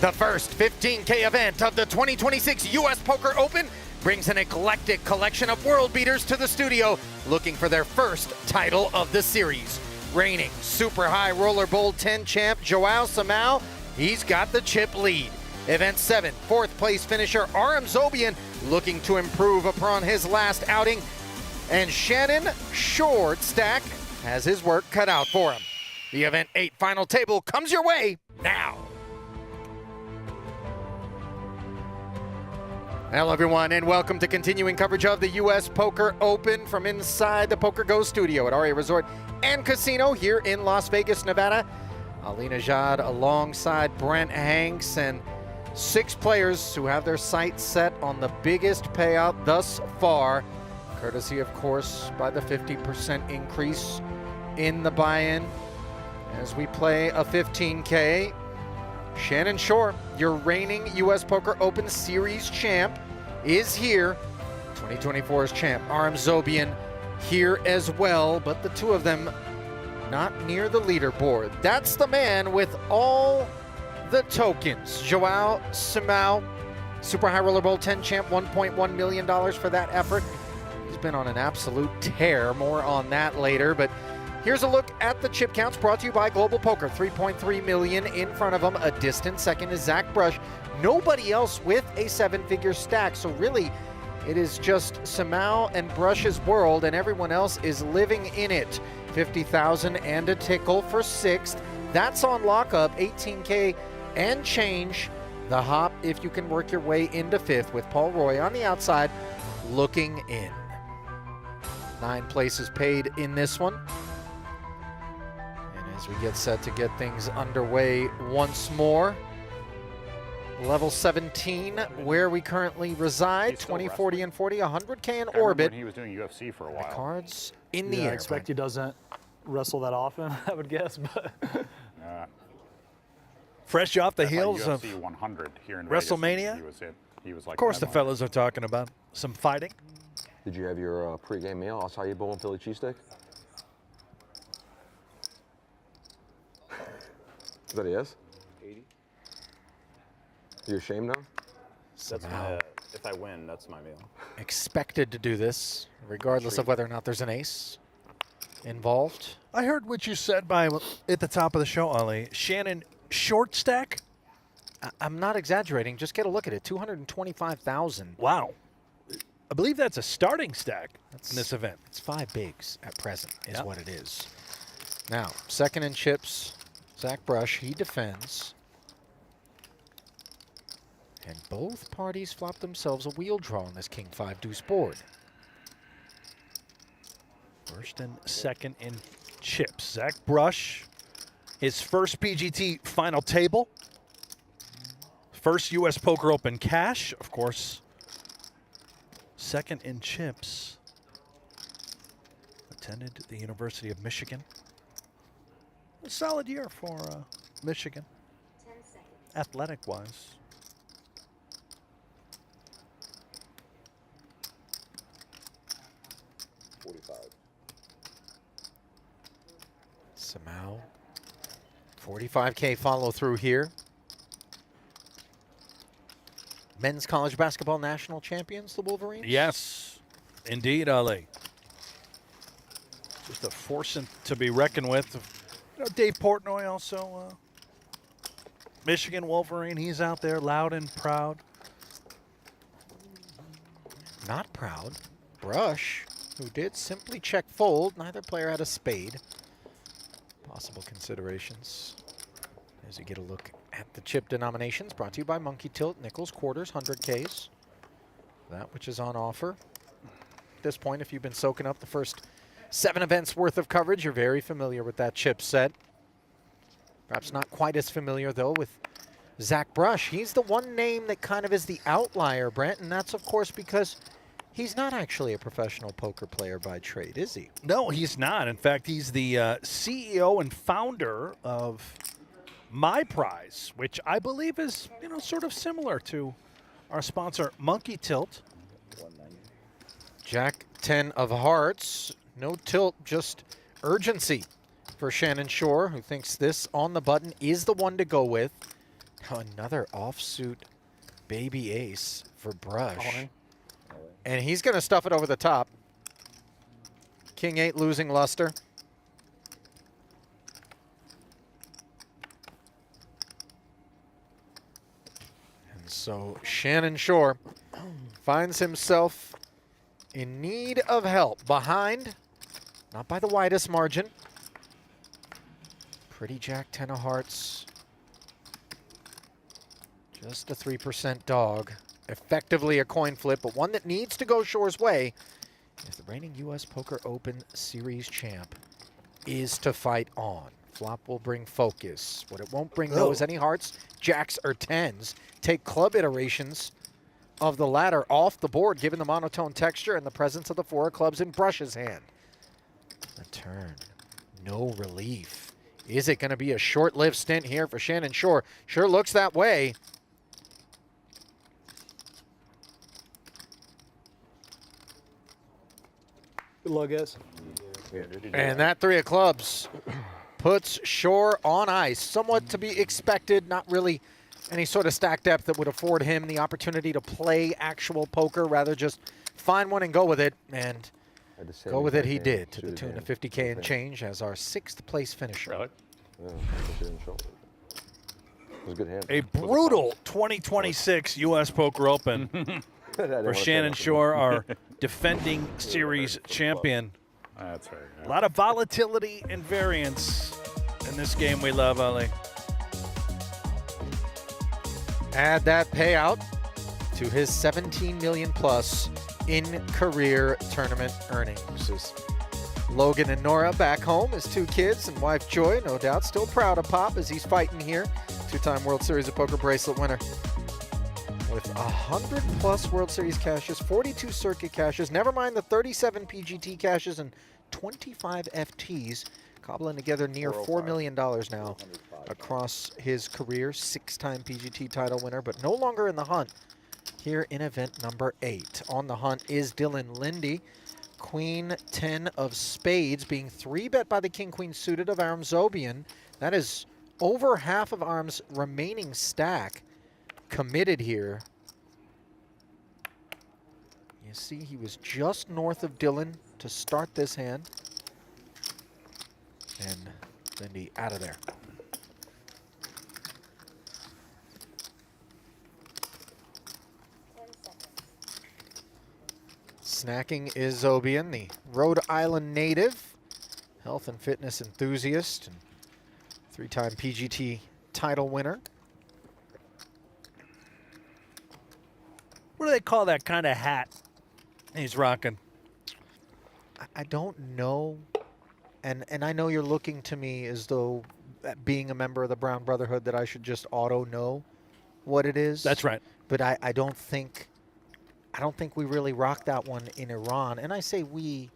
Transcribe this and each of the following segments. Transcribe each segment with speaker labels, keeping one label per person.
Speaker 1: The first 15K event of the 2026 US Poker Open brings an eclectic collection of world beaters to the studio looking for their first title of the series. Reigning Super High Roller Bowl 10 champ Joao Simao, he's got the chip lead. Event 7, fourth place finisher Aram Zobian looking to improve upon his last outing. And Shannon Shorr stack has his work cut out for him. The Event 8 final table comes your way now. Hello everyone, and welcome to continuing coverage of the US Poker Open from inside the PokerGO studio at RA Resort and Casino here in Las Vegas, Nevada. Ali Najad alongside Brent Hanks and 6 players who have their sights set on the biggest payout thus far, courtesy of course by the 50% increase in the buy-in as we play a 15K. Shannon Shore, your reigning US Poker Open Series champ, is here. 2024's champ Aram Zobian here as well, but the two of them not near the leaderboard. That's the man with all the tokens. Joao Simao, Super High Roller Bowl 10 champ, $1.1 million for that effort. He's been on an absolute tear. More on that later, but here's a look at the chip counts brought to you by Global Poker. 3.3 million in front of him. A distant second is Zack Brush. Nobody else with a 7-figure stack. So really, it is just Simao and Brush's world, and everyone else is living in it. 50,000 and a tickle for 6th. That's on lockup, 18K and change. The hop, if you can work your way into 5th with Paul Roy on the outside looking in. 9 places paid in this one. As we get set to get things underway once more. Level 17, where we currently reside, 20, 40, and 40, 100K in orbit.
Speaker 2: He was doing UFC for a while.
Speaker 1: The cards in the air.
Speaker 3: I expect he doesn't wrestle that often, I would guess. But
Speaker 4: fresh off the heels of
Speaker 2: UFC 100 here in
Speaker 4: WrestleMania.
Speaker 2: Vegas, he was like,
Speaker 4: of course, the fellas are talking about some fighting.
Speaker 5: Did you have your pregame meal? Acai bowl and Philly cheesesteak? Is that a yes? 80. You ashamed now?
Speaker 6: That's my, if I win, that's my meal.
Speaker 1: Expected to do this, regardless of whether or not there's an ace involved.
Speaker 4: I heard what you said at the top of the show, Ali. Shannon short stack?
Speaker 1: I'm not exaggerating. Just get a look at it. 225,000.
Speaker 4: Wow. I believe that's a starting stack in this event.
Speaker 1: It's 5 bigs at present is what it is. Now, second in chips, Zack Brush, he defends. And both parties flop themselves a wheel draw on this King 5 deuce board.
Speaker 4: First and second in chips. Zack Brush, his first PGT final table. First US Poker Open cash, of course. Second in chips. Attended the University of Michigan. A solid year for Michigan, athletic-wise.
Speaker 1: Simao, 45K follow through here. Men's college basketball national champions, the Wolverines?
Speaker 4: Yes, indeed, Ali. Just a force to be reckoned with. You know, Dave Portnoy also, Michigan Wolverine. He's out there loud and proud.
Speaker 1: Not proud. Brush, who did simply check fold. Neither player had a spade. Possible considerations as you get a look at the chip denominations brought to you by Monkey Tilt, nickels, quarters, 100Ks. That which is on offer. At this point, if you've been soaking up the first 7 events worth of coverage, you're very familiar with that chip set. Perhaps not quite as familiar, though, with Zack Brush. He's the one name that kind of is the outlier, Brent, and that's, of course, because he's not actually a professional poker player by trade, is he?
Speaker 4: No, he's not. In fact, he's the CEO and founder of My Prize, which I believe is, you know, sort of similar to our sponsor, Monkey Tilt.
Speaker 1: Jack 10 of hearts. No tilt, just urgency for Shannon Shore, who thinks this on the button is the one to go with. Oh, another offsuit baby ace for Brush.
Speaker 3: All in.
Speaker 1: And he's going to stuff it over the top. King 8 losing luster. And so Shannon Shore finds himself in need of help. Behind, not by the widest margin. Pretty Jack 10 of hearts. Just a 3% dog. Effectively a coin flip, but one that needs to go Shore's way if the reigning U.S. Poker Open Series champ is to fight on. Flop will bring focus. What it won't bring, though, is any hearts, jacks, or tens. Take club iterations of the latter off the board, given the monotone texture and the presence of the 4 of clubs in Brush's hand. The turn, no relief. Is it going to be a short-lived stint here for Shannon Shore? Sure looks that way.
Speaker 3: Good luck, guys.
Speaker 1: And that 3 of clubs puts Shore on ice. Somewhat to be expected, not really any sort of stack depth that would afford him the opportunity to play actual poker, rather just find one and go with it. And go with it he did, to the tune of $50K and change as our 6th place finisher.
Speaker 2: Really?
Speaker 5: Yeah, it was a good hand.
Speaker 4: A brutal 2026 U.S. Poker Open for Shannon Shore, our defending series champion.
Speaker 2: That's very
Speaker 4: A
Speaker 2: good.
Speaker 4: lot of volatility and variance in this game we love, Ali.
Speaker 1: Add that payout to his 17 million plus in career tournament earnings. As Logan and Nora back home, his 2 kids and wife Joy, no doubt still proud of Pop as he's fighting here. 2-time World Series of Poker bracelet winner. With 100 plus World Series cashes, 42 circuit cashes, never mind the 37 PGT cashes and 25 FTs, cobbling together near $4 million now across his career. 6-time PGT title winner, but no longer in the hunt here in event number 8. On the hunt is Dylan Linde. Queen 10 of spades being 3-bet by the King Queen suited of Aram Zobian. That is over half of Aram's remaining stack committed here. You see he was just north of Dylan to start this hand. And Linde out of there. Snacking is Zobian, the Rhode Island native, health and fitness enthusiast, and 3-time PGT title winner.
Speaker 4: What do they call that kind of hat he's rocking?
Speaker 1: I don't know, and I know you're looking to me as though, being a member of the Brown Brotherhood, that I should just auto know what it is.
Speaker 4: That's right.
Speaker 1: But I don't think we really rock that one in Iran. And I say we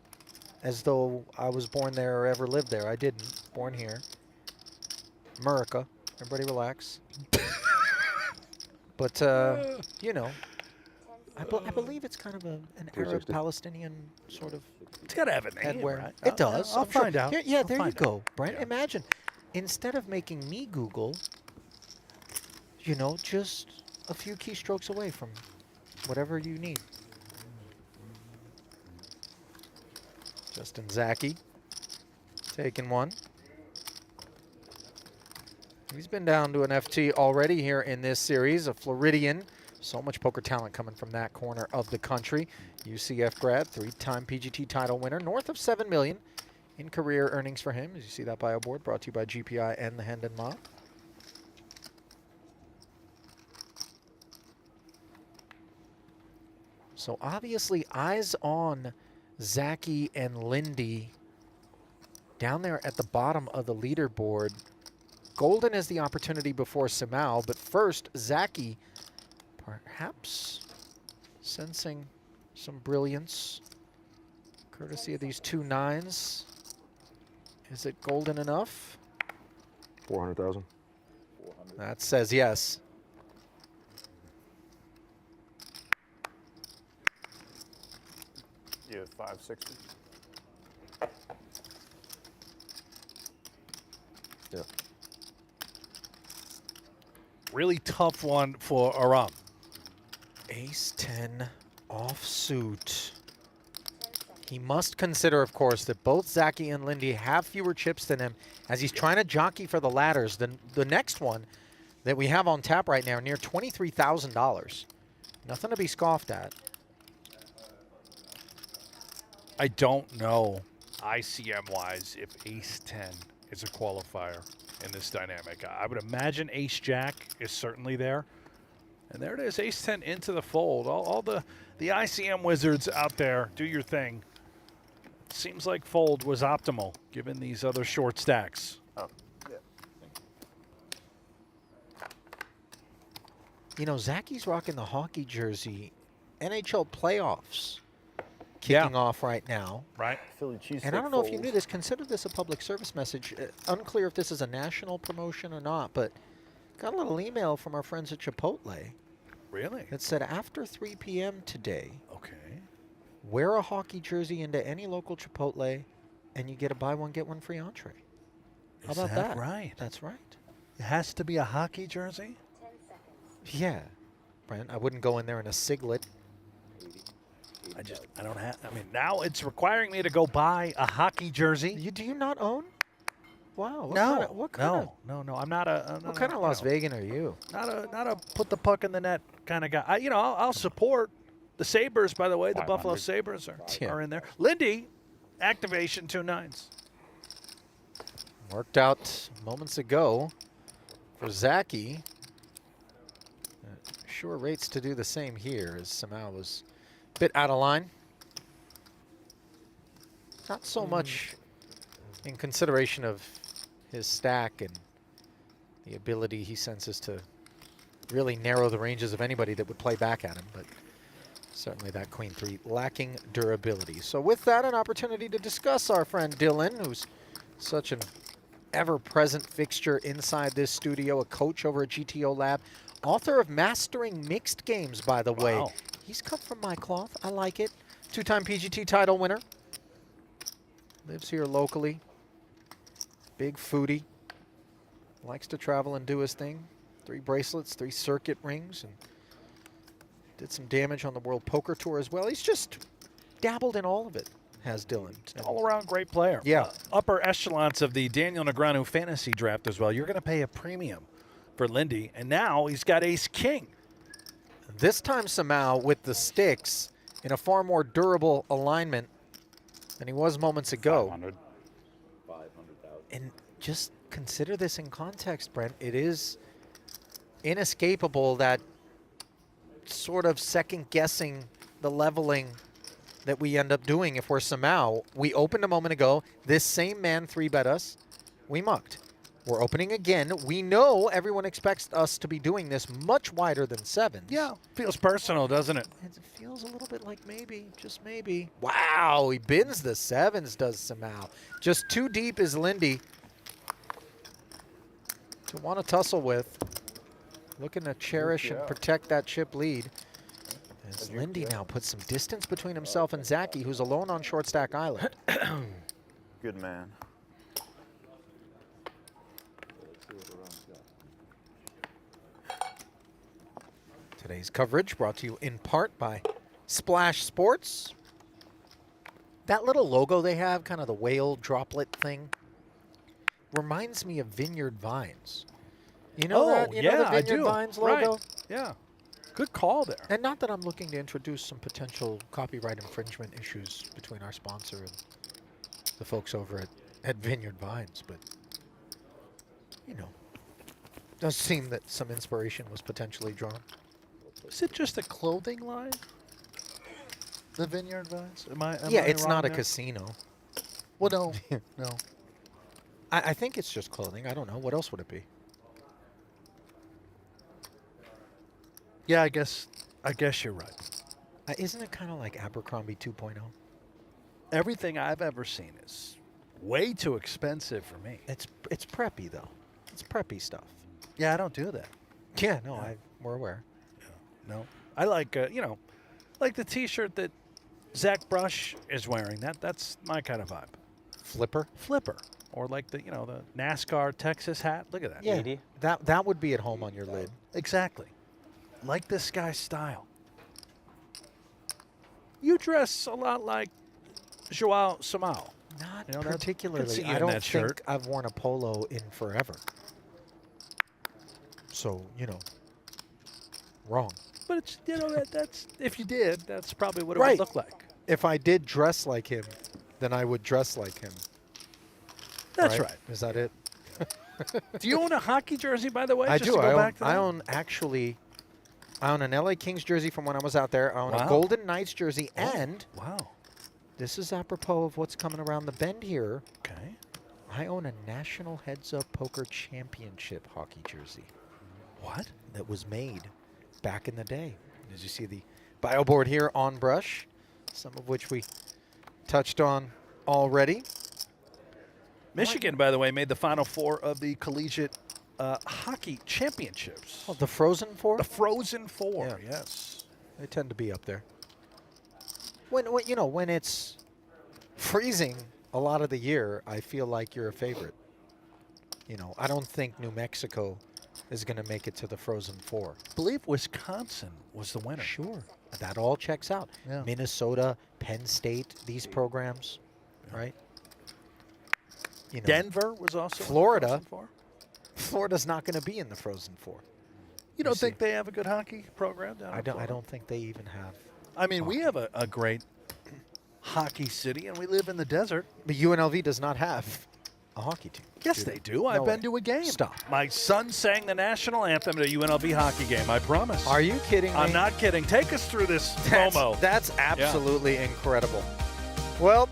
Speaker 1: as though I was born there or ever lived there. I didn't. Born here. America. Everybody relax. But, you know, I believe it's kind of an Arab-Palestinian sort of
Speaker 4: It's got to have a name,
Speaker 1: headwear.
Speaker 4: right?
Speaker 1: It does.
Speaker 4: I'll
Speaker 1: I'm sure.
Speaker 4: find out.
Speaker 1: Here, yeah,
Speaker 4: I'll
Speaker 1: there you
Speaker 4: find
Speaker 1: go,
Speaker 4: out.
Speaker 1: Brent.
Speaker 4: Yeah.
Speaker 1: Imagine, instead of making me Google, you know, just a few keystrokes away from whatever you need. Justin Zaki taking one. He's been down to an FT already here in this series, a Floridian. So much poker talent coming from that corner of the country. UCF grad, 3-time PGT title winner, north of $7 million in career earnings for him. As you see that bio board, brought to you by GPI and the Hendon Ma. So obviously eyes on Zaki and Linde down there at the bottom of the leaderboard. Golden is the opportunity before Simao, but first Zaki perhaps sensing some brilliance courtesy of these 2 9s. Is it golden enough?
Speaker 5: 400,000.
Speaker 1: That says yes.
Speaker 6: You have 560.
Speaker 5: Yeah.
Speaker 4: really tough one for Aram.
Speaker 1: Ace 10 offsuit. He must consider, of course, that both Zaki and Linde have fewer chips than him as he's trying to jockey for the ladders. The next one that we have on tap right now near $23,000. Nothing to be scoffed at.
Speaker 4: I don't know, ICM-wise, if Ace 10 is a qualifier in this dynamic. I would imagine Ace Jack is certainly there. And there it is, Ace 10 into the fold. All the ICM wizards out there, do your thing. Seems like fold was optimal, given these other short stacks.
Speaker 6: Oh, yeah.
Speaker 1: You know, Zaki's rocking the hockey jersey. NHL playoffs kicking off right now.
Speaker 4: Right.
Speaker 6: Philly cheesesteak.
Speaker 1: And I don't know if you knew this. Consider this a public service message. Unclear if this is a national promotion or not, but got a little email from our friends at Chipotle
Speaker 4: Really?
Speaker 1: that said after 3 p.m. today,
Speaker 4: Okay.
Speaker 1: wear a hockey jersey into any local Chipotle, and you get a buy one, get one free entree. How
Speaker 4: Is
Speaker 1: about
Speaker 4: that
Speaker 1: that?
Speaker 4: right?
Speaker 1: That's right.
Speaker 4: It has to be a hockey jersey?
Speaker 1: Yeah. Brent, I wouldn't go in there in a siglet.
Speaker 4: I don't have, I mean, now it's requiring me to go buy a hockey jersey.
Speaker 1: Do you not own? Wow. What
Speaker 4: No, I'm not a.
Speaker 1: What kind of Las Vegan are you?
Speaker 4: Not a put the puck in the net kind of guy. I'll support the Sabres, by the way. The
Speaker 2: 500.
Speaker 4: Buffalo Sabres
Speaker 1: Yeah.
Speaker 4: are in there. Linde, activation 2 9s.
Speaker 1: Worked out moments ago for Zaki. Sure rates to do the same here as Simao was a bit out of line. Not so much in consideration of his stack and the ability he senses to really narrow the ranges of anybody that would play back at him, but certainly that Queen 3 lacking durability. So with that, an opportunity to discuss our friend Dylan, who's such an ever-present fixture inside this studio, a coach over at GTO Lab, author of Mastering Mixed Games, by the way.
Speaker 4: Wow.
Speaker 1: He's cut from my cloth. I like it. 2-time PGT title winner. Lives here locally. Big foodie. Likes to travel and do his thing. 3 bracelets, 3 circuit rings, and did some damage on the World Poker Tour as well. He's just dabbled in all of it, has Dylan.
Speaker 4: All-around great player.
Speaker 1: Yeah.
Speaker 4: Upper echelons of the Daniel Negreanu fantasy draft as well. You're going to pay a premium for Linde, and now he's got Ace-King.
Speaker 1: This time Simao with the sticks in a far more durable alignment than he was moments ago.
Speaker 2: 500.
Speaker 6: 500,000.
Speaker 1: And just consider this in context, Brent. It is inescapable that sort of second-guessing the leveling that we end up doing if we're Simao. We opened a moment ago. This same man 3-bet us. We mucked. We're opening again. We know everyone expects us to be doing this much wider than 7s.
Speaker 4: Yeah, feels personal, doesn't it?
Speaker 1: It feels a little bit like maybe, just maybe. Wow, he bins the 7s, does Simao. Just too deep is Linde to want to tussle with. Looking to cherish and protect that chip lead. As Linde now puts some distance between himself and Zaki, who's alone on Short Stack Island.
Speaker 6: Good man.
Speaker 1: Today's coverage brought to you in part by Splash Sports. That little logo they have, kind of the whale droplet thing, reminds me of Vineyard Vines. You know that? You know the
Speaker 4: I
Speaker 1: Vineyard
Speaker 4: do.
Speaker 1: Vines logo?
Speaker 4: Right. Yeah. Good call there.
Speaker 1: And not that I'm looking to introduce some potential copyright infringement issues between our sponsor and the folks over at Vineyard Vines, but, you know, does seem that some inspiration was potentially drawn.
Speaker 4: Is it just a clothing line? The Vineyard Vines? Am I
Speaker 1: It's
Speaker 4: wrong
Speaker 1: not a
Speaker 4: there?
Speaker 1: casino.
Speaker 4: Well, no. No.
Speaker 1: I think it's just clothing. I don't know. What else would it be?
Speaker 4: Yeah, I guess you're right.
Speaker 1: Isn't it kind of like Abercrombie 2.0?
Speaker 4: Everything I've ever seen is way too expensive for me.
Speaker 1: It's preppy, though. It's preppy stuff.
Speaker 4: Yeah, I don't do that.
Speaker 1: Yeah, no, we're aware.
Speaker 4: No. I like, like the T-shirt that Zack Brush is wearing. That's my kind of vibe.
Speaker 1: Flipper?
Speaker 4: Flipper. Or like the the NASCAR Texas hat. Look at that.
Speaker 1: Yeah,
Speaker 5: 80.
Speaker 1: that would be at home on your lid.
Speaker 4: Exactly. Like this guy's style. You dress a lot like Joao Simao.
Speaker 1: Not
Speaker 4: You know, that-
Speaker 1: particularly.
Speaker 4: could see you
Speaker 1: I
Speaker 4: in
Speaker 1: don't
Speaker 4: that
Speaker 1: think
Speaker 4: shirt.
Speaker 1: I've worn a polo in forever. So, wrong.
Speaker 4: But it's that's if you did, that's probably what it
Speaker 1: Right.
Speaker 4: would look like.
Speaker 1: If I did dress like him, then I would dress like him.
Speaker 4: That's right.
Speaker 1: Is that it?
Speaker 4: Do you own a hockey jersey, by the way?
Speaker 1: I
Speaker 4: just
Speaker 1: do.
Speaker 4: To go back to
Speaker 1: I
Speaker 4: that?
Speaker 1: own an LA Kings jersey from when I was out there. I own
Speaker 4: Wow.
Speaker 1: a Golden Knights jersey, and
Speaker 4: Wow.
Speaker 1: this is apropos of what's coming around the bend here.
Speaker 4: Okay.
Speaker 1: I own a National Heads Up Poker Championship hockey jersey
Speaker 4: What?
Speaker 1: that was made back in the day. As you see the bio board here on Brush, some of which we touched on already.
Speaker 4: Michigan, by the way, made the Final Four of the Collegiate Hockey Championships.
Speaker 1: Oh, the Frozen Four?
Speaker 4: The Frozen Four,
Speaker 1: Yeah.
Speaker 4: yes.
Speaker 1: They tend to be up there. When it's freezing a lot of the year, I feel like you're a favorite. I don't think New Mexico is going to make it to the Frozen Four.
Speaker 4: I believe Wisconsin was the winner.
Speaker 1: Sure. That all checks out.
Speaker 4: Yeah.
Speaker 1: Minnesota, Penn State, these programs, right?
Speaker 4: Denver was also in the
Speaker 1: Florida.
Speaker 4: Frozen Four.
Speaker 1: Florida's not going to be in the Frozen Four.
Speaker 4: You don't
Speaker 1: see.
Speaker 4: think they have a good hockey program down
Speaker 1: I
Speaker 4: in
Speaker 1: don't. I
Speaker 4: Florida?
Speaker 1: don't think they even have.
Speaker 4: I mean, we have a great hockey city, and we live in the desert.
Speaker 1: But UNLV does not have a hockey team.
Speaker 4: Yes, they do. I've
Speaker 1: No
Speaker 4: been
Speaker 1: way.
Speaker 4: to a game.
Speaker 1: Stop.
Speaker 4: My son sang the national anthem at a UNLV hockey game. I promise.
Speaker 1: Are you kidding me?
Speaker 4: I'm not kidding. Take us through this promo.
Speaker 1: That's absolutely incredible. Well,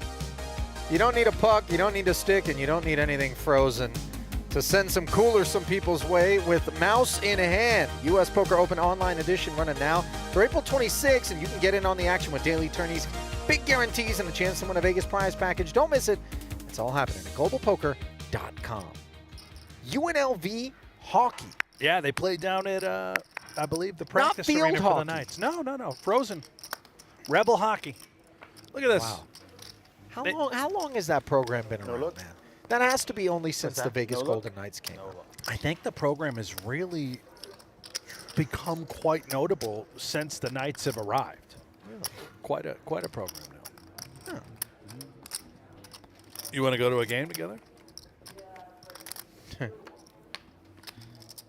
Speaker 1: you don't need a puck, you don't need a stick, and you don't need anything frozen to send some coolers some people's way with Mouse in Hand. U.S. Poker Open Online Edition running now through April 26th, and you can get in on the action with daily tourneys, big guarantees, and a chance to win a Vegas prize package. Don't miss it. It's all happening at globalpoker.com. UNLV hockey.
Speaker 4: Yeah, they played down at, I believe, the practice
Speaker 1: field
Speaker 4: arena for
Speaker 1: hockey.
Speaker 4: the Knights. No. Frozen. Rebel hockey. Look at this.
Speaker 1: Wow.
Speaker 4: They-
Speaker 1: How long has that program been around,
Speaker 6: look.
Speaker 1: man? That has to be only since the
Speaker 6: that?
Speaker 1: Vegas
Speaker 6: No look.
Speaker 1: Golden Knights came out.
Speaker 4: I think the program has really become quite notable since the Knights have arrived. Quite a program now.
Speaker 1: Huh.
Speaker 4: You want to go to a game together?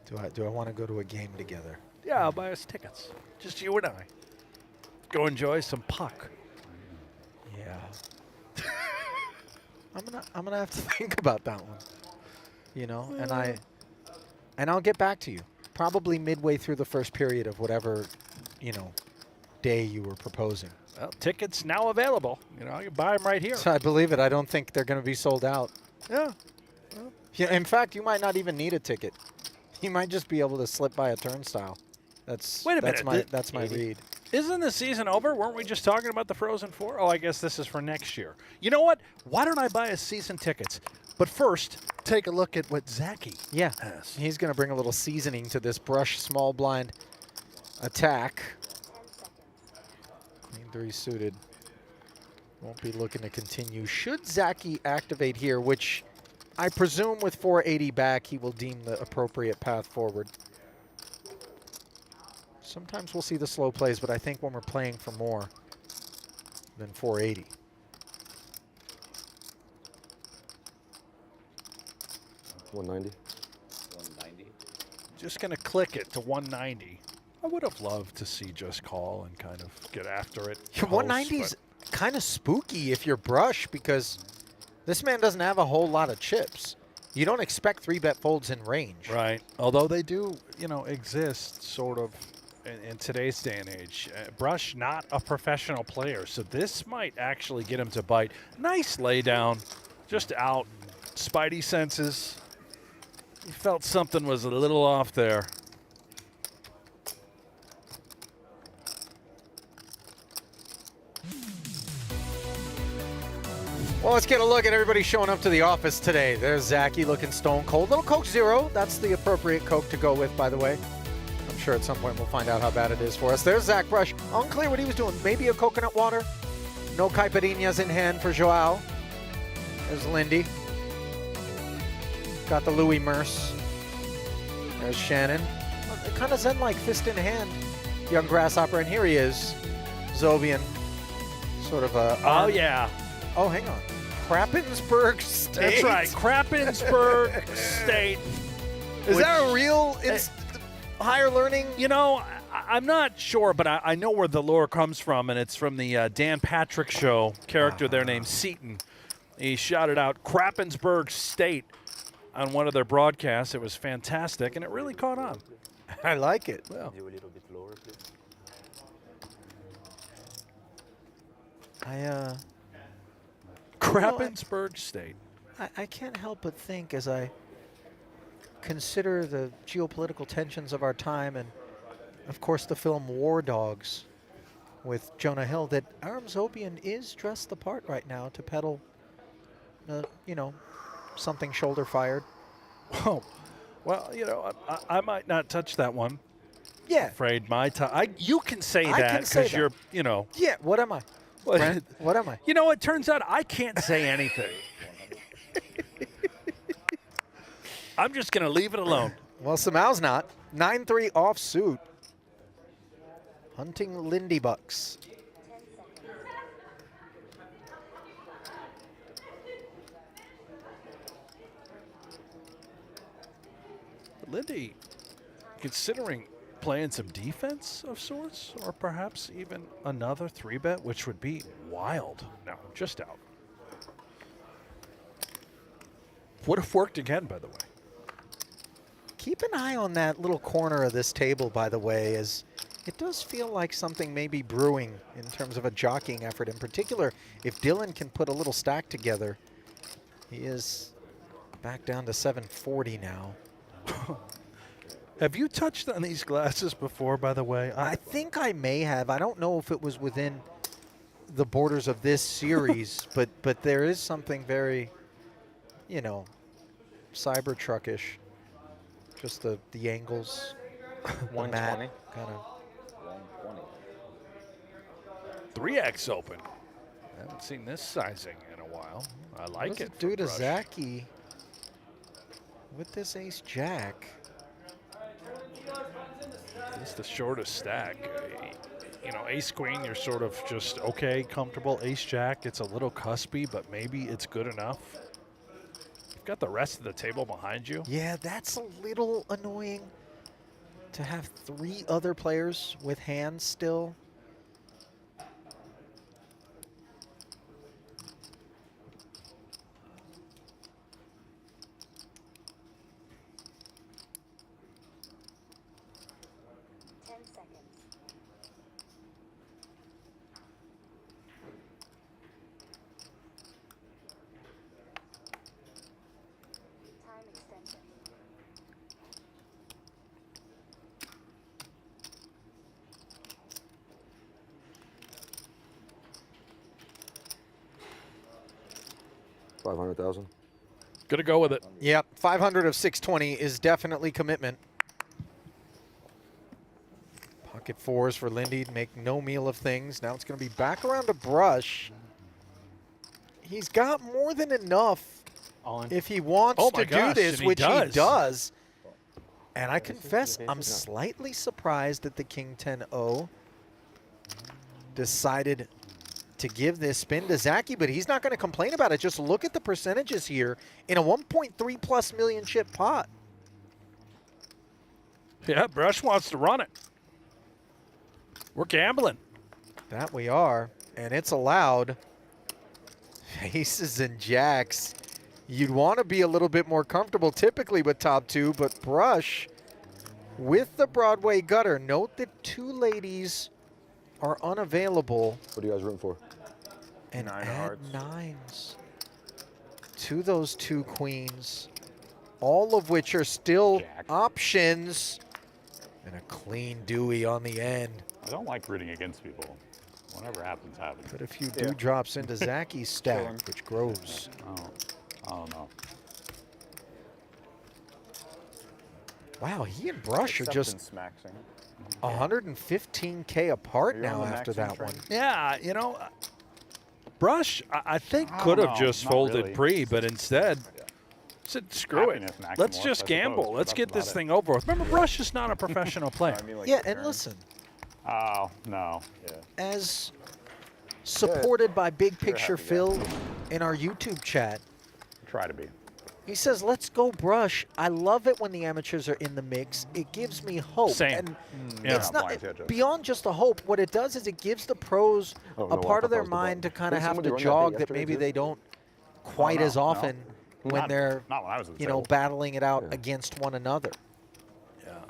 Speaker 1: Do I want to go to a game together?
Speaker 4: Yeah, I'll buy us tickets. Just you and I. Go enjoy some puck.
Speaker 1: Yeah. I'm gonna have to think about that one. And I'll get back to you. Probably midway through the first period of whatever, day you were proposing.
Speaker 4: Well, tickets now available. You can buy them right here.
Speaker 1: So I believe it. I don't think they're gonna be sold out.
Speaker 4: Yeah.
Speaker 1: Yeah. In fact, you might not even need a ticket. You might just be able to slip by a turnstile.
Speaker 4: Wait a minute.
Speaker 1: That's my read.
Speaker 4: Isn't the season over? Weren't we just talking about the Frozen Four? Oh, I guess this is for next year. You know what? Why don't I buy us season tickets? But first, take a look at what Zaki
Speaker 1: Yeah.
Speaker 4: has.
Speaker 1: He's gonna bring a little seasoning to this Brush small blind attack. Queen 3 suited. Won't be looking to continue. Should Zaki activate here, which I presume with 480 back, he will deem the appropriate path forward. Sometimes we'll see the slow plays, but I think when we're playing for more than 480.
Speaker 5: $190.
Speaker 6: 190.
Speaker 4: Just going to click it to 190. I would have loved to see just call and kind of get after it.
Speaker 1: Your 190 is kind of spooky if you're Brush, because this man doesn't have a whole lot of chips. You don't expect 3-bet folds in range.
Speaker 4: Right. Although they do, exist sort of in today's day and age. Brush, not a professional player, so this might actually get him to bite. Nice lay down, just out. Spidey senses. He felt something was a little off there.
Speaker 1: Well, let's get a look at everybody showing up to the office today. There's Zaki looking stone cold. Little Coke Zero. That's the appropriate Coke to go with, by the way. I'm sure at some point we'll find out how bad it is for us. There's Zack Brush. Unclear what he was doing. Maybe a coconut water. No caipirinhas in hand for Joao. There's Linde. got the Louis Merce. There's Shannon. Kind of zen-like, fist in hand. Young Grasshopper, and here he is. Zobian. Sort of a...
Speaker 4: Oh, yeah.
Speaker 1: Oh, hang on. Krappensburg State.
Speaker 4: That's right. Krappensburg State.
Speaker 1: Is that a real higher learning?
Speaker 4: You know, I'm not sure, but I know where the lore comes from, and it's from the Dan Patrick Show. Character there named Seaton. He shouted out Krappensburg State on one of their broadcasts. It was fantastic, and it really caught on.
Speaker 1: I like it.
Speaker 4: Well,
Speaker 6: Do a little bit lower, please.
Speaker 4: Krappensburg State.
Speaker 1: I can't help but think as I consider the geopolitical tensions of our time and, of course, the film War Dogs with Jonah Hill that Aram Zobian is dressed the part right now to peddle, you know, something shoulder fired.
Speaker 4: Oh, well, you know, I might not touch that one.
Speaker 1: Yeah.
Speaker 4: Afraid you can say
Speaker 1: I
Speaker 4: that
Speaker 1: can say
Speaker 4: because
Speaker 1: that.
Speaker 4: you're, you know.
Speaker 1: Yeah, what am I? Brent, what am I?
Speaker 4: You know, it turns out I can't say anything. I'm just going to leave it alone.
Speaker 1: Well, Simao's not. 9-3 offsuit. Hunting Linde Bucks.
Speaker 4: Linde, considering playing some defense of sorts, or perhaps even another 3-bet, which would be wild. No, just out. Would have worked again, by the way.
Speaker 1: Keep an eye on that little corner of this table, by the way, as it does feel like something may be brewing in terms of a jockeying effort. In particular, if Dylan can put a little stack together, he is back down to 740 now.
Speaker 4: Have you touched on these glasses before, by the way?
Speaker 1: I think I may have. I don't know if it was within the borders of this series, but there is something very, you know, Cybertruckish. Just the angles, the
Speaker 5: 120.
Speaker 1: mat, kind of.
Speaker 6: 120.
Speaker 4: 3X open. I haven't seen this sizing in a while. I like
Speaker 1: What does
Speaker 4: it.
Speaker 1: it do to
Speaker 4: Brush.
Speaker 1: Zaki with this ace jack?
Speaker 4: It's the shortest stack. You know, ace queen, you're sort of just okay, comfortable. Ace jack, it's a little cuspy, but maybe it's good enough. You've got the rest of the table behind you.
Speaker 1: Yeah, that's a little annoying to have 3 other players with hands still.
Speaker 5: $500,000.
Speaker 4: Gonna go with it.
Speaker 1: Yep, 500 of 620 is definitely commitment. Pocket 4s for Linde, make no meal of things. Now it's going to be back around to Brush. He's got more than enough if he wants
Speaker 4: Oh
Speaker 1: to
Speaker 4: my
Speaker 1: do
Speaker 4: gosh,
Speaker 1: this,
Speaker 4: and he
Speaker 1: which
Speaker 4: does.
Speaker 1: he does. And I confess, I'm slightly surprised that the King 10-0 decided to give this spin to Zaki, but he's not going to complain about it. Just look at the percentages here in a 1.3+ million chip pot.
Speaker 4: Yeah, Brush wants to run it. We're gambling.
Speaker 1: That we are, and it's allowed. Aces and jacks. You'd want to be a little bit more comfortable typically with top 2, but Brush with the Broadway gutter. Note that 2 ladies are unavailable.
Speaker 5: What are you guys rooting for?
Speaker 1: And
Speaker 6: 9
Speaker 1: add
Speaker 6: hearts.
Speaker 1: 9s to those 2 queens, all of which are still
Speaker 2: Jack.
Speaker 1: options. And a clean Dewey on the end.
Speaker 2: I don't like rooting against people. Whatever happens, happens.
Speaker 1: Put a few dewdrops into Zaki's stack, which grows.
Speaker 2: Oh, I don't know.
Speaker 1: Wow, he and Brush are just
Speaker 6: Acceptance maxing.
Speaker 1: 115K apart
Speaker 6: Are you on
Speaker 1: now
Speaker 6: the
Speaker 1: after
Speaker 6: maxing
Speaker 1: that
Speaker 6: train?
Speaker 1: one.
Speaker 4: Yeah, you know, Brush, I think
Speaker 2: I
Speaker 4: could
Speaker 2: don't
Speaker 4: have
Speaker 2: know,
Speaker 4: just
Speaker 2: not
Speaker 4: folded
Speaker 2: really.
Speaker 4: pre, but instead Said, screw it.
Speaker 2: Happiness maximalist,
Speaker 4: Let's just
Speaker 2: I
Speaker 4: gamble.
Speaker 2: suppose.
Speaker 4: Let's
Speaker 2: That's
Speaker 4: get this
Speaker 2: about it.
Speaker 4: thing over with. Remember, Brush is not a professional player.
Speaker 6: I mean, like
Speaker 7: Yeah,
Speaker 6: the
Speaker 7: and
Speaker 6: turn.
Speaker 7: listen,
Speaker 2: Oh, no.
Speaker 6: Yeah.
Speaker 7: as supported by Big Picture
Speaker 6: happy guy.
Speaker 7: Phil in our YouTube chat,
Speaker 2: Try to be.
Speaker 7: he says, let's go Brush. I love it when the amateurs are in the mix. It gives me hope.
Speaker 4: Same.
Speaker 7: And
Speaker 4: Yeah.
Speaker 7: it's
Speaker 2: No,
Speaker 7: not
Speaker 2: blind catch-up.
Speaker 7: beyond just the hope. What it does is it gives the pros
Speaker 5: Oh,
Speaker 7: a
Speaker 5: no, I
Speaker 7: part
Speaker 5: thought
Speaker 7: of their
Speaker 5: that was the
Speaker 7: mind to
Speaker 5: button.
Speaker 7: kind of
Speaker 5: Didn't
Speaker 7: have
Speaker 5: somebody
Speaker 7: to
Speaker 5: run that
Speaker 7: jog
Speaker 5: thing
Speaker 7: that maybe
Speaker 5: yesterday,
Speaker 7: they
Speaker 5: too?
Speaker 7: don't quite
Speaker 2: no,
Speaker 7: as
Speaker 2: no.
Speaker 7: often when
Speaker 2: Not-
Speaker 7: they're,
Speaker 2: not when I was at the
Speaker 7: you know,
Speaker 2: table.
Speaker 7: battling it out
Speaker 5: Yeah.
Speaker 7: against one another.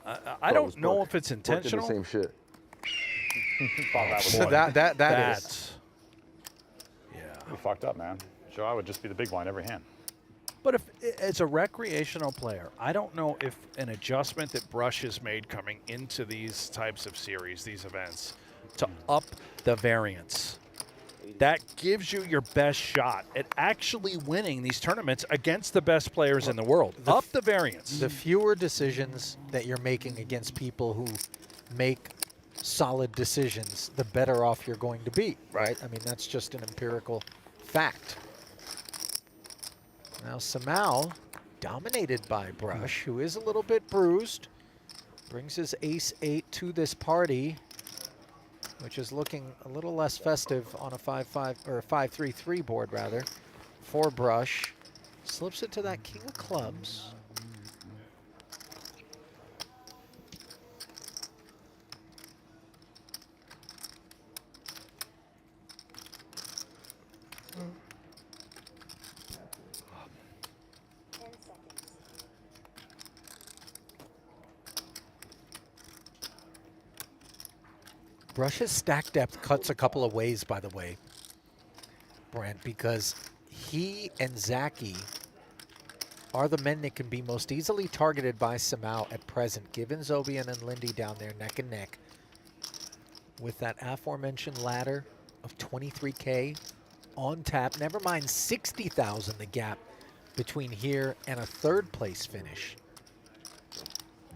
Speaker 4: I
Speaker 5: Bro, it was
Speaker 4: don't know
Speaker 5: Brooke.
Speaker 4: if it's
Speaker 5: Brooke did
Speaker 4: intentional.
Speaker 5: the same shit.
Speaker 2: Thought that was
Speaker 1: So
Speaker 2: one.
Speaker 1: that is.
Speaker 4: That's
Speaker 2: You fucked up, man. Joao would just be the big blind every hand.
Speaker 4: But if as a recreational player, I don't know if an adjustment that Brush has made coming into these types of series, these events, to up the variance, that gives you your best shot at actually winning these tournaments against the best players in the world. Up the variance.
Speaker 7: The fewer decisions that you're making against people who make solid decisions, the better off you're going to be, right? I mean, that's just an empirical fact. Now, Simao, dominated by Brush, who is a little bit bruised, brings his ace-8 to this party, which is looking a little less festive on a 5-5 or a 5-3-3 board rather for Brush. Slips it to that king of clubs. Brush's stack depth cuts a couple of ways, by the way, Brent, because he and Zaki are the men that can be most easily targeted by Simao at present, given Zobian and Linde down there neck and neck. With that aforementioned ladder of 23K on tap, never mind 60,000 the gap between here and a third place finish.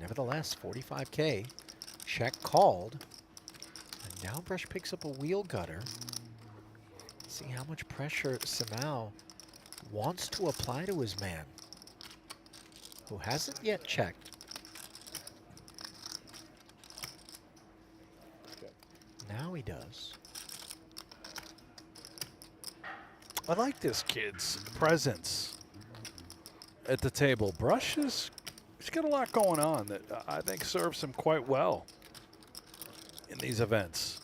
Speaker 7: Nevertheless, 45K, check called. And now Brush picks up a wheel gutter. See how much pressure Simao wants to apply to his man, who hasn't yet checked. Now he does.
Speaker 4: I like this kid's presence at the table. Brush he's got a lot going on that I think serves him quite well in these events.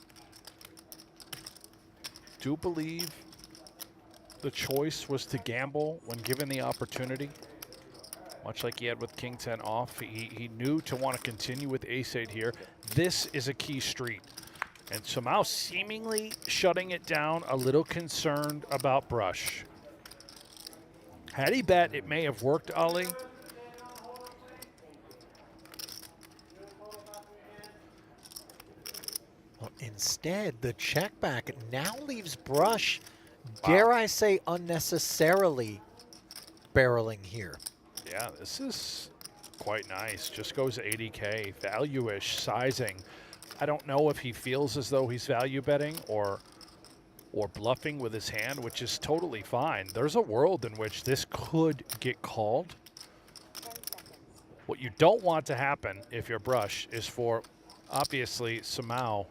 Speaker 4: Do believe the choice was to gamble when given the opportunity. Much like he had with King 10 off, he knew to want to continue with Ace-8 here. This is a key street. And Simao seemingly shutting it down, a little concerned about Brush. Had he bet, it may have worked, Ali.
Speaker 7: Well, instead, the check back now leaves Brush, dare I say, unnecessarily barreling here.
Speaker 4: Yeah, this is quite nice. Just goes 80K, value-ish sizing. I don't know if he feels as though he's value betting or bluffing with his hand, which is totally fine. There's a world in which this could get called. What you don't want to happen if you're Brush is for, obviously, Simao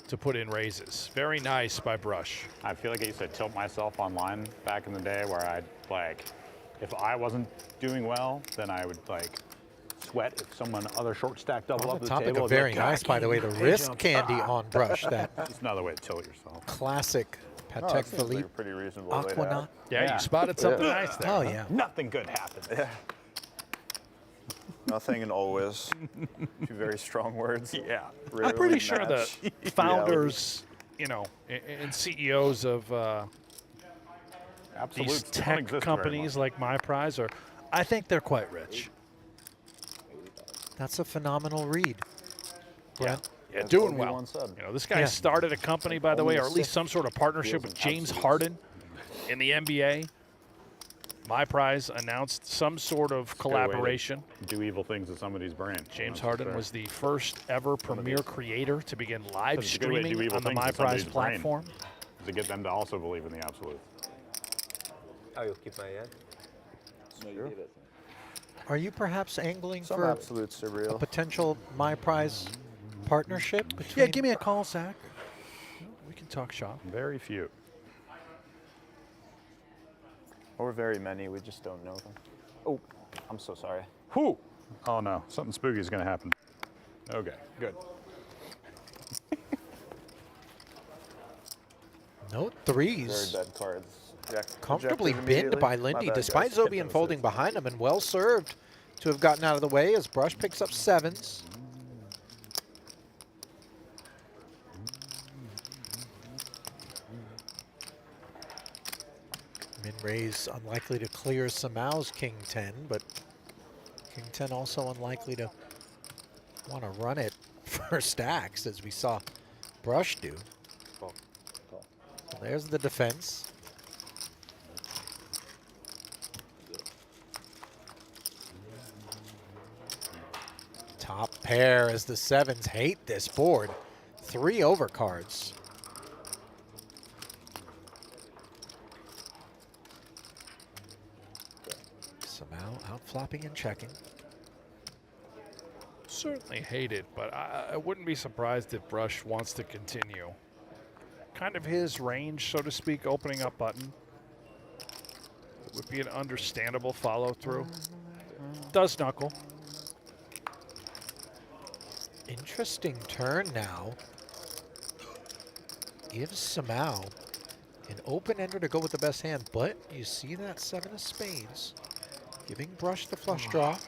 Speaker 4: to put in raises. Very nice by Brush.
Speaker 2: I feel like I used to tilt myself online back in the day where I'd like, if I wasn't doing well, then I would like sweat if someone other short stack double
Speaker 7: On
Speaker 2: up
Speaker 7: the
Speaker 2: the
Speaker 7: topic
Speaker 2: table.
Speaker 7: of
Speaker 2: I'd be
Speaker 7: very
Speaker 2: like,
Speaker 7: nice, by the way, the wrist candy on Brush, that
Speaker 2: It's another way to tilt yourself.
Speaker 7: classic
Speaker 6: No,
Speaker 7: Patek
Speaker 6: that seems like
Speaker 7: Philippe
Speaker 6: a pretty reasonable laid out.
Speaker 7: Aquanaut.
Speaker 4: Yeah,
Speaker 2: Yeah.
Speaker 4: you spotted something nice there.
Speaker 7: Oh,
Speaker 4: huh?
Speaker 7: yeah.
Speaker 2: Nothing good happens.
Speaker 6: Yeah. Nothing and always. Two very strong words.
Speaker 2: Yeah.
Speaker 4: I'm
Speaker 6: Rarely
Speaker 4: pretty sure the
Speaker 6: match
Speaker 4: founders, you know, and CEOs of
Speaker 2: Absolutes
Speaker 4: these
Speaker 2: don't
Speaker 4: tech
Speaker 2: exist very
Speaker 4: companies
Speaker 2: much.
Speaker 4: like MyPrize are, I think they're quite rich.
Speaker 7: That's a phenomenal read. Brent.
Speaker 4: Yeah, doing
Speaker 6: Obi-Wan
Speaker 4: well.
Speaker 6: sub.
Speaker 4: You know, this guy
Speaker 7: Yeah.
Speaker 4: started a company, by the way, or at least
Speaker 6: Sith
Speaker 4: some sort of partnership with
Speaker 6: deals in
Speaker 4: James
Speaker 6: absolutes.
Speaker 4: Harden in the NBA. MyPrize announced some sort of
Speaker 2: Good way to
Speaker 4: collaboration.
Speaker 2: Do evil things to somebody's brand.
Speaker 4: James
Speaker 2: That's
Speaker 4: Harden
Speaker 2: fair.
Speaker 4: was the first ever premier creator to begin live
Speaker 2: It's a good way to do
Speaker 4: streaming
Speaker 2: evil
Speaker 4: on the
Speaker 2: things to somebody's
Speaker 4: MyPrize
Speaker 2: brain.
Speaker 4: platform.
Speaker 2: To get them to also believe in the absolute.
Speaker 8: Oh, you'll keep my hand?
Speaker 7: Are you perhaps angling
Speaker 6: Some
Speaker 7: for
Speaker 6: absolute
Speaker 7: a
Speaker 6: surreal.
Speaker 7: potential My Prize partnership between?
Speaker 4: Yeah, give me a call, Zach. We can talk shop.
Speaker 2: Very few.
Speaker 6: Or very many, we just don't know them. Oh, I'm so sorry.
Speaker 2: Whew. Oh no, something spooky is going to happen. Okay, good.
Speaker 7: No
Speaker 6: Very
Speaker 7: threes.
Speaker 6: bad cards.
Speaker 7: Comfortably
Speaker 6: Ejected
Speaker 7: binned by
Speaker 6: immediately.
Speaker 7: Linde,
Speaker 6: My bad,
Speaker 7: despite
Speaker 6: guys.
Speaker 7: Zobian folding behind him, and well served to have gotten out of the way as Brush picks up sevens. Min raise unlikely to clear Simao's King 10, but King 10 also unlikely to want to run it for stacks, as we saw Brush do.
Speaker 5: Call.
Speaker 7: So there's the defense. Top pair as the sevens hate this board. 3 overcards. Simao out flopping and checking.
Speaker 4: Certainly hate it, but I wouldn't be surprised if Brush wants to continue. Kind of his range, so to speak, opening up button. It would be an understandable follow through. Does knuckle.
Speaker 7: Interesting turn now. Gives Simao an open ender to go with the best hand, but you see that 7 of spades. Giving Brush the flush draw.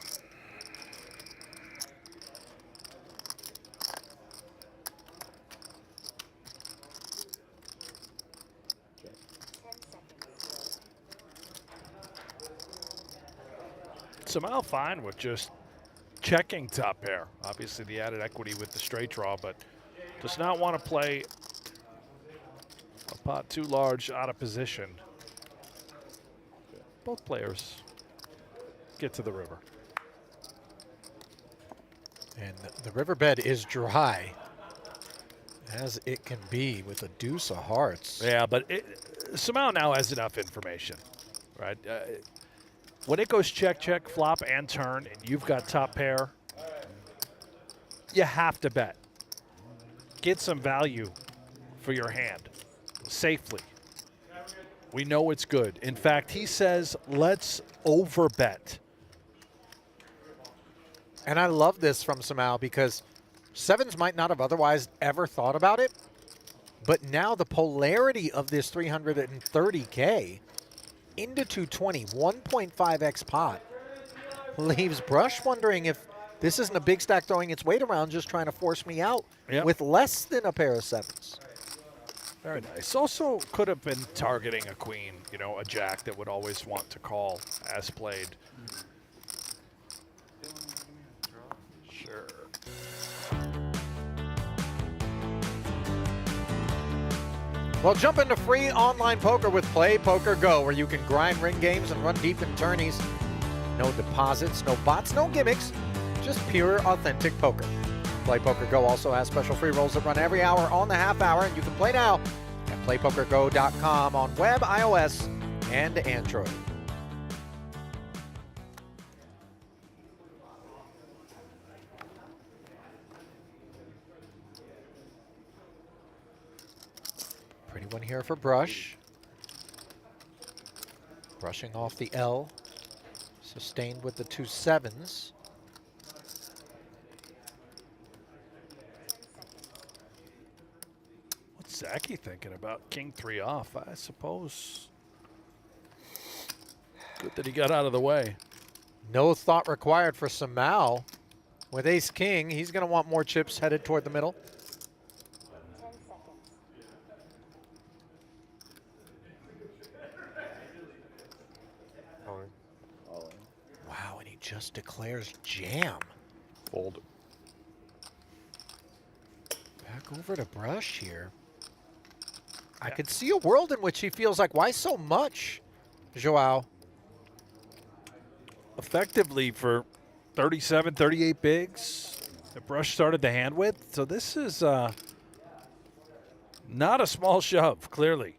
Speaker 4: Simao fine with just checking top pair. Obviously the added equity with the straight draw, but does not want to play a pot too large out of position. Both players get to the river.
Speaker 7: And the riverbed is dry, as it can be with a deuce of hearts.
Speaker 4: Yeah, but Simao now has enough information, right? When it goes check, check, flop, and turn, and you've got top pair, you have to bet. Get some value for your hand safely. We know it's good. In fact, he says, let's overbet.
Speaker 7: And I love this from Simao because sevens might not have otherwise ever thought about it, but now the polarity of this 330K into 220, 1.5x pot, leaves Brush wondering if this isn't a big stack throwing its weight around, just trying to force me out with less than a pair of sevens.
Speaker 4: Very nice. Also could have been targeting a queen, you know, a jack that would always want to call as played. Sure.
Speaker 7: Well, jump into free online poker with PokerGO, where you can grind ring games and run deep in tourneys. No deposits, no bots, no gimmicks, just pure, authentic poker. PokerGO also has special free rolls that run every hour on the half hour, and you can play now at playpokergo.com on web, iOS, and Android. Pretty one here for Brush. Brushing off the L. Sustained with the 2 sevens.
Speaker 4: What's Zaki thinking about king 3 off, I suppose? Good that he got out of the way.
Speaker 7: No thought required for Simao. With ace king, he's going to want more chips headed toward the middle. Wow, and he just declares jam.
Speaker 2: Fold.
Speaker 7: Back over to Brush here. I could see a world in which he feels like, why so much, Joao?
Speaker 4: Effectively for 37, 38 bigs that Brush started the hand with. So this is not a small shove, clearly.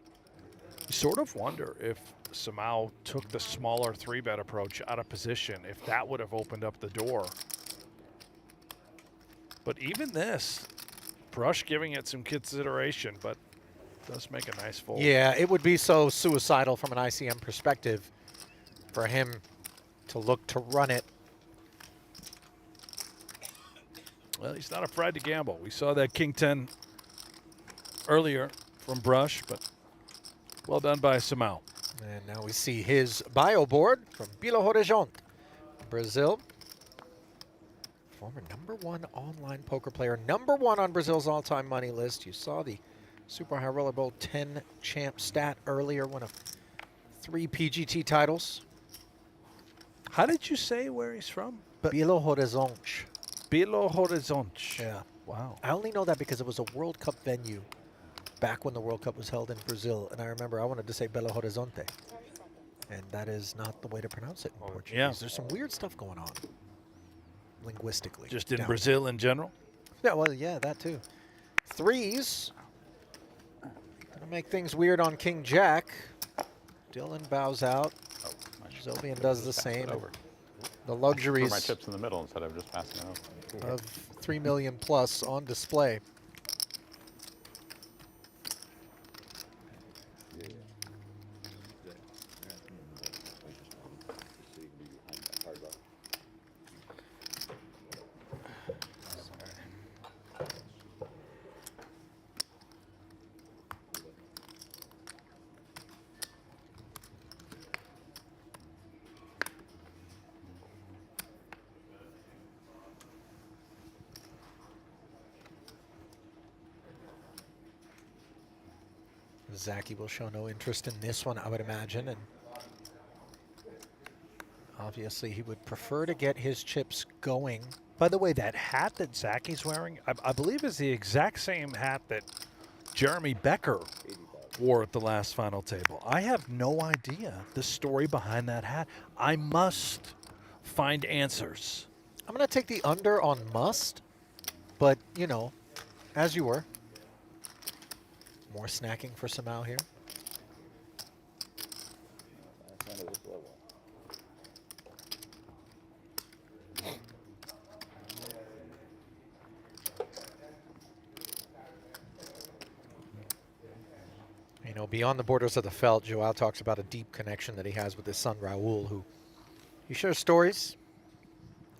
Speaker 4: You sort of wonder if Simao took the smaller 3-bet approach out of position, if that would have opened up the door. But even this, Brush giving it some consideration, but does make a nice fold.
Speaker 7: Yeah, it would be so suicidal from an ICM perspective for him to look to run it.
Speaker 4: Well, he's not afraid to gamble. We saw that King 10 earlier from Brush, but well done by Simao.
Speaker 7: And now we see his bio board from Belo Horizonte, Brazil. Former #1 online poker player, #1 on Brazil's all-time money list. You saw the Super High Roller Bowl 10 champ stat earlier, one of 3 PGT titles.
Speaker 4: How did you say where he's from?
Speaker 7: Belo Horizonte.
Speaker 4: Belo Horizonte.
Speaker 7: Yeah.
Speaker 4: Wow.
Speaker 7: I only know that because it was a World Cup venue back when the World Cup was held in Brazil. And I remember I wanted to say Belo Horizonte. And that is not the way to pronounce it in Portuguese.
Speaker 4: yeah.
Speaker 7: There's some weird stuff going on linguistically.
Speaker 4: Just in
Speaker 7: down
Speaker 4: Brazil in general?
Speaker 7: there. Yeah, well, yeah, that too. 3s. Gonna make things weird on King Jack. Dylan bows out. Zobian does the same.
Speaker 2: Over.
Speaker 7: The
Speaker 2: Put
Speaker 7: luxuries
Speaker 2: my chips in the middle instead of just passing it over.
Speaker 7: of 3 million plus on display. Zaki will show no interest in this one, I would imagine, and obviously he would prefer to get his chips going.
Speaker 4: By the way, that hat that Zaki's wearing, I believe is the exact same hat that Jeremy Becker wore at the last final table. I have no idea the story behind that hat. I must find answers.
Speaker 7: I'm going to take the under on must, but, you know, as you were. More snacking for Simao here. You know, beyond the borders of the felt, Joao talks about a deep connection that he has with his son Raul, who he shares stories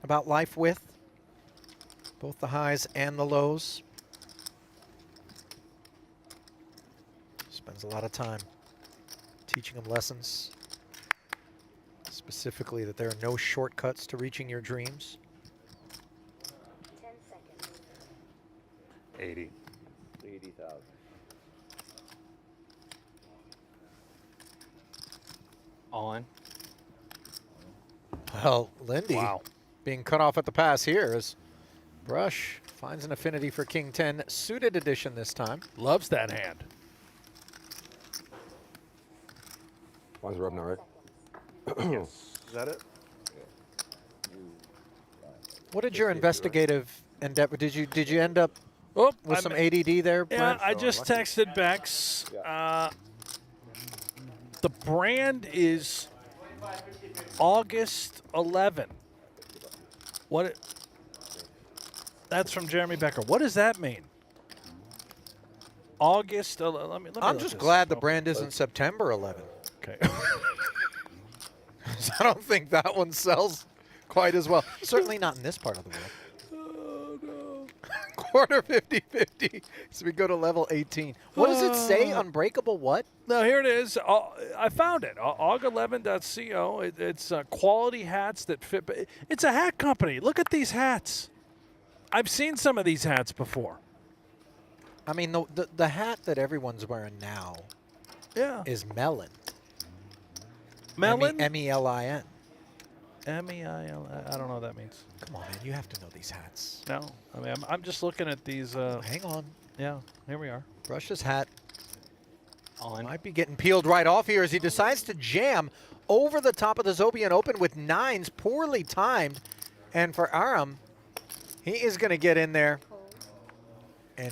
Speaker 7: about life with, both the highs and the lows. Spends a lot of time teaching him lessons, specifically that there are no shortcuts to reaching your dreams.
Speaker 8: 10 seconds.
Speaker 2: 80.
Speaker 6: 80,000. All in.
Speaker 7: Well, Linde
Speaker 4: Wow.
Speaker 7: being cut off at the pass here as Brush finds an affinity for King 10 suited edition this time.
Speaker 4: Loves that hand.
Speaker 5: Lines are up now, right?
Speaker 6: Yes. Is that it?
Speaker 7: What did your investigative endeavor? Did you end up
Speaker 4: Oh,
Speaker 7: with some ADD there,
Speaker 4: yeah,
Speaker 7: Brent?
Speaker 4: I just texted Bex. The brand is August 11. What? That's from Jeremy Becker. What does that mean? August. Let me
Speaker 7: I'm
Speaker 4: look
Speaker 7: just
Speaker 4: this
Speaker 7: glad the
Speaker 4: up.
Speaker 7: brand isn't September 11.
Speaker 4: Okay.
Speaker 7: I don't think that one sells quite as well. Certainly not in this part of the world.
Speaker 4: Oh, no.
Speaker 7: Quarter 50-50. So we go to level 18. What does it say? Unbreakable what?
Speaker 4: No, here it is. I found it. aug11.co. It's quality hats that fit. It's a hat company. Look at these hats. I've seen some of these hats before.
Speaker 7: I mean, the hat that everyone's wearing now
Speaker 4: Yeah.
Speaker 7: is Melon.
Speaker 4: Melon?
Speaker 7: M-E-L-I-N.
Speaker 4: M-E-I-L. I don't know what that means.
Speaker 7: Come on, man. You have to know these hats.
Speaker 4: No. I mean, I'm just looking at these.
Speaker 7: Hang on.
Speaker 4: Yeah, here we are.
Speaker 7: Brush's hat
Speaker 6: All in.
Speaker 7: might be getting peeled right off here as he decides to jam over the top of the Zobian Open with 9s, poorly timed. And for Aram, he is going to get in there and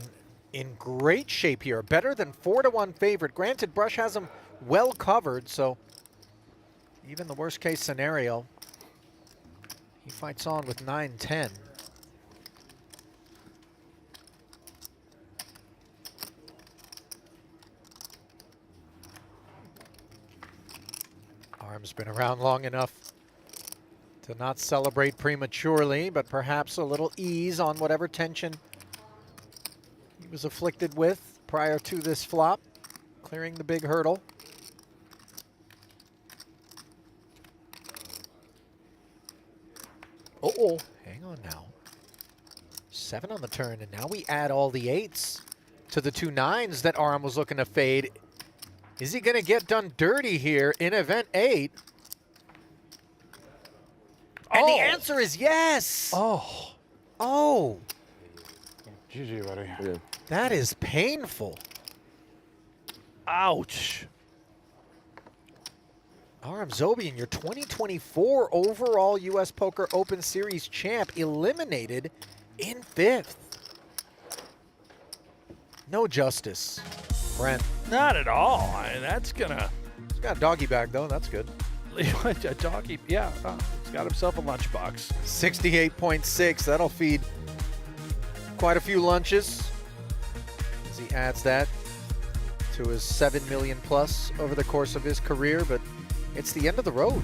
Speaker 7: in great shape here. Better than 4-1 favorite. Granted, Brush has him well covered, so Even the worst case scenario, he fights on with 9-10. Aram's been around long enough to not celebrate prematurely, but perhaps a little ease on whatever tension he was afflicted with prior to this flop, clearing the big hurdle. Uh-oh, hang on now. 7 on the turn, and now we add all the 8s to the 2 9s that Aram was looking to fade. Is he going to get done dirty here in event 8? And the answer is yes.
Speaker 4: Oh.
Speaker 7: Oh,
Speaker 2: GG, buddy.
Speaker 5: Yeah.
Speaker 7: that is painful.
Speaker 4: Ouch.
Speaker 7: Aram Zobian, your 2024 overall U.S. Poker Open Series champ, eliminated in 5th. No justice, Brent.
Speaker 4: Not at all. I mean, that's gonna.
Speaker 7: He's got a doggy bag, though. That's good.
Speaker 4: A doggy. Yeah, he's got himself a lunchbox.
Speaker 7: 68.6. That'll feed quite a few lunches as he adds that to his 7 million plus over the course of his career. But it's the end of the road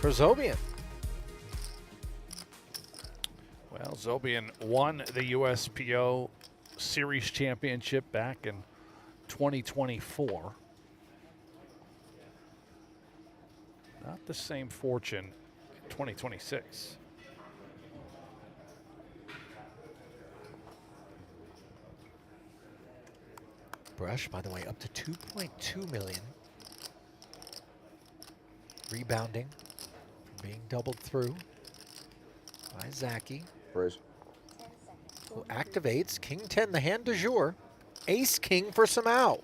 Speaker 7: for Zobian.
Speaker 4: Well, Zobian won the USPO Series Championship back in 2024. Not the same fortune 2026.
Speaker 7: Brush, by the way, up to 2.2 million. Rebounding from being doubled through by Zaki,
Speaker 5: Raise.
Speaker 7: who activates King 10, the hand du jour. Ace King for Simao.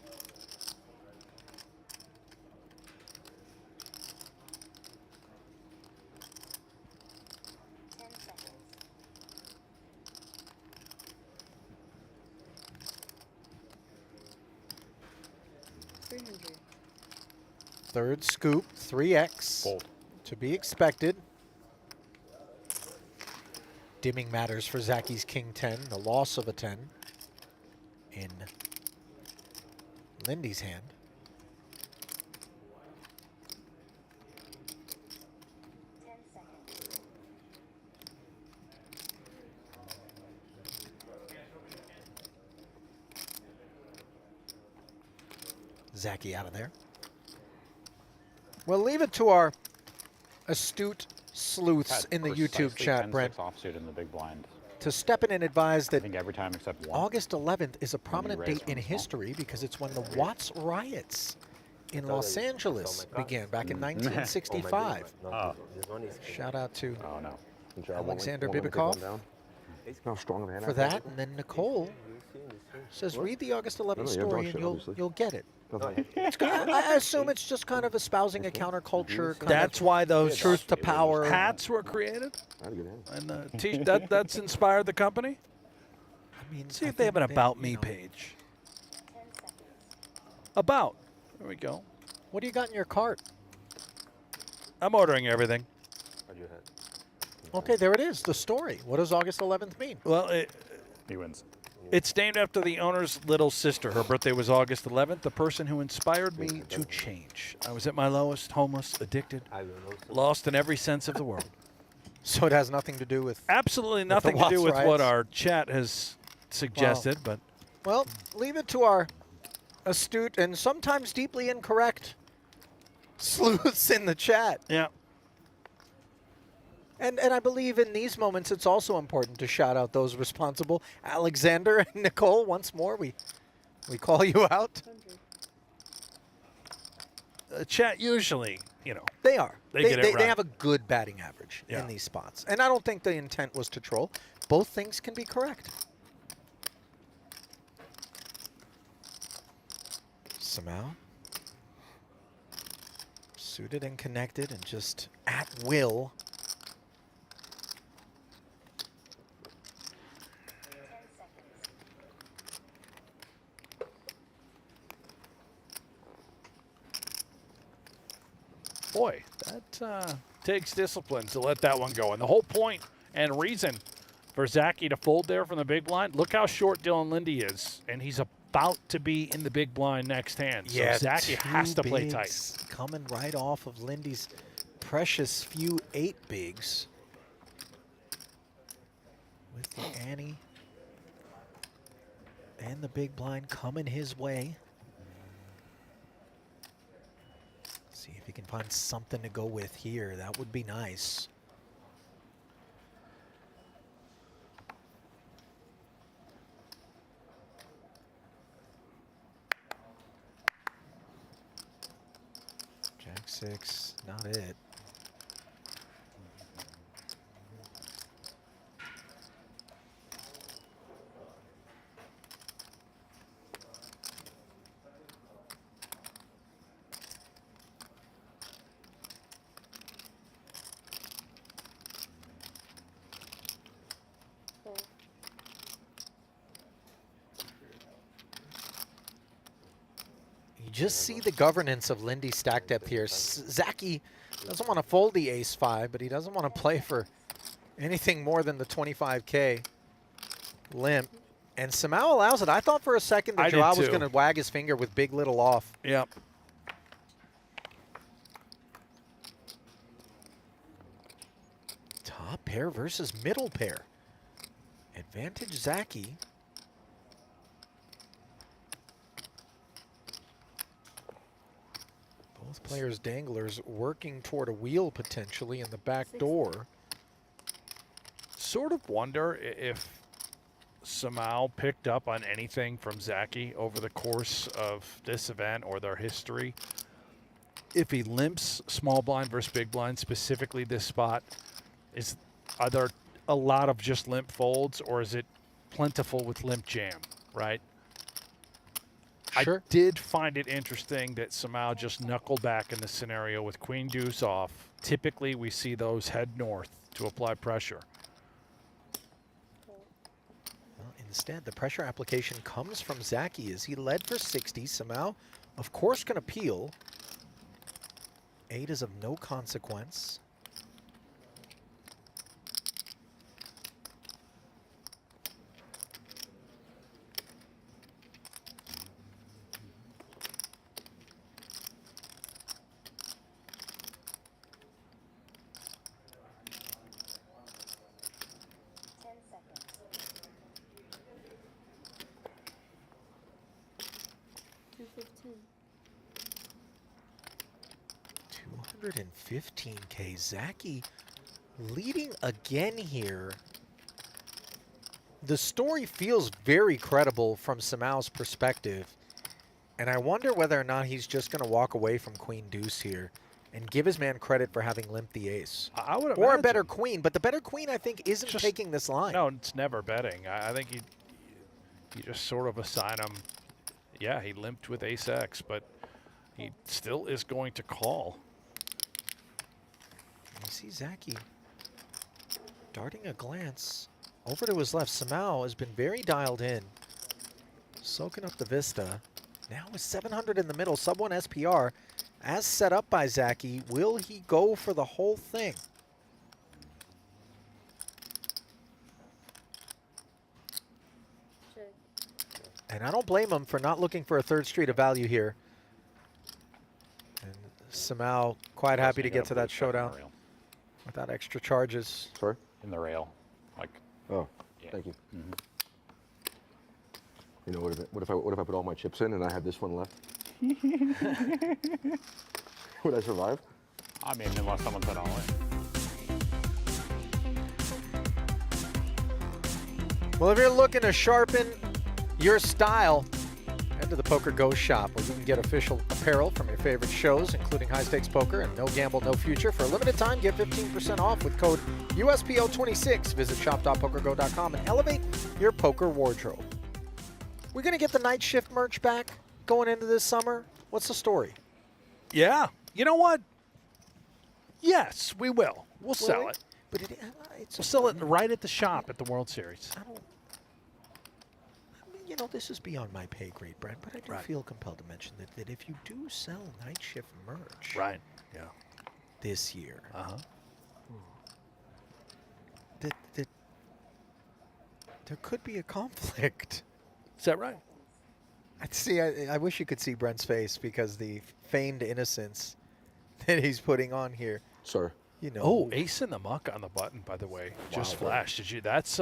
Speaker 7: Third scoop, 3x.
Speaker 2: Fold.
Speaker 7: To be expected. Dimming matters for Zaki's King 10, the loss of a 10 in Linde's hand. Zaki out of there. We'll leave it to our astute sleuths in the YouTube chat, Brent,
Speaker 2: Offsuit in the big blind.
Speaker 7: to step in and advise
Speaker 2: I
Speaker 7: that
Speaker 2: think every time except one.
Speaker 7: August 11th is a prominent
Speaker 2: raise
Speaker 7: date in
Speaker 2: one small.
Speaker 7: history because it's when the Watts riots in Los Angeles began back in 1965.
Speaker 2: Oh.
Speaker 7: Shout out to
Speaker 2: Oh no.
Speaker 7: Alexander Bibikov
Speaker 5: How strong of a hand
Speaker 7: for
Speaker 5: I
Speaker 7: that,
Speaker 5: have?
Speaker 7: and then Nicole says, read the August 11th
Speaker 5: No, no, you have
Speaker 7: story
Speaker 5: dog
Speaker 7: and
Speaker 5: shit, obviously.
Speaker 7: you'll get it.
Speaker 5: Nothing.
Speaker 7: I assume it's just kind of espousing a counterculture, kind
Speaker 4: That's
Speaker 7: of
Speaker 4: why those
Speaker 7: truth to power.
Speaker 4: hats were created,
Speaker 5: I had a good hand.
Speaker 4: and that's inspired the company.
Speaker 7: I mean,
Speaker 4: See
Speaker 7: I
Speaker 4: if they have an
Speaker 7: think that,
Speaker 4: About
Speaker 7: you
Speaker 4: Me
Speaker 7: know,
Speaker 4: page. About. There we go.
Speaker 7: What do you got in your cart?
Speaker 4: I'm ordering everything.
Speaker 7: Okay, there it is, the story. What does August 11th mean?
Speaker 4: Well,
Speaker 2: He wins.
Speaker 4: it's named after the owner's little sister. Her birthday was August 11th, the person who inspired me to change. I was at my lowest, homeless, addicted, lost in every sense of the word.
Speaker 7: So it has nothing to do with...
Speaker 4: Absolutely nothing to do
Speaker 7: Watts
Speaker 4: with what
Speaker 7: riots?
Speaker 4: our chat has suggested, but
Speaker 7: Well, leave it to our astute and sometimes deeply incorrect sleuths in the chat.
Speaker 4: yeah.
Speaker 7: And I believe in these moments it's also important to shout out those responsible. Alexander and Nicole, once more, we call you out.
Speaker 4: Chat usually,
Speaker 7: They are.
Speaker 4: They get it
Speaker 7: They
Speaker 4: right.
Speaker 7: have a good batting average
Speaker 4: Yeah.
Speaker 7: in these spots. And I don't think the intent was to troll. Both things can be correct. Simao. Suited and connected and just at will.
Speaker 4: Boy, that takes discipline to let that one go. And the whole point and reason for Zaki to fold there from the big blind, look how short Dylan Linde is, and he's about to be in the big blind next hand.
Speaker 7: Yeah,
Speaker 4: so Zaki has to play tight.
Speaker 7: bigs coming right off of Lindy's precious few 8 bigs. With the ante and the big blind coming his way. See if he can find something to go with here. That would be nice. Jack 6, not it. Just see the governance of Lindy's stack depth here. Zaki doesn't want to fold the ace-5, but he doesn't want to play for anything more than the 25K limp. And Simao allows it. I thought for a second that Joao was going to wag his finger with big little off.
Speaker 4: Yep.
Speaker 7: Top pair versus middle pair. Advantage Zaki. Both players' danglers working toward a wheel potentially in the back door.
Speaker 4: Sort of wonder if Simao picked up on anything from Zaki over the course of this event or their history. If he limps small blind versus big blind, specifically this spot, are there a lot of just limp folds, or is it plentiful with limp jam, right?
Speaker 7: Sure.
Speaker 4: I did find it interesting that Simao just knuckled back in the scenario with queen deuce off. Typically, we see those head north to apply pressure.
Speaker 7: Well, instead, the pressure application comes from Zaki as he led for 60. Simao, of course, can appeal. 8 is of no consequence. $215K. Zaki leading again here. The story feels very credible from Simao's perspective, and I wonder whether or not he's just going to walk away from queen deuce here and give his man credit for having limped the ace.
Speaker 4: I would
Speaker 7: or
Speaker 4: imagine.
Speaker 7: a better queen, but the better queen I think isn't
Speaker 4: Just,
Speaker 7: taking this line.
Speaker 4: No, it's never betting. I think you just sort of assign him, yeah, he limped with ace X, but he still is going to call.
Speaker 7: You see Zaki darting a glance over to his left. Simao has been very dialed in, soaking up the vista. Now with 700 in the middle, sub 1 SPR, as set up by Zaki. Will he go for the whole thing?
Speaker 8: Check.
Speaker 7: And I don't blame him for not looking for a third street of value here. And Simao quite happy to get to that showdown without extra charges.
Speaker 5: Sorry?
Speaker 2: In the rail, like.
Speaker 5: Oh,
Speaker 2: Yeah.
Speaker 5: thank you. You know, what if I put all my chips in and I had this one left? Would I survive?
Speaker 2: I mean, unless someone put all in.
Speaker 7: Well, if you're looking to sharpen your style, head to the PokerGo shop where you can get official apparel from your favorite shows, including High Stakes Poker and No Gamble, No Future. For a limited time, get 15% off with code USPO26. Visit shop.pokergo.com and elevate your poker wardrobe. We're going to get the night shift merch back going into this summer. What's the story?
Speaker 4: Yeah. You know what? Yes, we will. We'll sell it.
Speaker 7: But it's
Speaker 4: We'll sell it right at the shop at the World Series.
Speaker 7: I mean, you know, this is beyond my pay grade, Brent, but I do
Speaker 4: Right.
Speaker 7: feel compelled to mention that if you do sell night shift merch,
Speaker 4: Right. Yeah.
Speaker 7: this year.
Speaker 4: Uh-huh.
Speaker 7: There could be a conflict.
Speaker 4: Is that right?
Speaker 7: I wish you could see Brent's face because the feigned innocence that he's putting on here.
Speaker 5: Sir.
Speaker 7: You know.
Speaker 4: Oh, ace in the muck on the button, by the way. Just flashed. Did you? That's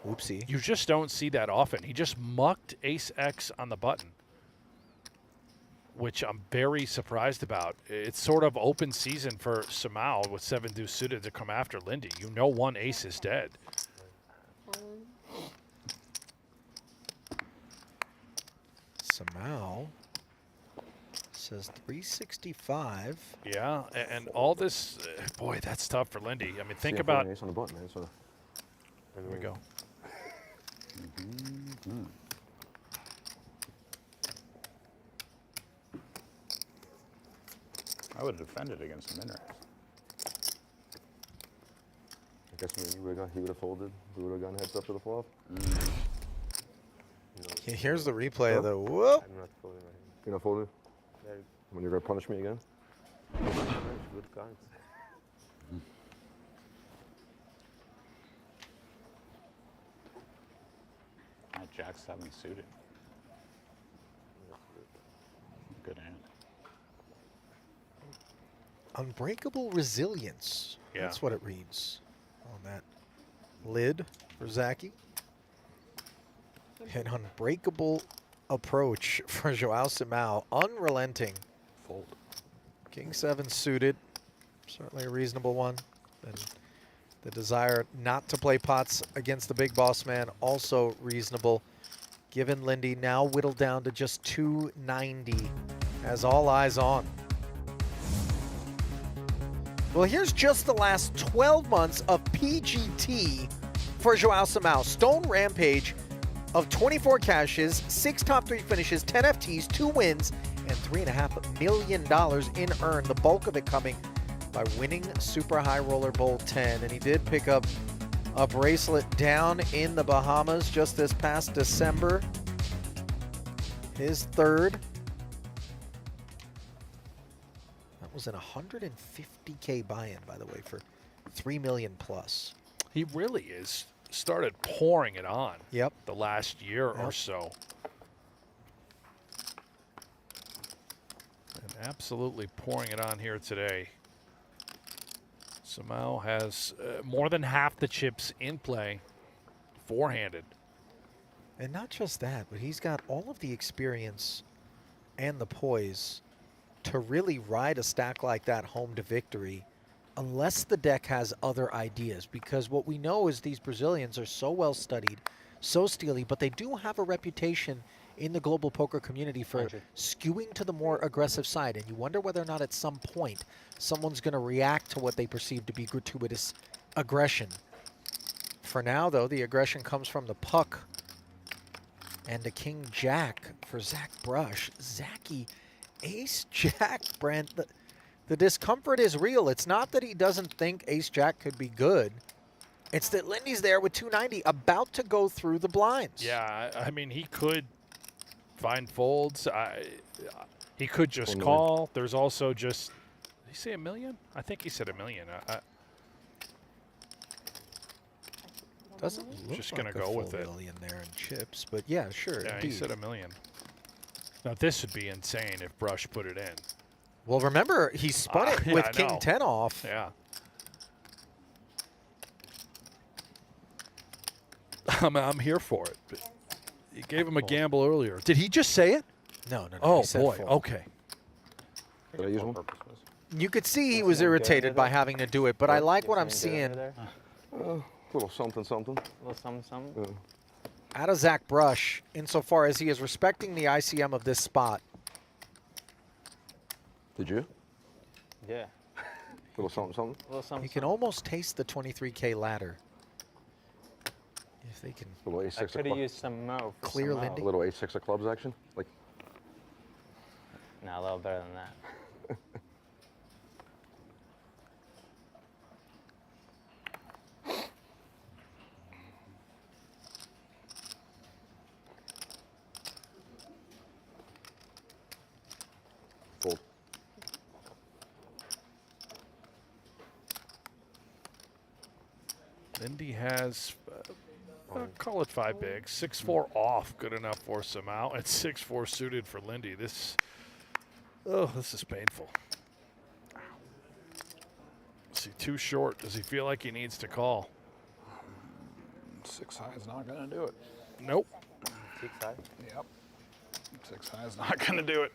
Speaker 7: Oopsie.
Speaker 4: you just don't see that often. He just mucked ace X on the button, which I'm very surprised about. It's sort of open season for Simao with 7 deuce suited to come after Linde. You know one ace is dead.
Speaker 7: Simao says 365.
Speaker 4: Yeah, and all this, boy, that's tough for Linde. I mean, think
Speaker 5: See,
Speaker 4: about.
Speaker 5: ace on the button, man. So
Speaker 4: There we go.
Speaker 2: I would have defended against the min raise.
Speaker 5: I guess maybe he would have folded. We would have gone heads up to the flop.
Speaker 7: Here's the replay of the whoop.
Speaker 9: I'm not folding right
Speaker 5: You know, folded.
Speaker 9: Very
Speaker 5: When you're gonna punish me again.
Speaker 9: good cards.
Speaker 2: Jack 7 suited. Good hand.
Speaker 7: Unbreakable resilience.
Speaker 4: Yeah.
Speaker 7: That's what it reads on that lid for Zaki. An unbreakable approach for Joao Simao. Unrelenting.
Speaker 2: Fold.
Speaker 7: King 7 suited. Certainly a reasonable one. And the desire not to play pots against the big boss man, also reasonable. Given Linde now whittled down to just 290. Has all eyes on. Well, here's just the last 12 months of PGT for Joao Simao. Stone Rampage of 24 cashes, 6 top 3 finishes, 10 FTs, 2 wins, and $3.5 million in earn. The bulk of it coming by winning Super High Roller Bowl 10. And he did pick up a bracelet down in the Bahamas just this past December. His third. That was an 150K buy-in, by the way, for $3 million plus.
Speaker 4: He really is started pouring it on.
Speaker 7: Yep.
Speaker 4: The last year or so. And absolutely pouring it on here today. Simao has more than half the chips in play, four-handed.
Speaker 7: And not just that, but he's got all of the experience and the poise to really ride a stack like that home to victory, unless the deck has other ideas. Because what we know is these Brazilians are so well studied, so steely, but they do have a reputation in the global poker community for skewing to the more aggressive side. And you wonder whether or not at some point someone's going to react to what they perceive to be gratuitous aggression. For now, though, the aggression comes from the puck and the King Jack for Zack Brush. Zaki, Ace Jack, Brent. The discomfort is real. It's not that he doesn't think Ace Jack could be good. It's that Linde's there with 290, about to go through the blinds.
Speaker 4: Yeah, I mean, he could find folds. He could just call. There's also just, did he say $1 million? I think he said $1 million.
Speaker 7: Doesn't look
Speaker 4: just
Speaker 7: like
Speaker 4: gonna
Speaker 7: a
Speaker 4: go
Speaker 7: full
Speaker 4: with it.
Speaker 7: million there in chips, but yeah, sure.
Speaker 4: Yeah,
Speaker 7: indeed.
Speaker 4: he said $1 million. Now this would be insane if Brush put it in.
Speaker 7: Well, remember, he spun it
Speaker 4: yeah,
Speaker 7: with
Speaker 4: I
Speaker 7: King
Speaker 4: know.
Speaker 7: 10 off.
Speaker 4: Yeah. I'm here for it. But you gave him a gamble earlier. Did he just say it?
Speaker 7: No.
Speaker 4: Oh,
Speaker 7: he said
Speaker 4: boy.
Speaker 7: full.
Speaker 4: Okay.
Speaker 5: Did I use one?
Speaker 7: You could see he was irritated by having to do it, but I like what I'm seeing
Speaker 5: Little something, something.
Speaker 9: A little something, something.
Speaker 7: out of Zack Brush, insofar as he is respecting the ICM of this spot.
Speaker 5: Did you?
Speaker 9: Yeah.
Speaker 5: Little something, something.
Speaker 9: A little something.
Speaker 7: You can almost taste the 23K ladder. If they can
Speaker 5: Little
Speaker 9: I
Speaker 5: A6
Speaker 9: could
Speaker 5: of
Speaker 9: have used some mo for
Speaker 7: Clear
Speaker 9: some mo.
Speaker 7: Linde.
Speaker 5: little A6 of clubs action. Like
Speaker 9: No, a little better than that.
Speaker 5: fold.
Speaker 4: Linde has, call it 5 bigs. 6-4 off, good enough for Simao, and 6-4 suited for Linde. This is painful. Is he too short? Does he feel like he needs to call?
Speaker 2: 6 high is not going to do it.
Speaker 4: Nope.
Speaker 6: 6 high.
Speaker 2: Yep. 6 high is not going to do it.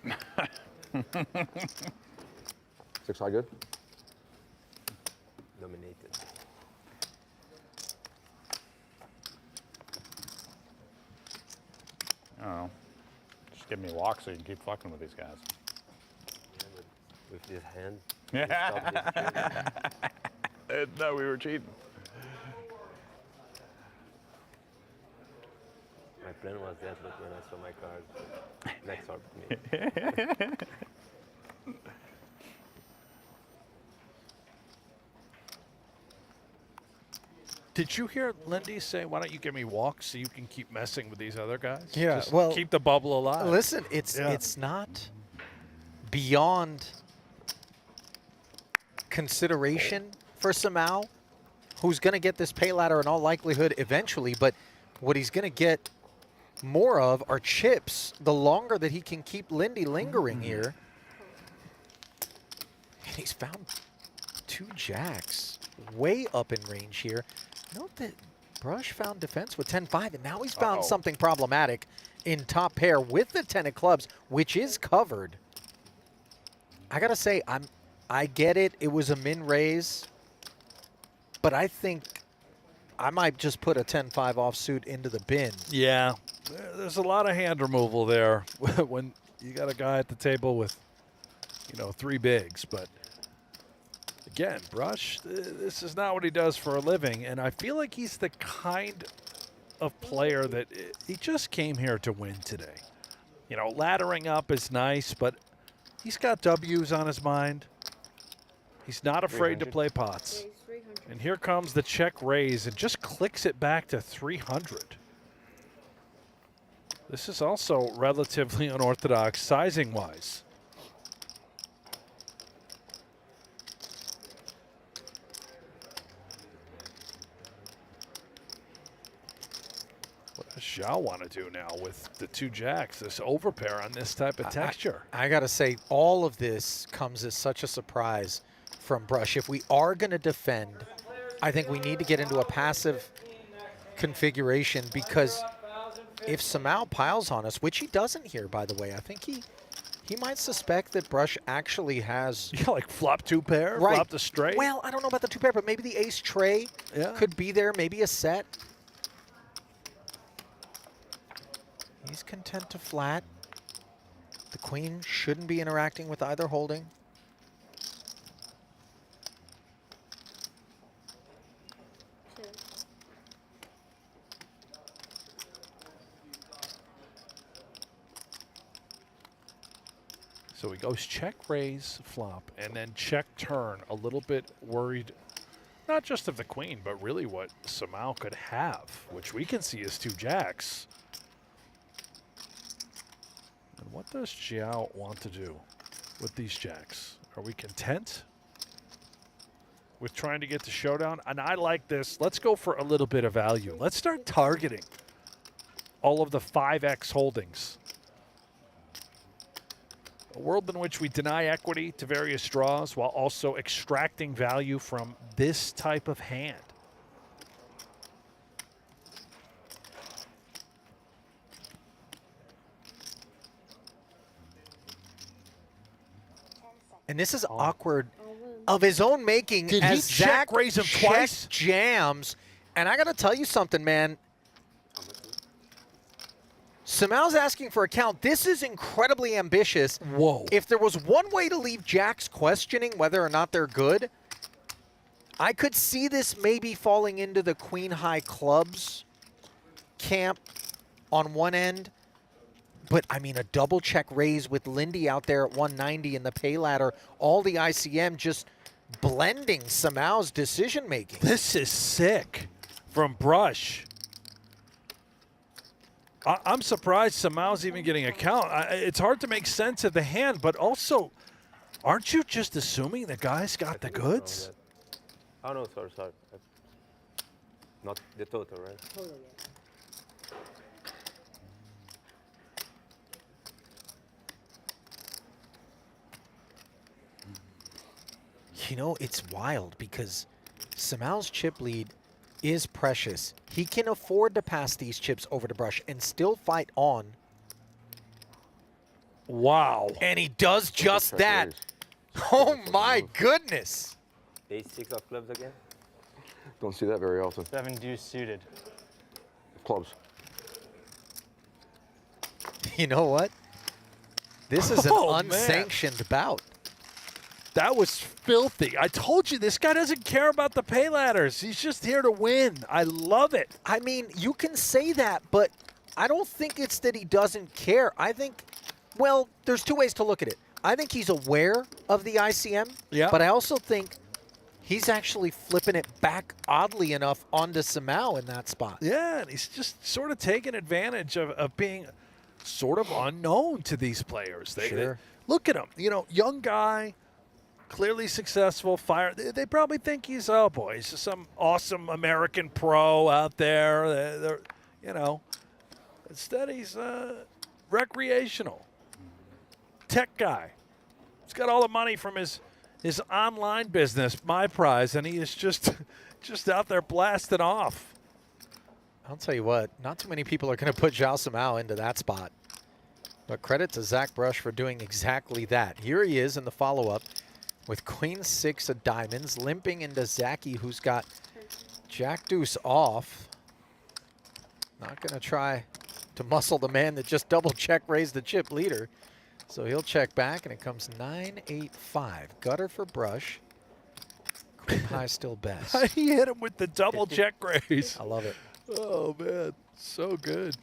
Speaker 5: 6 high good?
Speaker 9: Dominated.
Speaker 2: I don't know. Just give me a walk so you can keep fucking with these guys.
Speaker 9: With this hand.
Speaker 2: Yeah. No, we were cheating.
Speaker 9: My plan was that, but when I saw my card, next hard for me.
Speaker 4: Did you hear Linde say, why don't you give me walks so you can keep messing with these other guys?
Speaker 7: Yeah,
Speaker 4: Just
Speaker 7: well,
Speaker 4: keep the bubble alive.
Speaker 7: Listen, it's not beyond consideration for Simao, who's going to get this pay ladder in all likelihood eventually, but what he's going to get more of are chips the longer that he can keep Linde lingering here. And he's found 2 jacks way up in range here. Note that Brush found defense with 10-5, and now he's found something problematic in top pair with the 10 of clubs, which is covered. I gotta say, I get it. It was a min raise, but I think I might just put a 10-5 offsuit into the bin.
Speaker 4: Yeah, there's a lot of hand removal there when you got a guy at the table with, 3 bigs. But again, Brush, this is not what he does for a living, and I feel like he's the kind of player that he just came here to win today. Laddering up is nice, but he's got W's on his mind. He's not afraid to play pots. And here comes the check raise and just clicks it back to 300. This is also relatively unorthodox sizing-wise. What does Joao want to do now with the 2 jacks, this overpair on this type of texture?
Speaker 7: I gotta say, all of this comes as such a surprise from Brush. If we are gonna defend, I think we need to get into a passive configuration, because if Simao piles on us, which he doesn't here, by the way, I think he might suspect that Brush actually has...
Speaker 4: Yeah, like flop 2 pair,
Speaker 7: right.
Speaker 4: flop the straight.
Speaker 7: Well, I don't know about the 2 pair, but maybe the ace tray could be there, maybe a set. He's content to flat. The queen shouldn't be interacting with either holding.
Speaker 4: So he goes check, raise, flop, and then check, turn. A little bit worried, not just of the queen, but really what Simao could have, which we can see as 2 jacks. And what does Joao want to do with these jacks? Are we content with trying to get to showdown? And I like this. Let's go for a little bit of value. Let's start targeting all of the 5x holdings. A world in which we deny equity to various draws while also extracting value from this type of hand.
Speaker 7: And this is awkward of his own making.
Speaker 4: Did
Speaker 7: as
Speaker 4: he check
Speaker 7: Zach
Speaker 4: raise him twice?
Speaker 7: Jams. And I got to tell you something, man. Simao's asking for a count. This is incredibly ambitious.
Speaker 4: Whoa.
Speaker 7: If there was one way to leave jacks questioning whether or not they're good, I could see this maybe falling into the queen high clubs camp on one end. But, I mean, a double check raise with Linde out there at 190 in the pay ladder, all the ICM just blending Simao's decision making.
Speaker 4: This is sick from Brush. I'm surprised Simao's even getting a count. It's hard to make sense of the hand, but also, aren't you just assuming the guy's got the goods?
Speaker 9: Oh no, sorry. Not the total, right?
Speaker 8: Total, yeah.
Speaker 7: You know, it's wild because Simao's chip lead is precious. He can afford to pass these chips over to Brush and still fight on.
Speaker 4: Wow.
Speaker 7: And he does just
Speaker 5: check
Speaker 7: that.
Speaker 5: raise.
Speaker 7: Oh my goodness.
Speaker 9: Ace-6 of clubs again?
Speaker 5: Don't see that very often.
Speaker 3: 7 deuce suited.
Speaker 5: Clubs.
Speaker 7: You know what? This is an
Speaker 4: Oh, man.
Speaker 7: unsanctioned bout.
Speaker 4: That was filthy. I told you, this guy doesn't care about the pay ladders. He's just here to win. I love it.
Speaker 7: I mean, you can say that, but I don't think it's that he doesn't care. I think, well, there's two ways to look at it. I think he's aware of the ICM,
Speaker 4: Yeah.
Speaker 7: but I also think he's actually flipping it back oddly enough onto Simao in that spot.
Speaker 4: Yeah, and he's just sort of taking advantage of being sort of unknown to these players. They look at him, you know, young guy, clearly successful, fire. They probably think he's, oh boy, he's just some awesome American pro out there. They're, you know, instead he's recreational, tech guy. He's got all the money from his online business, My Prize, and he is just out there blasting off.
Speaker 7: I'll tell you what, not too many people are going to put Joao Simao into that spot. But credit to Zack Brush for doing exactly that. Here he is in the follow-up with Queen 6 of diamonds, limping into Zaki, who's got Jack Deuce off. Not going to try to muscle the man that just double check raised the chip leader. So he'll check back, and it comes 9-8-5. Gutter for Brush. Queen high still best.
Speaker 4: He hit him with the double check raise.
Speaker 7: I love it.
Speaker 4: Oh, man. So good.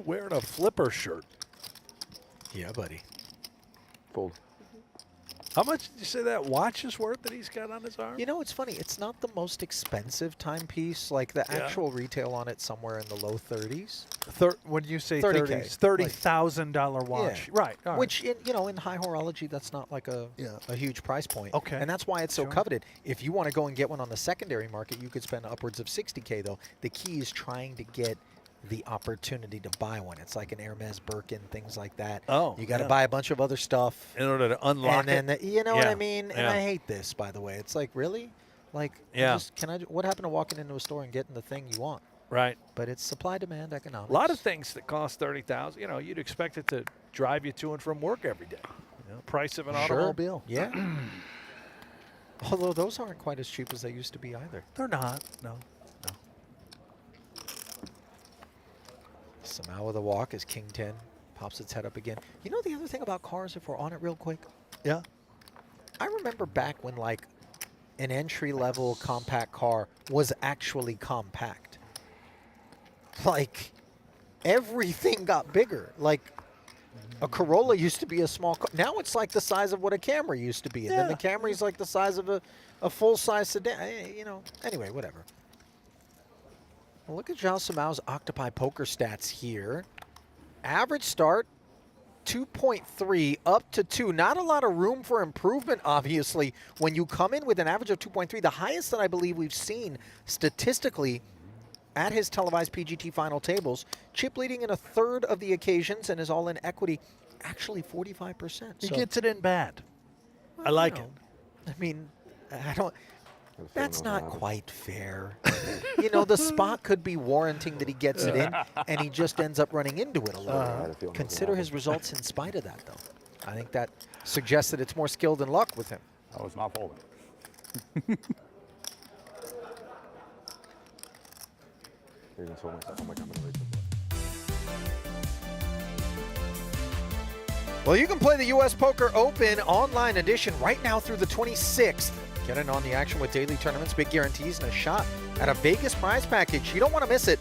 Speaker 4: Wearing a flipper shirt.
Speaker 7: Yeah, buddy.
Speaker 5: Fold.
Speaker 4: How much did you say that watch is worth that he's got on his arm?
Speaker 7: You know, it's funny. It's not the most expensive timepiece. Like the actual retail on it somewhere in the low 30s.
Speaker 4: When you say
Speaker 7: 30K,
Speaker 4: 30,000 watch.
Speaker 7: Yeah.
Speaker 4: Right. All right.
Speaker 7: Which, in, you know, in high horology, that's not like a huge price point.
Speaker 4: Okay.
Speaker 7: And that's why it's so
Speaker 4: Sure.
Speaker 7: coveted. If you want to go and get one on the secondary market, you could spend upwards of 60K, though. The key is trying to get the opportunity to buy one. It's like an Hermes Birkin, things like that.
Speaker 4: Oh,
Speaker 7: you got to
Speaker 4: yeah.
Speaker 7: buy a bunch of other stuff.
Speaker 4: in order to unlock
Speaker 7: And then, you know what I
Speaker 4: Yeah,
Speaker 7: mean? And
Speaker 4: yeah.
Speaker 7: I hate this, by the way. It's like, really? Like,
Speaker 4: Yeah.
Speaker 7: what happened to walking into a store and getting the thing you want?
Speaker 4: Right.
Speaker 7: But it's supply-demand economics.
Speaker 4: A lot of things that cost 30,000. You know, you'd expect it to drive you to and from work every day. You know, price of an automobile.
Speaker 7: Yeah. Although those aren't quite as cheap as they used to be either.
Speaker 4: They're not. No.
Speaker 7: Simao with a walk as King 10 pops its head up again. You know the other thing about cars, if we're on it real quick?
Speaker 4: Yeah.
Speaker 7: I remember back when like an entry-level compact car was actually compact. Like everything got bigger. Like a Corolla used to be a small car. Now it's like the size of what a Camry used to be. And then the Camry's like the size of a full-size sedan. You know, anyway, whatever. Well, look at Joao Simao's Octopi poker stats here. Average start, 2.3 up to 2. Not a lot of room for improvement, obviously. When you come in with an average of 2.3, the highest that I believe we've seen statistically at his televised PGT final tables, chip leading in a third of the occasions and is all in equity, actually 45%.
Speaker 4: He
Speaker 7: So,
Speaker 4: gets it in bad. I
Speaker 7: well,
Speaker 4: like
Speaker 7: you
Speaker 4: it.
Speaker 7: know, I mean, I don't.
Speaker 5: I have a feeling
Speaker 7: That's
Speaker 5: that
Speaker 7: not
Speaker 5: will happen.
Speaker 7: quite fair. You know, the spot could be warranting that he gets it in, and he just ends up running into it a little.
Speaker 5: I had a feeling that would
Speaker 7: Consider his
Speaker 5: happen.
Speaker 7: results in spite of that, though. I think that suggests that it's more skill than luck with him.
Speaker 2: I was not folding.
Speaker 5: I even told myself, oh my God, I'm gonna raise the
Speaker 7: Well, you can play the U.S. Poker Open online edition right now through the 26th. Get in on the action with daily tournaments, big guarantees, and a shot at a Vegas prize package. You don't want to miss it.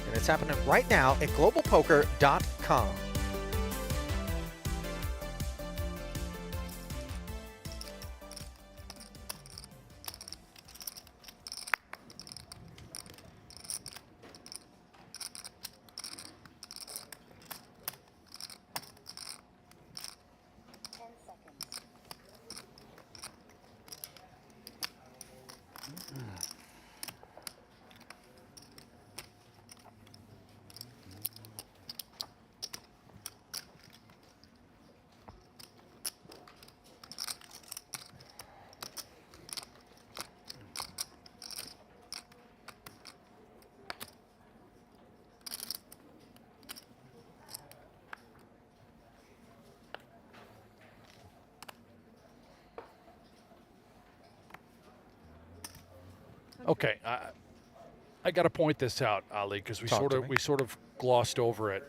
Speaker 7: And it's happening right now at globalpoker.com.
Speaker 4: Okay, I got to point this out, Ali, because we
Speaker 7: Talk to me.
Speaker 4: sort of glossed over it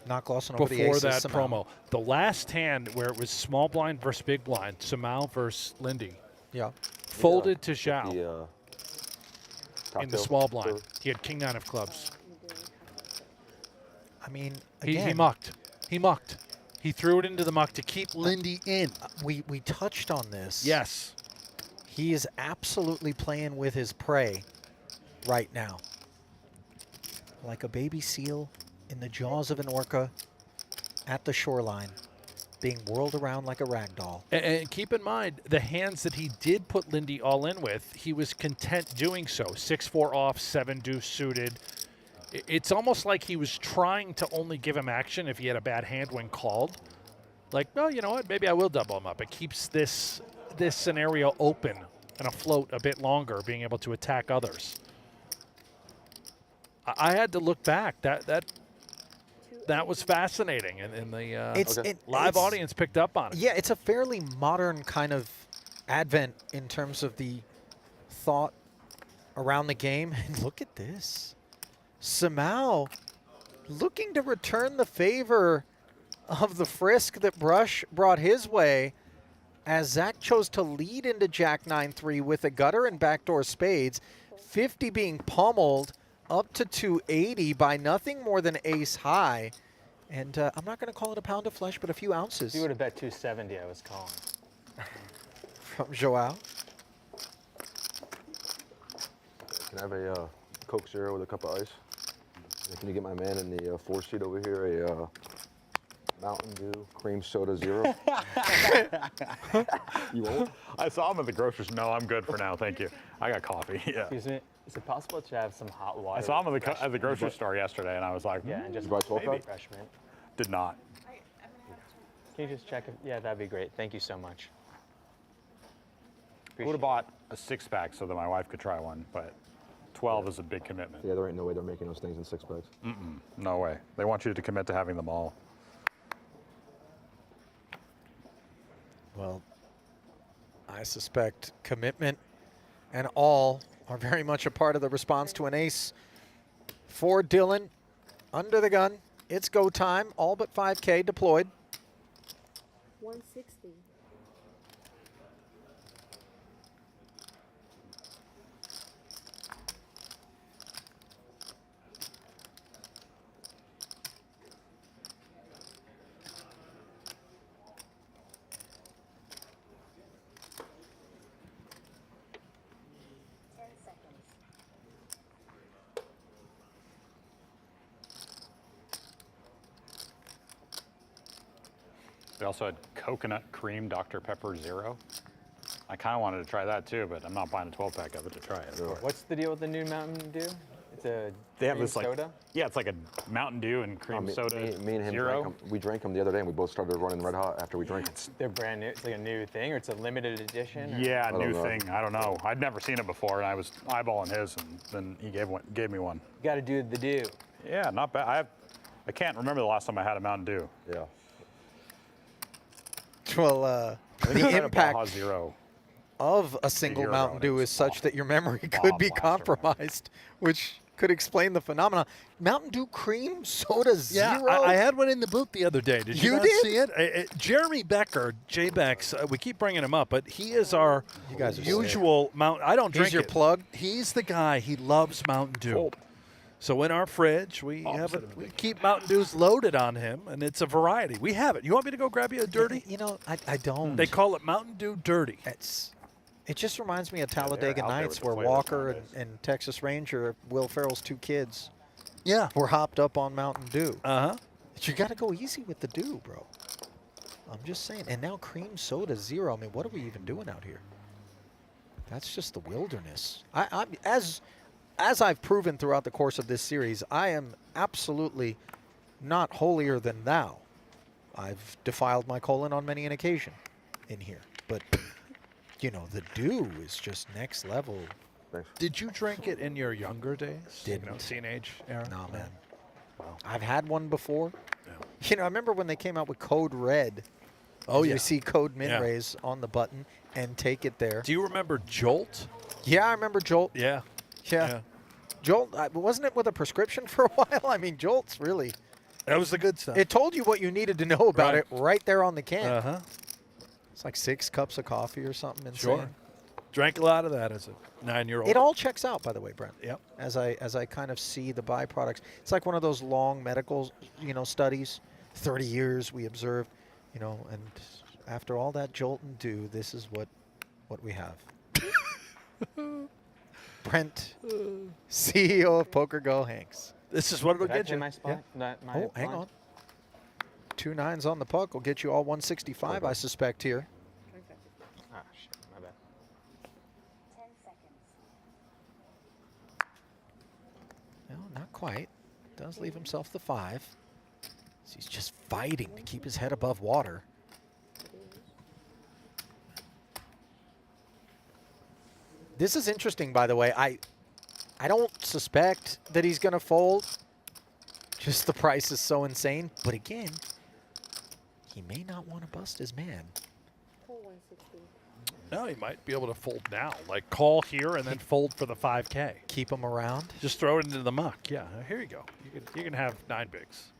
Speaker 7: Not glossing over the
Speaker 4: before
Speaker 7: aces,
Speaker 4: that
Speaker 7: Simao.
Speaker 4: promo. The last hand where it was small blind versus big blind, Simao versus Linde,
Speaker 7: Yeah.
Speaker 4: folded to Joao
Speaker 5: The, top
Speaker 4: in the
Speaker 5: tail.
Speaker 4: small blind. He had king 9 of clubs.
Speaker 7: I mean,
Speaker 4: He
Speaker 7: again,
Speaker 4: mucked. He mucked. He threw it into the muck to keep Linde in.
Speaker 7: we touched on this.
Speaker 4: Yes.
Speaker 7: He is absolutely playing with his prey right now. Like a baby seal in the jaws of an orca at the shoreline, being whirled around like a rag doll.
Speaker 4: And keep in mind, the hands that he did put Linde all in with, he was content doing so. 6-4 off, 7 deuce suited. It's almost like he was trying to only give him action if he had a bad hand when called. Like, well, you know what? Maybe I will double him up. It keeps this scenario open and afloat a bit longer, being able to attack others. I had to look back. That was fascinating, and the live audience picked up on it.
Speaker 7: Yeah, it's a fairly modern kind of advent in terms of the thought around the game. And look at this. Simao looking to return the favor of the frisk that Brush brought his way, as Zach chose to lead into Jack 9-3 with a gutter and backdoor spades, 50 being pummeled up to 280 by nothing more than ace high. And I'm not going to call it a pound of flesh, but a few ounces.
Speaker 6: If you would have bet 270, I was calling.
Speaker 7: From Joao.
Speaker 5: Can I have a Coke Zero with a cup of ice? And can you get my man in the 4-seat over here a Mountain Dew Cream Soda Zero? You won't?
Speaker 2: I saw him at the grocery store. No, I'm good for now. Thank you. I got coffee. Yeah.
Speaker 6: Excuse me. Is it possible to have some hot water?
Speaker 2: I saw him at the grocery store yesterday, and I was like,
Speaker 6: Yeah, and just
Speaker 5: You brought 12 pack?
Speaker 6: refreshment.
Speaker 2: did not.
Speaker 6: Can you just check if, yeah, that'd be great. Thank you so much.
Speaker 2: I would have bought a 6-pack so that my wife could try one, but 12 is a big commitment.
Speaker 5: Yeah, there ain't no way they're making those things in 6-packs.
Speaker 2: No way. They want you to commit to having them all.
Speaker 7: Well, I suspect commitment and all are very much a part of the response to an ace. For Dylan, under the gun, it's go time. All but 5K deployed.
Speaker 8: 160.
Speaker 2: They also had coconut cream Dr. Pepper Zero. I kind of wanted to try that too, but I'm not buying a 12-pack of it to try it.
Speaker 6: What's the deal with the new Mountain Dew? It's a
Speaker 2: They have
Speaker 6: cream
Speaker 2: this like,
Speaker 6: soda?
Speaker 2: yeah, it's like a Mountain Dew and cream soda
Speaker 5: Me and him
Speaker 2: Zero.
Speaker 5: drank them. We drank them the other day, and we both started running red hot after we drank them.
Speaker 6: They're brand new. It's like a new thing, or it's a limited edition? Or?
Speaker 2: Yeah,
Speaker 5: I don't
Speaker 2: new
Speaker 5: know.
Speaker 2: thing. I don't know. I'd never seen it before, and I was eyeballing his, and then he gave me one.
Speaker 6: You got to do the Dew.
Speaker 2: Yeah, not bad. I can't remember the last time I had a Mountain Dew.
Speaker 5: Yeah.
Speaker 7: Well,
Speaker 2: I
Speaker 7: the
Speaker 2: had a Baja
Speaker 7: impact
Speaker 2: Zero.
Speaker 7: of a single
Speaker 2: Zero,
Speaker 7: Mountain
Speaker 2: and
Speaker 7: Dew
Speaker 2: it's
Speaker 7: is such that your memory
Speaker 2: Baja
Speaker 7: could be
Speaker 2: Blaster.
Speaker 7: compromised, which could explain the phenomenon. Mountain Dew cream soda
Speaker 4: Yeah,
Speaker 7: zero.
Speaker 4: I had one in the booth the other day. Did you,
Speaker 7: You
Speaker 4: not
Speaker 7: did?
Speaker 4: see it? Jeremy Becker, J-Bex, we keep bringing him up, but he is our
Speaker 7: guys are
Speaker 4: usual Mountain. I don't
Speaker 7: He's
Speaker 4: drink
Speaker 7: your
Speaker 4: it.
Speaker 7: plug?
Speaker 4: He's the guy. He loves Mountain Dew.
Speaker 2: Oh.
Speaker 4: So in our fridge, we we keep Mountain Dews loaded on him, and it's a variety. We have it. You want me to go grab you a dirty?
Speaker 7: You know, I don't.
Speaker 4: They call it Mountain Dew Dirty.
Speaker 7: It just reminds me of Talladega
Speaker 2: out there
Speaker 7: Nights,
Speaker 2: with the
Speaker 7: where
Speaker 2: flavors
Speaker 7: Walker
Speaker 2: nowadays.
Speaker 7: and Texas Ranger, Will Ferrell's 2 kids,
Speaker 4: Yeah.
Speaker 7: were hopped up on Mountain Dew.
Speaker 4: Uh-huh.
Speaker 7: But you got to go easy with the Dew, bro. I'm just saying. And now cream soda zero. I mean, what are we even doing out here? That's just the wilderness. As I've proven throughout the course of this series, I am absolutely not holier than thou. I've defiled my colon on many an occasion in here. But, you know, the Dew is just next level.
Speaker 5: Thanks.
Speaker 4: Did you drink it in your younger days?
Speaker 7: Didn't.
Speaker 4: You know, teenage era?
Speaker 7: Nah, man. I've had one before. You know, I remember when they came out with Code Red.
Speaker 4: Oh, yeah.
Speaker 7: You see Code Min
Speaker 4: Yeah.
Speaker 7: Raise on the button and take it there.
Speaker 4: Do you remember Jolt?
Speaker 7: Yeah, I remember Jolt.
Speaker 4: Yeah.
Speaker 7: Yeah. Jolt, wasn't it with a prescription for a while? I mean, Jolt's really.
Speaker 4: That was the good stuff.
Speaker 7: It told you what you needed to know about it right there on the can.
Speaker 4: Uh-huh.
Speaker 7: It's like 6 cups of coffee or something insane.
Speaker 4: Sure. Drank a lot of that as a 9-year-old.
Speaker 7: It all checks out, by the way, Brent.
Speaker 4: Yep.
Speaker 7: As I kind of see the byproducts, it's like one of those long medical, studies. 30 years we observed, and after all that jolt and dew, this is what we have. Brent, CEO of PokerGO, Hanks.
Speaker 4: This is what it'll
Speaker 6: Did I
Speaker 4: get
Speaker 6: play
Speaker 4: you.
Speaker 6: my spot? My
Speaker 7: Oh, hang
Speaker 6: blind?
Speaker 7: on. 2 9s on the puck will get you all 165, I suspect here.
Speaker 6: Ah, shit, my bad.
Speaker 8: 10 seconds.
Speaker 7: No, not quite. Does leave himself the 5. So he's just fighting to keep his head above water. This is interesting, by the way. I don't suspect that he's going to fold. Just the price is so insane. But again, he may not want to bust his man.
Speaker 8: 160.
Speaker 4: No, he might be able to fold now. Like call here and then fold for the 5K.
Speaker 7: Keep him around.
Speaker 4: Just throw it into the muck. Yeah, here you go. You can have 9 bigs.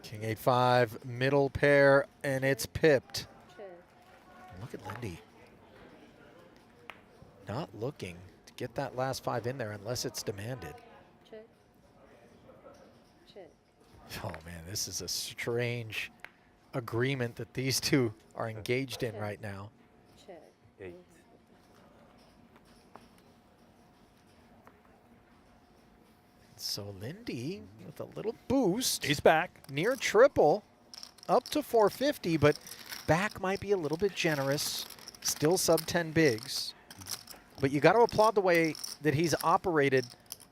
Speaker 7: King 8-5, middle pair, and it's pipped.
Speaker 8: Check.
Speaker 7: Look at Linde. Not looking to get that last 5 in there unless it's demanded.
Speaker 8: Check. Check.
Speaker 7: Oh man, this is a strange agreement that these two are engaged in right now.
Speaker 8: Check.
Speaker 9: 8.
Speaker 7: So Linde with a little boost.
Speaker 4: He's back.
Speaker 7: Near triple, up to 450, but back might be a little bit generous. Still sub 10 bigs. But you got to applaud the way that he's operated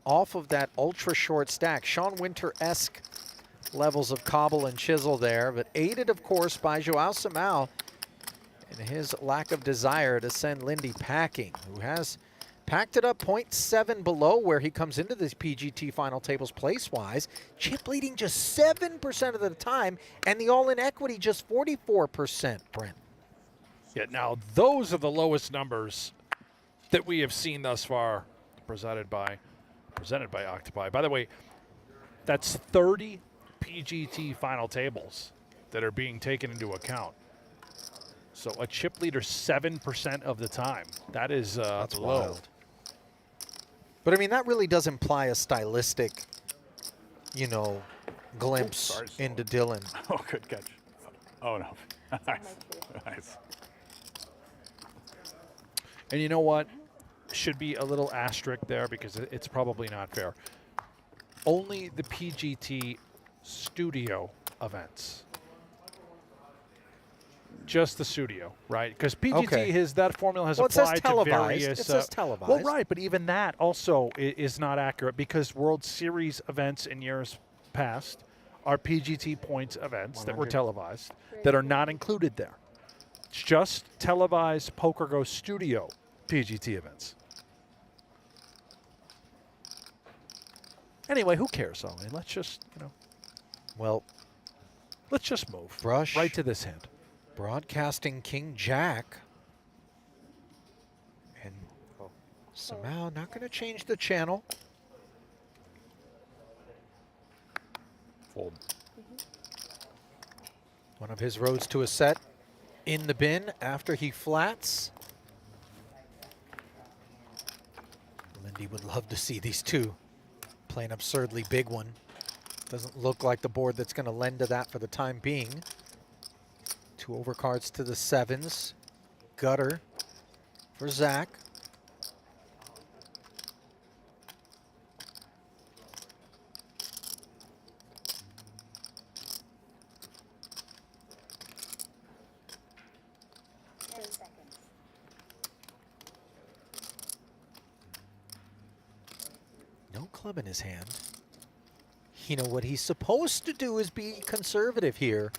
Speaker 7: off of that ultra short stack. Sean Winter-esque levels of cobble and chisel there, but aided, of course, by Joao Simao and his lack of desire to send Linde packing, who has packed it up 0.7 below where he comes into this PGT final tables place-wise. Chip leading just 7% of the time, and the all-in equity just 44%, Brent.
Speaker 4: Yeah, now those are the lowest numbers that we have seen thus far, presented by Octopi. By the way, that's 30 PGT final tables that are being taken into account. So a chip leader 7% of the time. That is
Speaker 7: That's
Speaker 4: low.
Speaker 7: wild. But I mean, that really does imply a stylistic, glimpse
Speaker 2: sorry.
Speaker 7: into Dylan.
Speaker 2: Oh, good catch. Oh, no. Nice. Nice.
Speaker 4: And you know what? Should be a little asterisk there because it's probably not fair. Only the PGT studio events. Just the studio, right? Because PGT,
Speaker 7: Okay.
Speaker 4: that formula has
Speaker 7: Well, it says
Speaker 4: applied to
Speaker 7: televised.
Speaker 4: various.
Speaker 7: It says televised.
Speaker 4: Well, right, but even that also is not accurate because World Series events in years past are PGT points events that were
Speaker 6: 100.
Speaker 4: televised that are not included there. It's just televised PokerGo studio PGT events. Anyway, who cares, Ollie? Let's just,
Speaker 7: Well,
Speaker 4: let's just move.
Speaker 7: Brush.
Speaker 4: Right to this hand.
Speaker 7: broadcasting King Jack. And somehow not going to change the channel.
Speaker 2: Fold.
Speaker 7: One of his roads to a set in the bin after he flats. Linde would love to see these two play an absurdly big one. Doesn't look like the board that's going to lend to that for the time being. 2 overcards to the 7s. Gutter for Zach. No club in his hand. What he's supposed to do is be conservative here.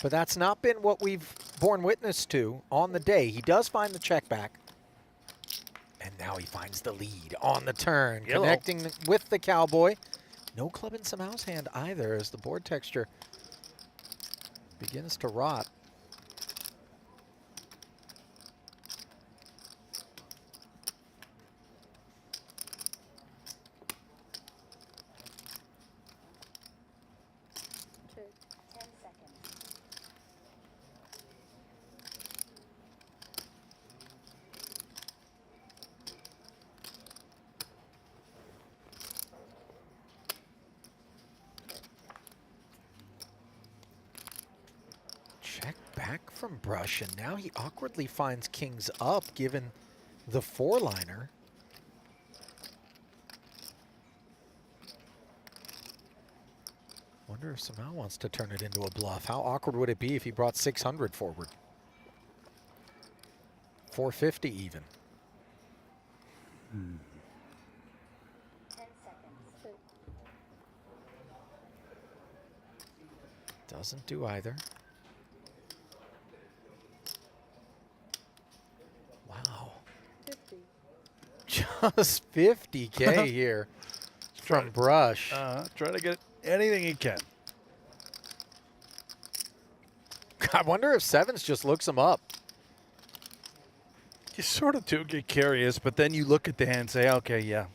Speaker 7: But that's not been what we've borne witness to on the day. He does find the check back. And now he finds the lead on the turn,
Speaker 4: Yellow.
Speaker 7: connecting with the cowboy. No club in Samao's hand either as the board texture begins to rot. back from Brush, and now he awkwardly finds kings up, given the four-liner. Wonder if Simao wants to turn it into a bluff. How awkward would it be if he brought 600 forward? 450 even.
Speaker 8: 10 seconds.
Speaker 7: Doesn't do either. Wow.
Speaker 8: 50.
Speaker 7: Just 50K here from Brush.
Speaker 4: Try to get anything he can.
Speaker 7: I wonder if sevens just looks him up.
Speaker 4: You sort of do get curious, but then you look at the hand and say, okay, yeah,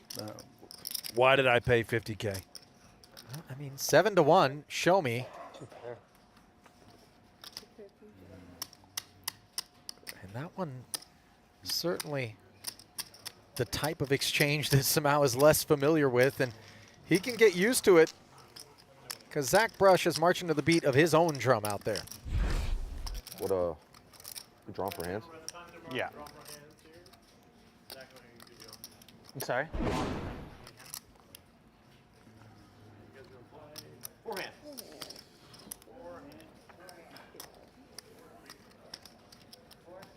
Speaker 4: why did I pay 50K?
Speaker 7: Well, I mean, 7 to 1, show me. And that one, certainly the type of exchange that Simao is less familiar with, and he can get used to it because Zack Brush is marching to the beat of his own drum out there.
Speaker 5: What, you drawing for hands?
Speaker 6: Yeah. I'm sorry?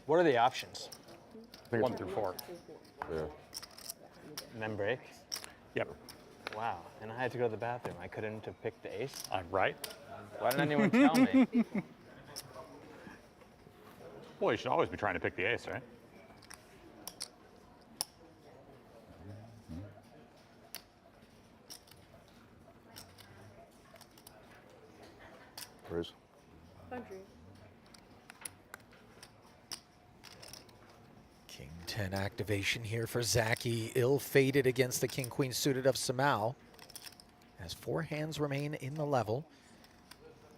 Speaker 6: What are the options?
Speaker 5: I think
Speaker 2: 1 through 4.
Speaker 5: Yeah.
Speaker 6: And then break?
Speaker 2: Yep.
Speaker 6: Wow. And I had to go to the bathroom. I couldn't have picked the ace?
Speaker 2: Right.
Speaker 6: Why didn't anyone tell me?
Speaker 2: Well, you should always be trying to pick the ace, right?
Speaker 5: Raise.
Speaker 8: 100.
Speaker 7: King 10 activation here for Zaki, ill-fated against the king-queen suited of Simao. As 4 hands remain in the level.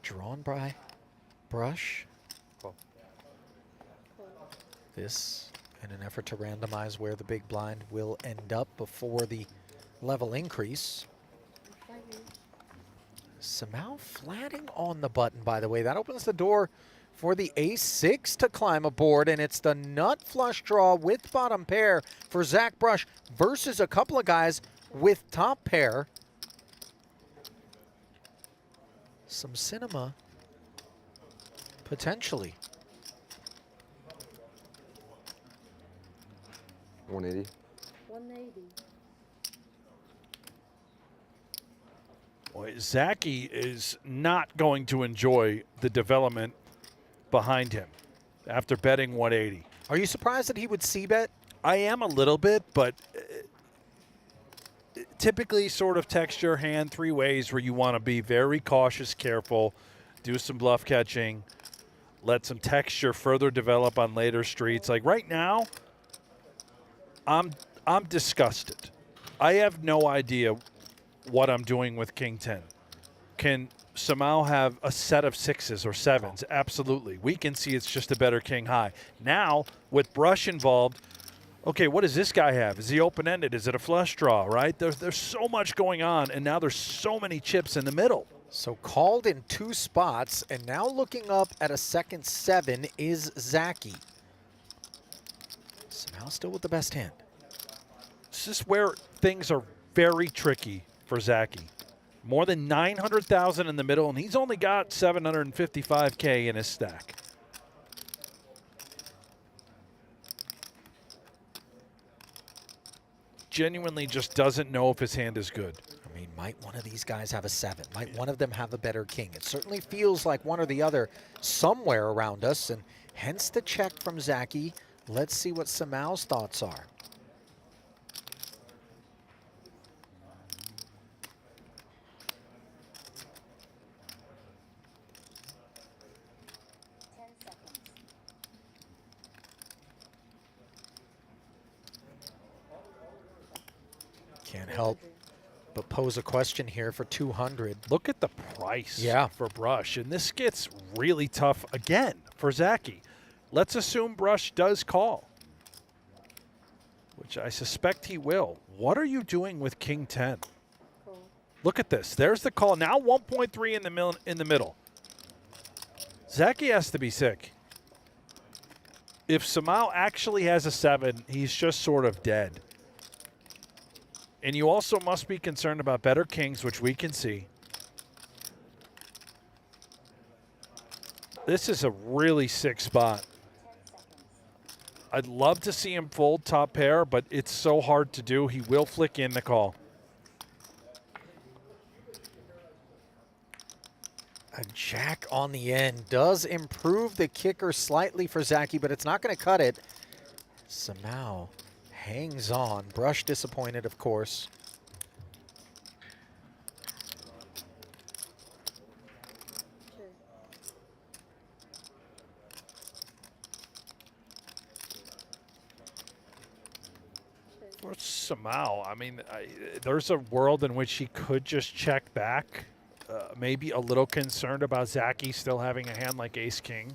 Speaker 7: Drawn by Brush.
Speaker 6: Cool.
Speaker 7: This in an effort to randomize where the big blind will end up before the level increase. Simao flatting on the button, by the way. That opens the door for the ace-6 to climb aboard, and it's the nut flush draw with bottom pair for Zack Brush versus a couple of guys with top pair. Some cinema, potentially.
Speaker 5: 180.
Speaker 8: 180.
Speaker 4: Boy, Zaki is not going to enjoy the development behind him after betting 180.
Speaker 7: Are you surprised that he would c-bet?
Speaker 4: I am a little bit, but typically sort of texture hand 3 ways where you want to be very cautious, careful, do some bluff catching, let some texture further develop on later streets. Like right now, I'm disgusted. I have no idea what I'm doing with King 10. Can Simao have a set of 6s or 7s? Absolutely. We can see it's just a better king high. Now, with Brush involved, okay, what does this guy have? Is he open-ended? Is it a flush draw, right? There's so much going on, and now there's so many chips in the middle.
Speaker 7: So called in 2 spots, and now looking up at a second 7 is Zaki. Simao still with the best hand.
Speaker 4: This is where things are very tricky for Zaki. More than 900,000 in the middle, and he's only got 755K in his stack. Genuinely just doesn't know if his hand is good.
Speaker 7: I mean, might one of these guys have a 7? Might one of them have a better king? It certainly feels like one or the other somewhere around us, and hence the check from Zaki. Let's see what Simao's thoughts are. Can't help but pose a question here for 200.
Speaker 4: Look at the price
Speaker 7: Yeah.
Speaker 4: for Brush, and this gets really tough again for Zaki. Let's assume Brush does call, which I suspect he will. What are you doing with King 10? Look at this. There's the call. Now 1.3 in the middle. Zaki has to be sick. If Simao actually has a 7, he's just sort of dead. And you also must be concerned about better kings, which we can see. This is a really sick spot. I'd love to see him fold top pair, but it's so hard to do. He will flick in the call.
Speaker 7: A jack on the end does improve the kicker slightly for Zaki, but it's not going to cut it. Simao hangs on. Brush disappointed, of course.
Speaker 4: For Simao, I mean, there's a world in which he could just check back. Maybe a little concerned about Zaki still having a hand like ace-king.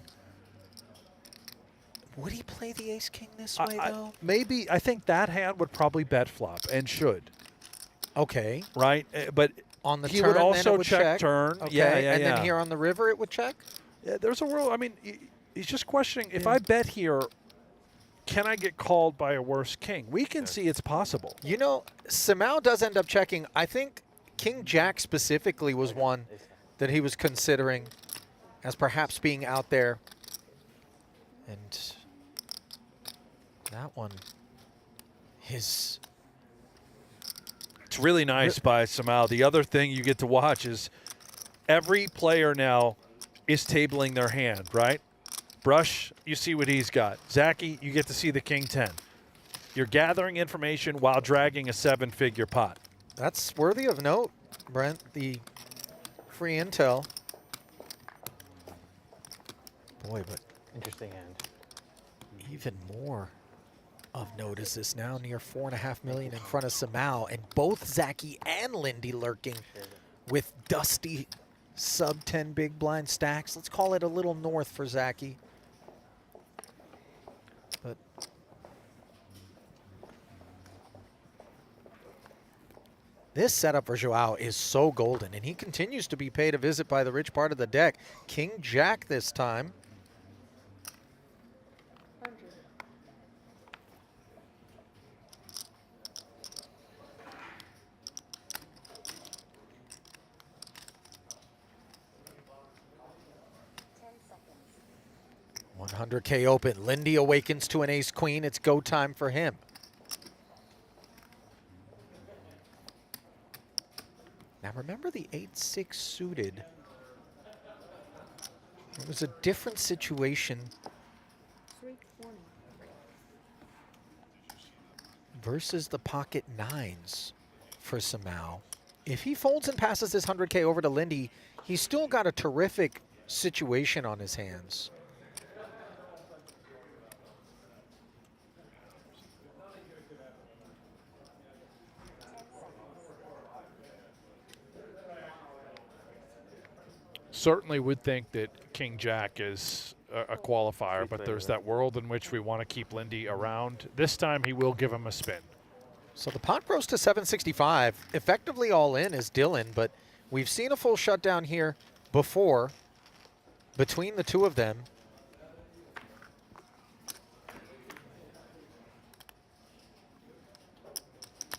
Speaker 7: Would he play the ace-king this way, though?
Speaker 4: Maybe. I think that hand would probably bet flop and should.
Speaker 7: Okay.
Speaker 4: Right? But
Speaker 7: on the
Speaker 4: he
Speaker 7: turn,
Speaker 4: would
Speaker 7: then
Speaker 4: also
Speaker 7: it would
Speaker 4: check turn.
Speaker 7: Okay.
Speaker 4: Yeah,
Speaker 7: and then here on the river, it would check?
Speaker 4: Yeah, there's a world. I mean, he's just questioning, if I bet here, can I get called by a worse king? We can see it's possible.
Speaker 7: You know, Simao does end up checking. I think King Jack specifically was one that he was considering as perhaps being out there. And that one is...
Speaker 4: It's really nice by Simao. The other thing you get to watch is every player now is tabling their hand, right? Brush, you see what he's got. Zaki, you get to see the king 10. You're gathering information while dragging a 7-figure pot.
Speaker 7: That's worthy of note, Brent, the free intel. Boy, but
Speaker 9: Interesting hand.
Speaker 7: even more of note is this now near 4.5 million in front of Simao, and both Zaki and Linde lurking with dusty sub 10 big blind stacks. Let's call it a little north for Zaki. But this setup for Joao is so golden, and he continues to be paid a visit by the rich part of the deck. King Jack this time. 100K open. Linde awakens to an ace-queen. It's go time for him. Now remember the 8-6 suited. It was a different situation
Speaker 8: 320.
Speaker 7: versus the pocket nines for Simao. If he folds and passes this 100K over to Linde, he's still got a terrific situation on his hands.
Speaker 4: Certainly would think that King Jack is a qualifier, but there's that world in which we want to keep Linde around. This time he will give him a spin.
Speaker 7: So the pot grows to 765. Effectively all in is Dylan, but we've seen a full shutdown here before between the two of them.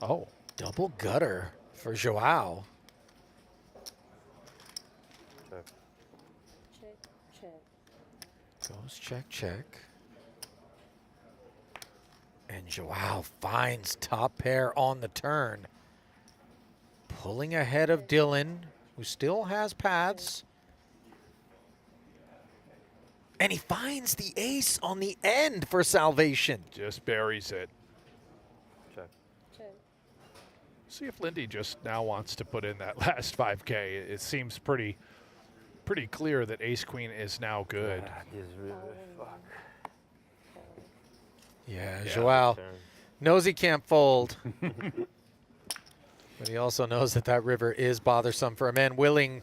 Speaker 4: Oh.
Speaker 7: Double gutter for Joao.
Speaker 8: Check, check.
Speaker 7: Goes check, check. And Joao finds top pair on the turn. Pulling ahead of Dylan, who still has paths. And he finds the ace on the end for salvation.
Speaker 4: Just buries it.
Speaker 9: Check.
Speaker 8: Check.
Speaker 4: See if Linde just now wants to put in that last 5K. It seems pretty clear that ace-queen is now good.
Speaker 9: This really fuck.
Speaker 7: Yeah, Joao knows he can't fold. But he also knows that that river is bothersome for a man willing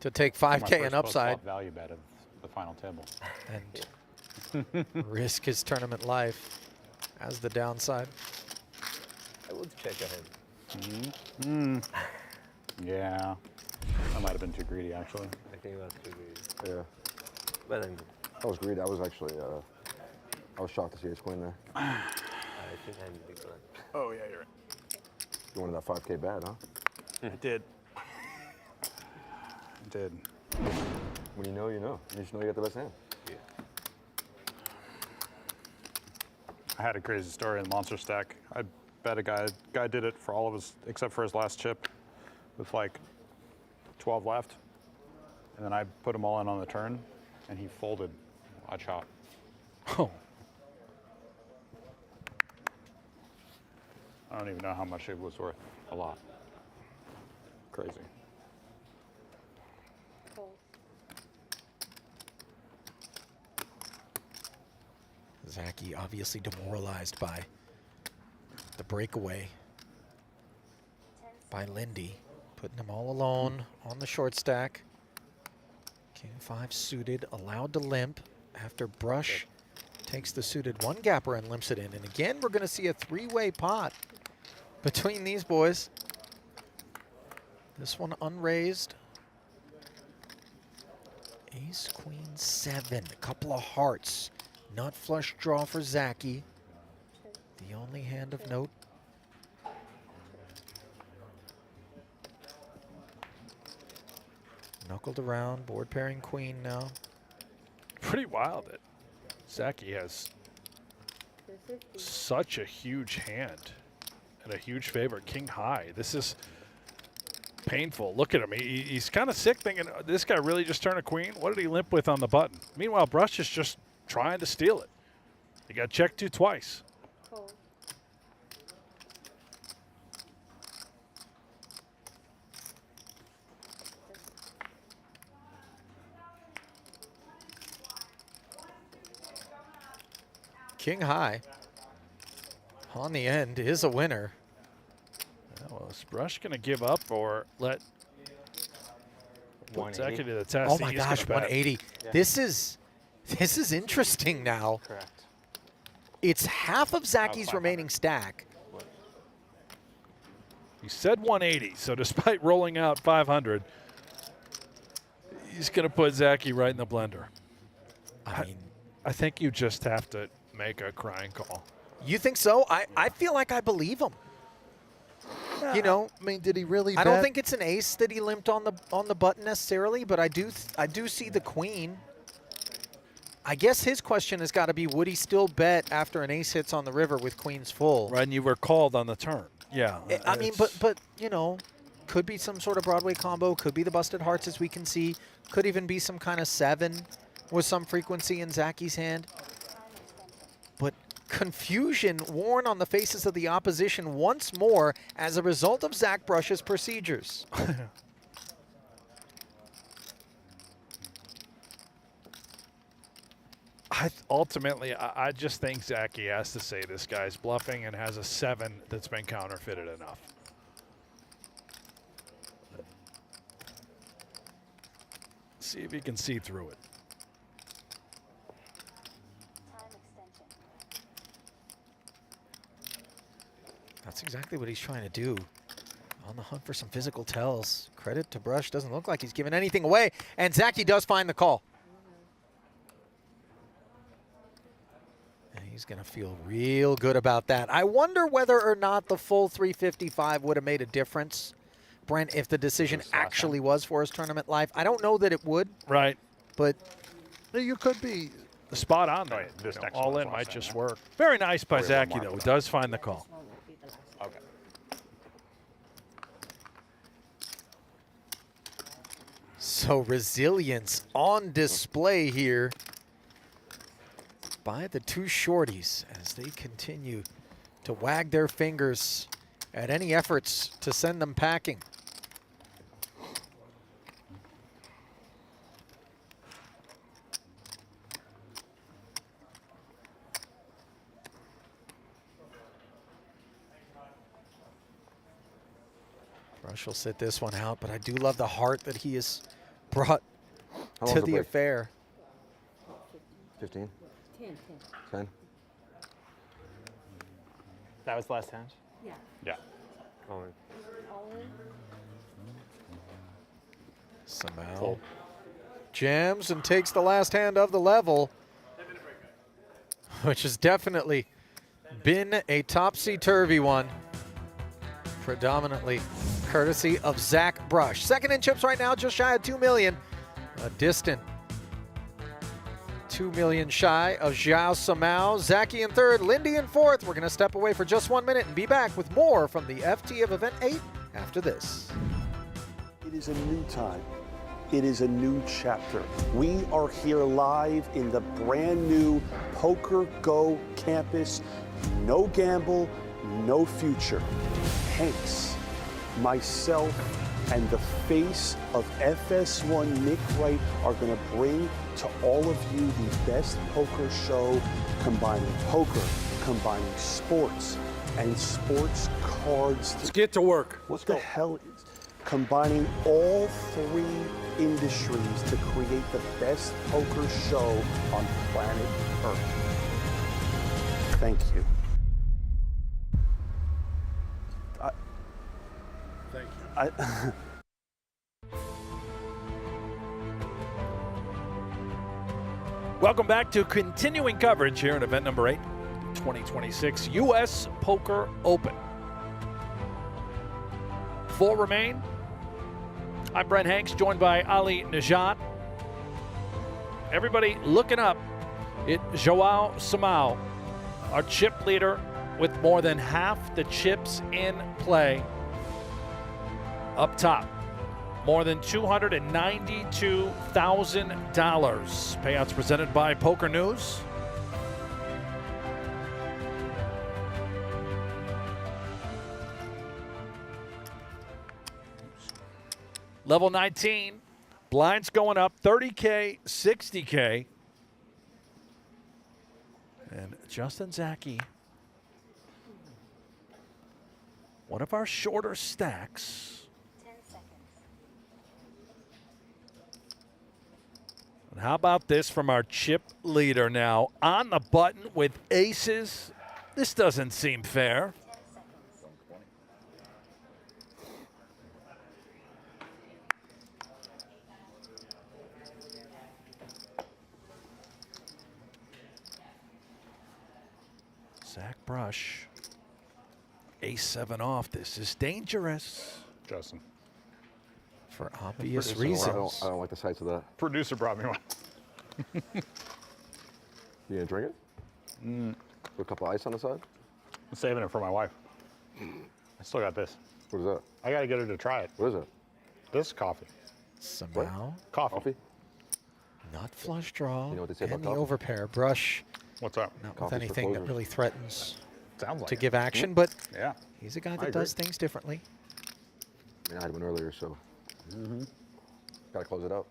Speaker 7: to take 5K and upside.
Speaker 2: Value bet of the final table.
Speaker 7: And risk his tournament life as the downside.
Speaker 9: I would check ahead.
Speaker 2: Yeah. I might have been too greedy, actually.
Speaker 9: I think that's too greedy.
Speaker 5: Yeah.
Speaker 9: But I'm,
Speaker 5: That was greedy. I was actually, I was shocked to see his queen there.
Speaker 9: I think I'm the big one.
Speaker 2: Oh, yeah, you're right.
Speaker 5: You wanted that 5K bad, huh?
Speaker 2: I did. I did.
Speaker 5: When you know, you know. You just know you got the best hand.
Speaker 9: Yeah.
Speaker 2: I had a crazy story in Monster Stack. I bet a guy did it for all of his, except for his last chip, with like 12 left. And then I put them all in on the turn, and he folded a chop.
Speaker 4: Oh.
Speaker 2: I don't even know how much it was worth. A lot. Crazy.
Speaker 8: Fold.
Speaker 7: Zaki obviously demoralized by the breakaway by Linde, putting him all alone on the short stack. King 5 suited, allowed to limp after Brush takes the suited one gapper and limps it in. And again, we're going to see a three-way pot between these boys. This one unraised. Ace, queen, 7, a couple of hearts. Nut flush draw for Zaki. The only hand of note. Knuckled around, board pairing queen now.
Speaker 4: Pretty wild that Zaki has
Speaker 8: 250.
Speaker 4: such a huge hand and a huge favorite, king high. This is painful. Look at him. He's kind of sick thinking, this guy really just turned a queen? What did he limp with on the button? Meanwhile, Brush is just trying to steal it. He got checked to twice.
Speaker 8: Fold.
Speaker 7: King high on the end is a winner.
Speaker 4: Yeah, well, is Brush going to give up or let put Zaki to the test?
Speaker 7: Oh my
Speaker 4: He's
Speaker 7: gosh,
Speaker 4: gonna bet.
Speaker 7: 180.
Speaker 6: Yeah.
Speaker 7: This is interesting now.
Speaker 6: Correct.
Speaker 7: It's half of Zaki's
Speaker 2: 500.
Speaker 7: remaining stack.
Speaker 4: He said 180, so despite rolling out 500, he's going to put Zaki right in the blender.
Speaker 7: I mean,
Speaker 4: I think you just have to make a crying call.
Speaker 7: you think so? I feel like I believe him. You know,
Speaker 4: I mean, did he really
Speaker 7: I don't think it's an ace that he limped on the button necessarily, but I do see the queen. I guess his question has got to be, would he still bet after an ace hits on the river with queens full?
Speaker 4: Right, and you were called on the turn. Yeah.
Speaker 7: I mean, but you know, could be some sort of Broadway combo, could be the busted hearts as we can see, could even be some kind of 7 with some frequency in Zaki's hand. But confusion worn on the faces of the opposition once more as a result of Zack Brush's procedures.
Speaker 4: Ultimately, I just think Zaki has to say this guy's bluffing and has a 7 that's been counterfeited enough. See if he can see through it.
Speaker 8: Time extension.
Speaker 7: That's exactly what he's trying to do. On the hunt for some physical tells. Credit to Brush, doesn't look like he's giving anything away. And Zaki does find the call. And he's going to feel real good about that. I wonder whether or not the full 355 would have made a difference, Brent, if the decision actually was for his tournament life. I don't know that it would,
Speaker 4: Right.
Speaker 7: but
Speaker 4: You could be spot on there.
Speaker 2: Right, this
Speaker 4: You know,
Speaker 2: next
Speaker 4: all
Speaker 2: one's
Speaker 4: in
Speaker 2: last
Speaker 4: might
Speaker 2: time,
Speaker 4: just
Speaker 2: yeah.
Speaker 4: work. Very nice by
Speaker 2: Or one
Speaker 4: Zaki,
Speaker 2: more
Speaker 4: though.
Speaker 2: for
Speaker 4: He
Speaker 2: that.
Speaker 4: does find the call.
Speaker 8: This one will be the last.
Speaker 2: Okay.
Speaker 7: so resilience on display here by the two shorties as they continue to wag their fingers at any efforts to send them packing. Brush will sit this one out, but I do love the heart that he has brought
Speaker 5: How
Speaker 7: to
Speaker 5: long's
Speaker 7: the
Speaker 5: break?
Speaker 7: affair.
Speaker 5: 15?
Speaker 8: 10.
Speaker 5: 10?
Speaker 6: That was the last hand?
Speaker 8: Yeah.
Speaker 2: Yeah.
Speaker 9: Oh,
Speaker 8: All in.
Speaker 7: Simao.
Speaker 2: Fold.
Speaker 7: Jams and takes the last hand of the level, which has definitely been a topsy-turvy one, predominantly courtesy of Zack Brush. Second in chips right now, just shy of 2 million. A distant 2 million shy of Joao Simao. Zaki in third, Linde in fourth. We're going to step away for just 1 minute and be back with more from the FT of Event 8 after this.
Speaker 10: It is a new time. It is a new chapter. We are here live in the brand new PokerGO campus. No gamble, no future. Hanks, myself, and the face of FS1, Nick Wright, are going to bring to all of you the best poker show, combining poker, combining sports, and sports cards.
Speaker 11: Let's get to work.
Speaker 10: What the hell is combining all three industries to create the best poker show on planet Earth? Thank you.
Speaker 11: Thank you.
Speaker 4: Welcome back to continuing coverage here in event number 8, 2026 U.S. Poker Open. 4 remain. I'm Brent Hanks, joined by Ali Najat. Everybody looking up at Joao Simao, our chip leader with more than half the chips in play. Up top, more than $292,000. Payouts presented by Poker News. Level 19, blinds going up, 30K, 60K. And Justin Zaki, one of our shorter stacks.
Speaker 8: 10 seconds.
Speaker 4: And how about this from our chip leader now? On the button with aces. This doesn't seem fair.
Speaker 8: 10 seconds.
Speaker 4: Zack Brush, ace-7 off. This is dangerous
Speaker 2: Justin.
Speaker 7: For obvious
Speaker 2: Producer,
Speaker 7: reasons.
Speaker 5: I don't like the sights of that.
Speaker 2: Producer brought me one.
Speaker 5: You gonna drink it? Put a couple ice on the side?
Speaker 2: I'm saving it for my wife. I still got this.
Speaker 5: What is that?
Speaker 2: I gotta get her to try it.
Speaker 5: What is it?
Speaker 2: This is coffee.
Speaker 7: Somehow,
Speaker 2: Coffee.
Speaker 5: Coffee?
Speaker 7: not flush draw.
Speaker 5: You know what they say
Speaker 7: and the
Speaker 5: about
Speaker 7: overpair. Brush,
Speaker 2: What's up?
Speaker 7: not with
Speaker 5: Coffee's for
Speaker 7: anything that
Speaker 5: closers.
Speaker 7: really threatens
Speaker 2: Sounds like
Speaker 7: to
Speaker 2: it.
Speaker 7: give action, but
Speaker 2: Yeah.
Speaker 7: he's a guy
Speaker 2: I
Speaker 7: that
Speaker 2: agree.
Speaker 7: does things differently.
Speaker 5: I mean, I had one earlier, so. Gotta close it out.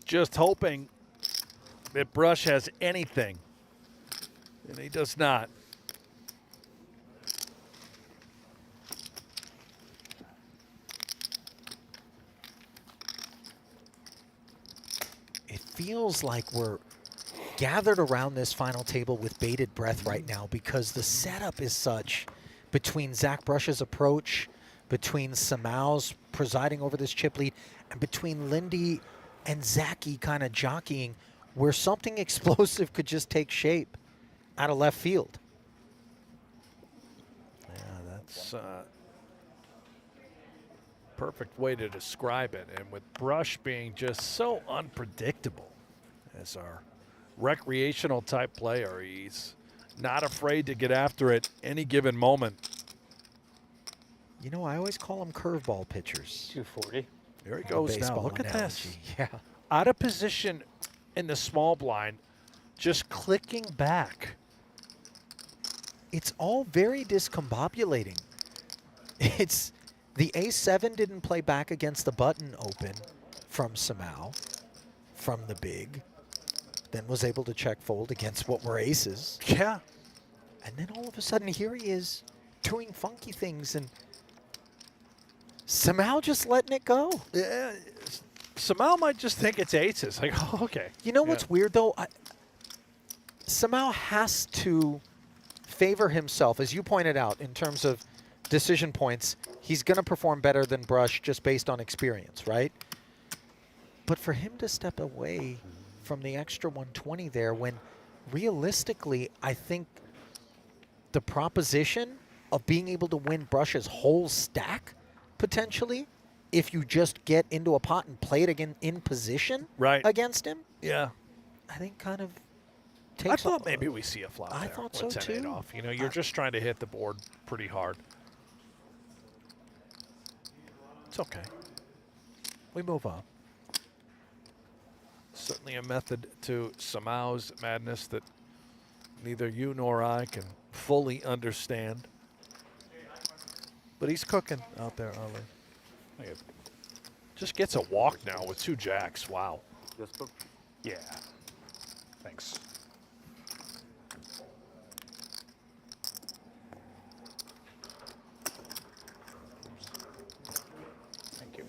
Speaker 4: Just hoping that Brush has anything. And he does not.
Speaker 7: It feels like we're gathered around this final table with bated breath right now because the setup is such between Zack Brush's approach, between Simao's presiding over this chip lead, and between Linde and Zaki kind of jockeying where something explosive could just take shape out of left field.
Speaker 4: Yeah, that's perfect way to describe it. And with Brush being just so unpredictable as our recreational type player, he's not afraid to get after it any given moment.
Speaker 7: You know, I always call them curveball pitchers.
Speaker 6: 240.
Speaker 4: There he goes now.
Speaker 7: Baseball
Speaker 4: Look at this.
Speaker 7: analogy. Yeah.
Speaker 4: Out of position in the small blind, just clicking back.
Speaker 7: It's all very discombobulating. It's the A7 didn't play back against the button open from Simao, from the big, then was able to check fold against what were aces.
Speaker 4: Yeah.
Speaker 7: And then all of a sudden here he is doing funky things and Simao just letting it go.
Speaker 4: Yeah, Simao might just think it's aces. Like, oh, okay.
Speaker 7: You know what's weird, though? Simao has to favor himself, as you pointed out, in terms of decision points. He's going to perform better than Brush just based on experience, right? But for him to step away from the extra 120 there when realistically, I think the proposition of being able to win Brush's whole stack, potentially, if you just get into a pot and play it again in position against him,
Speaker 4: Yeah.
Speaker 7: I think kind of
Speaker 4: I
Speaker 7: takes
Speaker 4: thought maybe we see a flop
Speaker 7: I
Speaker 4: there
Speaker 7: thought
Speaker 4: with
Speaker 7: so
Speaker 4: 10-8
Speaker 7: too.
Speaker 4: off. You know, you're just trying to hit the board pretty hard. It's okay. We move on. Certainly a method to Simao's madness that neither you nor I can fully understand. But he's cooking out there, Ali. Just gets a walk now with 2 jacks. Wow.
Speaker 2: Yeah. Thanks. Thank you.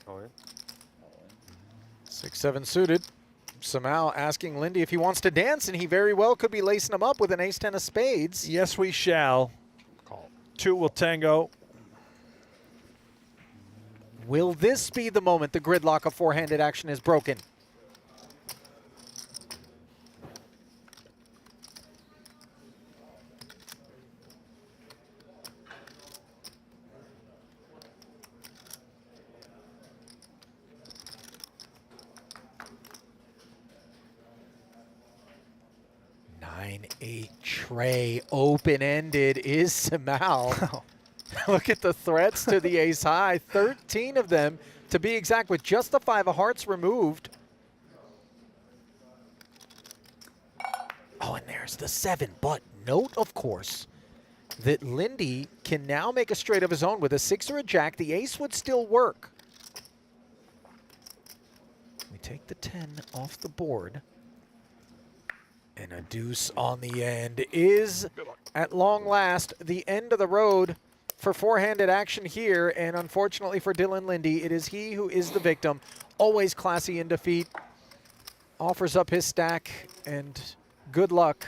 Speaker 9: All in.
Speaker 7: 6-7 suited. Simao asking Linde if he wants to dance, and he very well could be lacing him up with an ace-10 of spades.
Speaker 4: Yes, we shall. Call. 2 will tango.
Speaker 7: Will this be the moment the gridlock of four-handed action is broken? Tray open-ended is Simao. Look at the threats to the ace high, 13 of them to be exact, with just the 5 of hearts removed. Oh, and there's the 7, but note, of course, that Linde can now make a straight of his own with a 6 or a jack. The ace would still work. We take the 10 off the board. And a deuce on the end is, at long last, the end of the road for four-handed action here. And unfortunately for Dylan Linde, it is he who is the victim. Always classy in defeat. Offers up his stack, and good luck,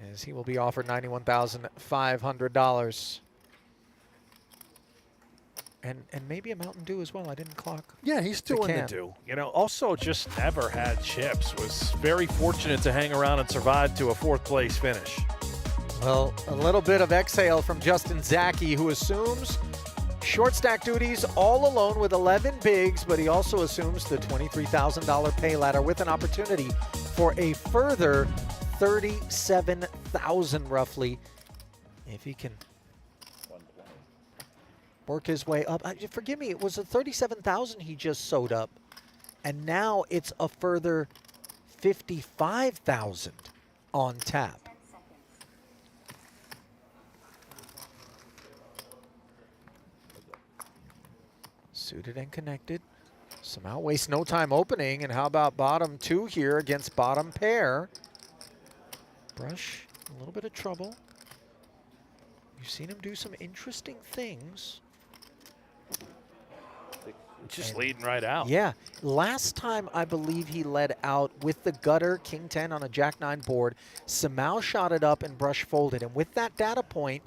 Speaker 7: as he will be offered $91,500. And maybe a Mountain Dew as well. I didn't clock.
Speaker 4: Yeah, he's still in the Dew. You know, also just never had chips. Was very fortunate to hang around and survive to a 4th place finish.
Speaker 7: Well, a little bit of exhale from Justin Zaki, who assumes short stack duties all alone with 11 bigs, but he also assumes the $23,000 pay ladder with an opportunity for a further $37,000 roughly, if he can work his way up. Forgive me, it was a $37,000 he just sewed up, and now it's a further $55,000 on tap. Suited and connected. Somehow wastes no time opening, and how about bottom 2 here against bottom pair? Brush, a little bit of trouble. You've seen him do some interesting things.
Speaker 4: Just leading right out.
Speaker 7: Yeah. Last time, I believe he led out with the gutter, king 10 on a jack 9 board. Simao shot it up and Brush folded. And with that data point,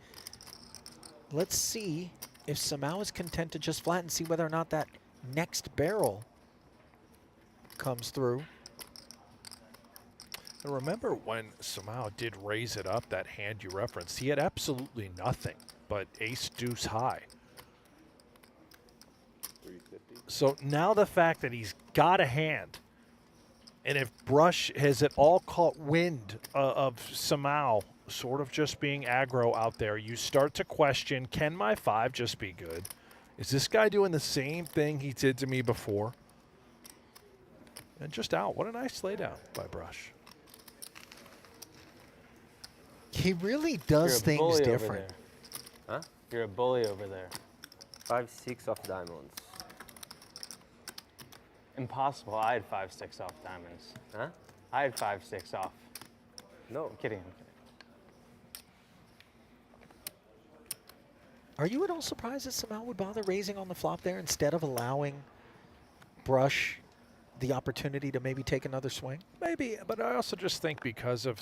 Speaker 7: let's see if Simao is content to just flat and see whether or not that next barrel comes through.
Speaker 4: And remember when Simao did raise it up, that hand you referenced, he had absolutely nothing but ace deuce high. So now the fact that he's got a hand, and if Brush has at all caught wind of Simao sort of just being aggro out there. You start to question, can my 5 just be good? Is this guy doing the same thing he did to me before? And just out. What a nice laydown by Brush.
Speaker 7: He really does things different.
Speaker 9: Huh?
Speaker 6: You're a bully over there.
Speaker 9: 5-6 of diamonds.
Speaker 6: Impossible. I had 5-6 off diamonds.
Speaker 9: Huh?
Speaker 6: I had 5-6 off.
Speaker 9: No.
Speaker 6: I'm kidding. I'm kidding.
Speaker 7: Are you at all surprised that Simao would bother raising on the flop there instead of allowing Brush the opportunity to maybe take another swing?
Speaker 4: Maybe, but I also just think because of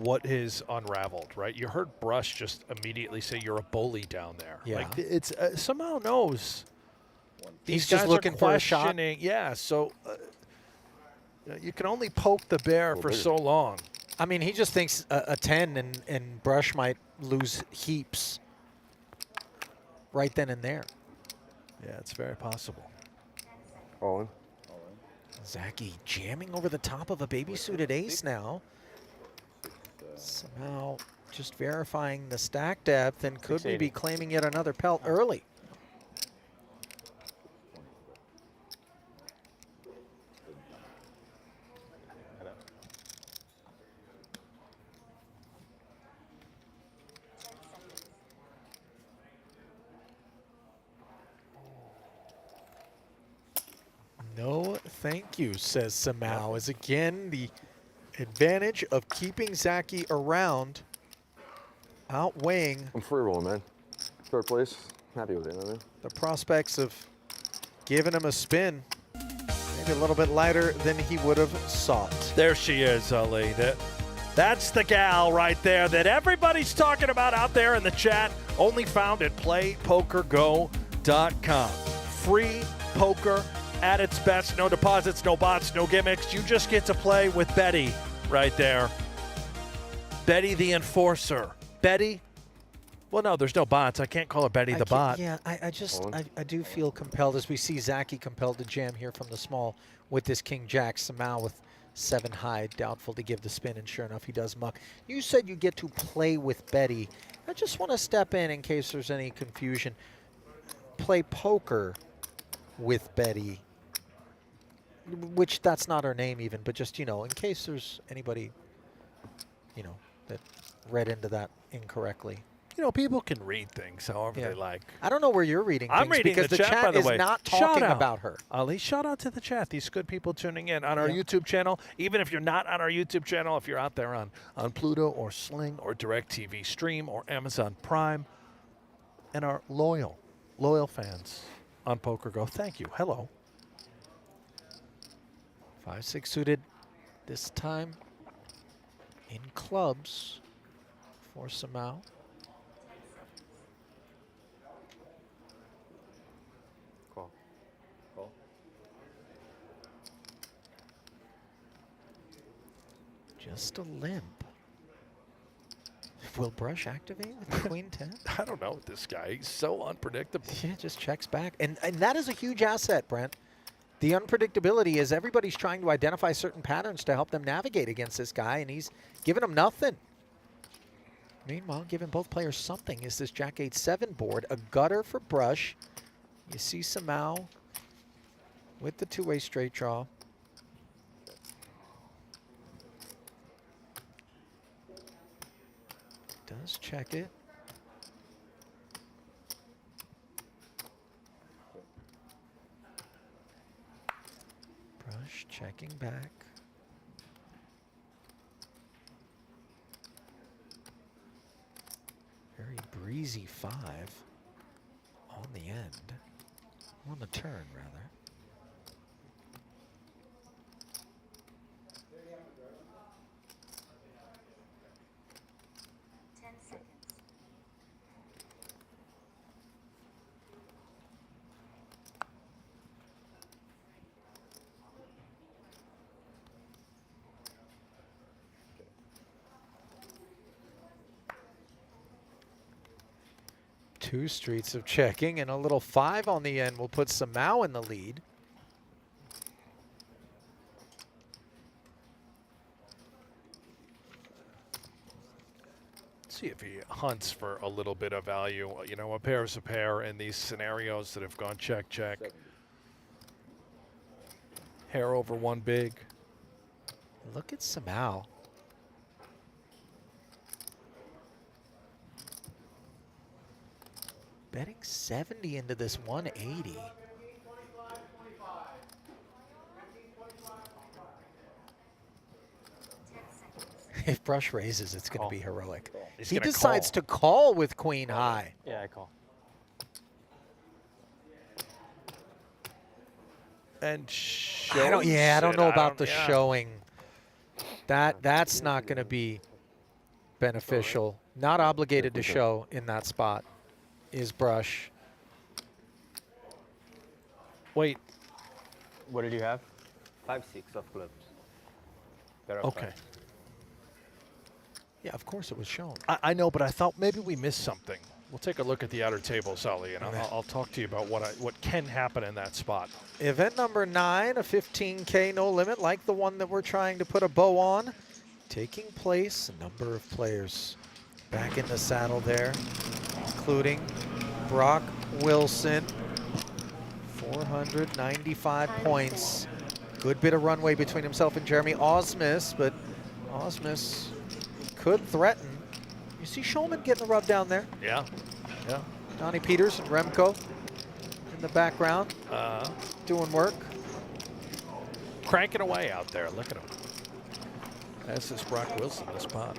Speaker 4: what is unraveled, right? You heard Brush just immediately say you're a bully down there.
Speaker 7: Yeah.
Speaker 4: Like it's Simao knows.
Speaker 7: He's
Speaker 4: These
Speaker 7: just
Speaker 4: guys
Speaker 7: looking
Speaker 4: are
Speaker 7: for a shot.
Speaker 4: questioning. Yeah, so you can only poke the bear for so long.
Speaker 7: I mean, he just thinks a 10 and Brush might lose heaps right then and there.
Speaker 4: Yeah, it's very possible.
Speaker 5: All in.
Speaker 7: Zaki jamming over the top of a baby-suited ace now. Somehow just verifying the stack depth, and could we be claiming yet another pelt early? No, thank you, says Simao, as again the advantage of keeping Zaki around outweighing
Speaker 5: I'm free rolling, man. Third place. Happy with it, man.
Speaker 7: the prospects of giving him a spin. Maybe a little bit lighter than he would have sought.
Speaker 4: There she is, Ali. That's the gal right there that everybody's talking about out there in the chat. Only found at playpokergo.com. Free poker at its best. No deposits, no bots, no gimmicks. You just get to play with Betty right there. Betty the enforcer. Betty. Well, no, there's no bots. I can't call her Betty the bot.
Speaker 7: Yeah, I do feel compelled, as we see Zaki compelled to jam here from the small with this King Jack. Simao with 7 high, doubtful to give the spin, and sure enough, he does muck. You said you get to play with Betty. I just want to step in case there's any confusion. Play poker with Betty, which that's not her name even, but just, in case there's anybody, that read into that incorrectly.
Speaker 4: People can read things however they like.
Speaker 7: I don't know where you're reading things,
Speaker 4: I'm reading
Speaker 7: because
Speaker 4: the chat,
Speaker 7: chat
Speaker 4: by the
Speaker 7: is
Speaker 4: way.
Speaker 7: not
Speaker 4: Shout
Speaker 7: talking
Speaker 4: out.
Speaker 7: about her.
Speaker 4: Ali, shout out to the chat. These good people tuning in on our YouTube channel. Even if you're not on our YouTube channel, if you're out there on Pluto or Sling or DirecTV Stream or Amazon Prime, and our loyal fans on PokerGo, thank you. Hello.
Speaker 7: 5-6 suited this time in clubs for Simao.
Speaker 9: Call. Call.
Speaker 7: Just a limp. Will Brush activate with the Queen 10?
Speaker 4: I don't know this guy. He's so unpredictable.
Speaker 7: Yeah, just checks back. And that is a huge asset, Brent. The unpredictability is everybody's trying to identify certain patterns to help them navigate against this guy, and he's giving them nothing. Meanwhile, giving both players something is this Jack 8-7 board. A gutter for Brush. You see Simao with the two-way straight draw. Does check it. Brush checking back. Very breezy 5 on the end. On the turn, rather. Two streets of checking, and a little 5 on the end will put Simao in the lead.
Speaker 4: hunts for a little bit of value. You know, a pair is a pair in these scenarios that have gone check, check. Hair over one big.
Speaker 7: Look at Simao. Betting 70 into this 180. If Brush raises, it's going to be heroic.
Speaker 4: He's
Speaker 7: He
Speaker 4: gonna
Speaker 7: decides
Speaker 4: call.
Speaker 7: to call with queen high.
Speaker 6: Yeah, I call.
Speaker 4: And
Speaker 7: I don't know about the
Speaker 4: yeah.
Speaker 7: showing. That's not going to be beneficial. Not obligated to show in that spot is Brush.
Speaker 4: Wait,
Speaker 6: What did you have?
Speaker 9: 5-6 of clubs. Pair of
Speaker 4: okay.
Speaker 9: fives.
Speaker 7: Yeah, of course it was shown.
Speaker 4: I know, but I thought maybe we missed something. We'll take a look at the outer table, Sully, and I'll talk to you about what can happen in that spot.
Speaker 7: Event number 9, a 15K no limit, like the one that we're trying to put a bow on. Taking place, a number of players back in the saddle there, including Brock Wilson, 495 points. Good bit of runway between himself and Jeremy Osmus, but Osmus could threaten. You see Shulman getting the rub down there.
Speaker 4: Yeah, yeah.
Speaker 7: Donnie Peters and Remco in the background, doing work.
Speaker 4: Cranking away out there. Look at him. That's this Brock Wilson, the spot.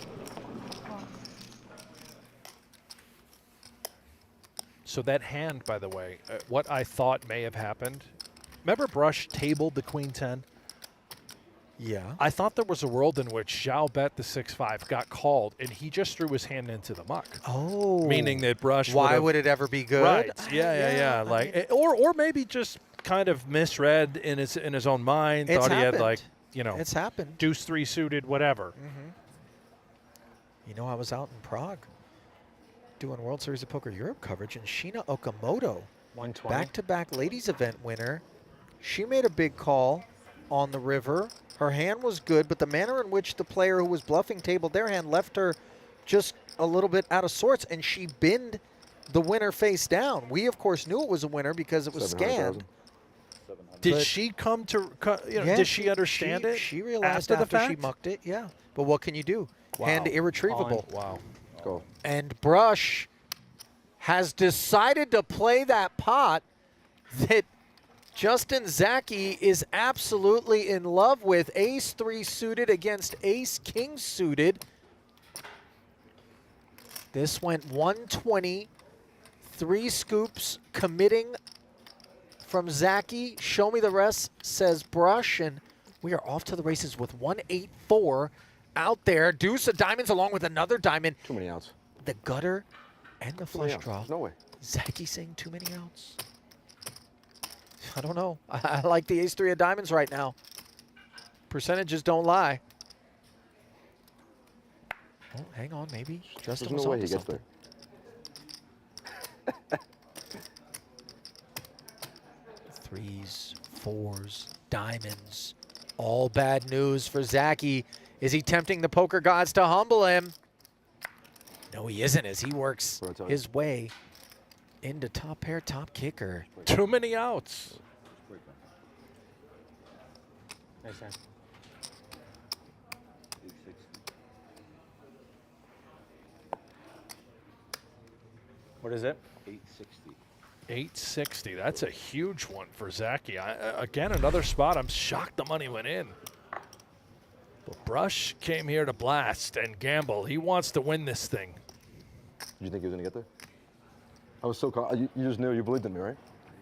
Speaker 4: So that hand, by the way, what I thought may have happened. Remember Brush tabled the queen 10?
Speaker 7: Yeah.
Speaker 4: I thought there was a world in which Joao bet the 6-5, got called, and he just threw his hand into the muck.
Speaker 7: Oh.
Speaker 4: Meaning that Brush
Speaker 7: Why would it ever be good?
Speaker 4: Right. Yeah. Like, or maybe just kind of misread in his own mind.
Speaker 7: It's
Speaker 4: Thought he had
Speaker 7: happened.
Speaker 4: like, you know,
Speaker 7: It's happened.
Speaker 4: deuce 3 suited, whatever.
Speaker 7: You know, I was out in Prague doing World Series of Poker Europe coverage, and Sheena Okamoto,
Speaker 6: 120.
Speaker 7: back-to-back ladies event winner, she made a big call on the river. Her hand was good, but the manner in which the player who was bluffing tabled their hand left her just a little bit out of sorts, and she binned the winner face down. We, of course, knew it was a winner because it was scanned.
Speaker 4: Did
Speaker 7: But-
Speaker 4: she come to, you know,
Speaker 7: Yeah,
Speaker 4: did she understand it?
Speaker 7: She realized
Speaker 4: after
Speaker 7: after
Speaker 4: the
Speaker 7: she
Speaker 4: fact?
Speaker 7: mucked it, yeah. But what can you do? Hand irretrievable.
Speaker 4: Wow.
Speaker 5: Let's go.
Speaker 7: And Brush has decided to play that pot that Justin Zaki is absolutely in love with. Ace-3 suited against Ace-King suited. This went 120, 3 scoops, committing from Zaki. Show me the rest, says Brush, and we are off to the races with 184 out there. Deuce of diamonds along with another diamond.
Speaker 5: Too many outs.
Speaker 7: The gutter and the
Speaker 5: Too many
Speaker 7: flush
Speaker 5: outs.
Speaker 7: draw.
Speaker 5: There's no way.
Speaker 7: Zaki saying too many outs. I don't know. I like the ace-3 of diamonds right now. Percentages don't lie. Oh, hang on, maybe Justin
Speaker 5: There's
Speaker 7: was
Speaker 5: no way
Speaker 7: onto
Speaker 5: he gets
Speaker 7: something.
Speaker 5: there.
Speaker 7: 3s, 4s, diamonds. All bad news for Zaki. Is he tempting the poker gods to humble him? No, he isn't, as he works his way into top pair, top kicker.
Speaker 4: Too many outs.
Speaker 6: Nice hand. What is it?
Speaker 4: 860. That's a huge one for Zaki. Again, another spot. I'm shocked the money went in. But Brush came here to blast and gamble. He wants to win this thing.
Speaker 5: Did you think he was going to get there? I was so you just knew, you believed in me, right?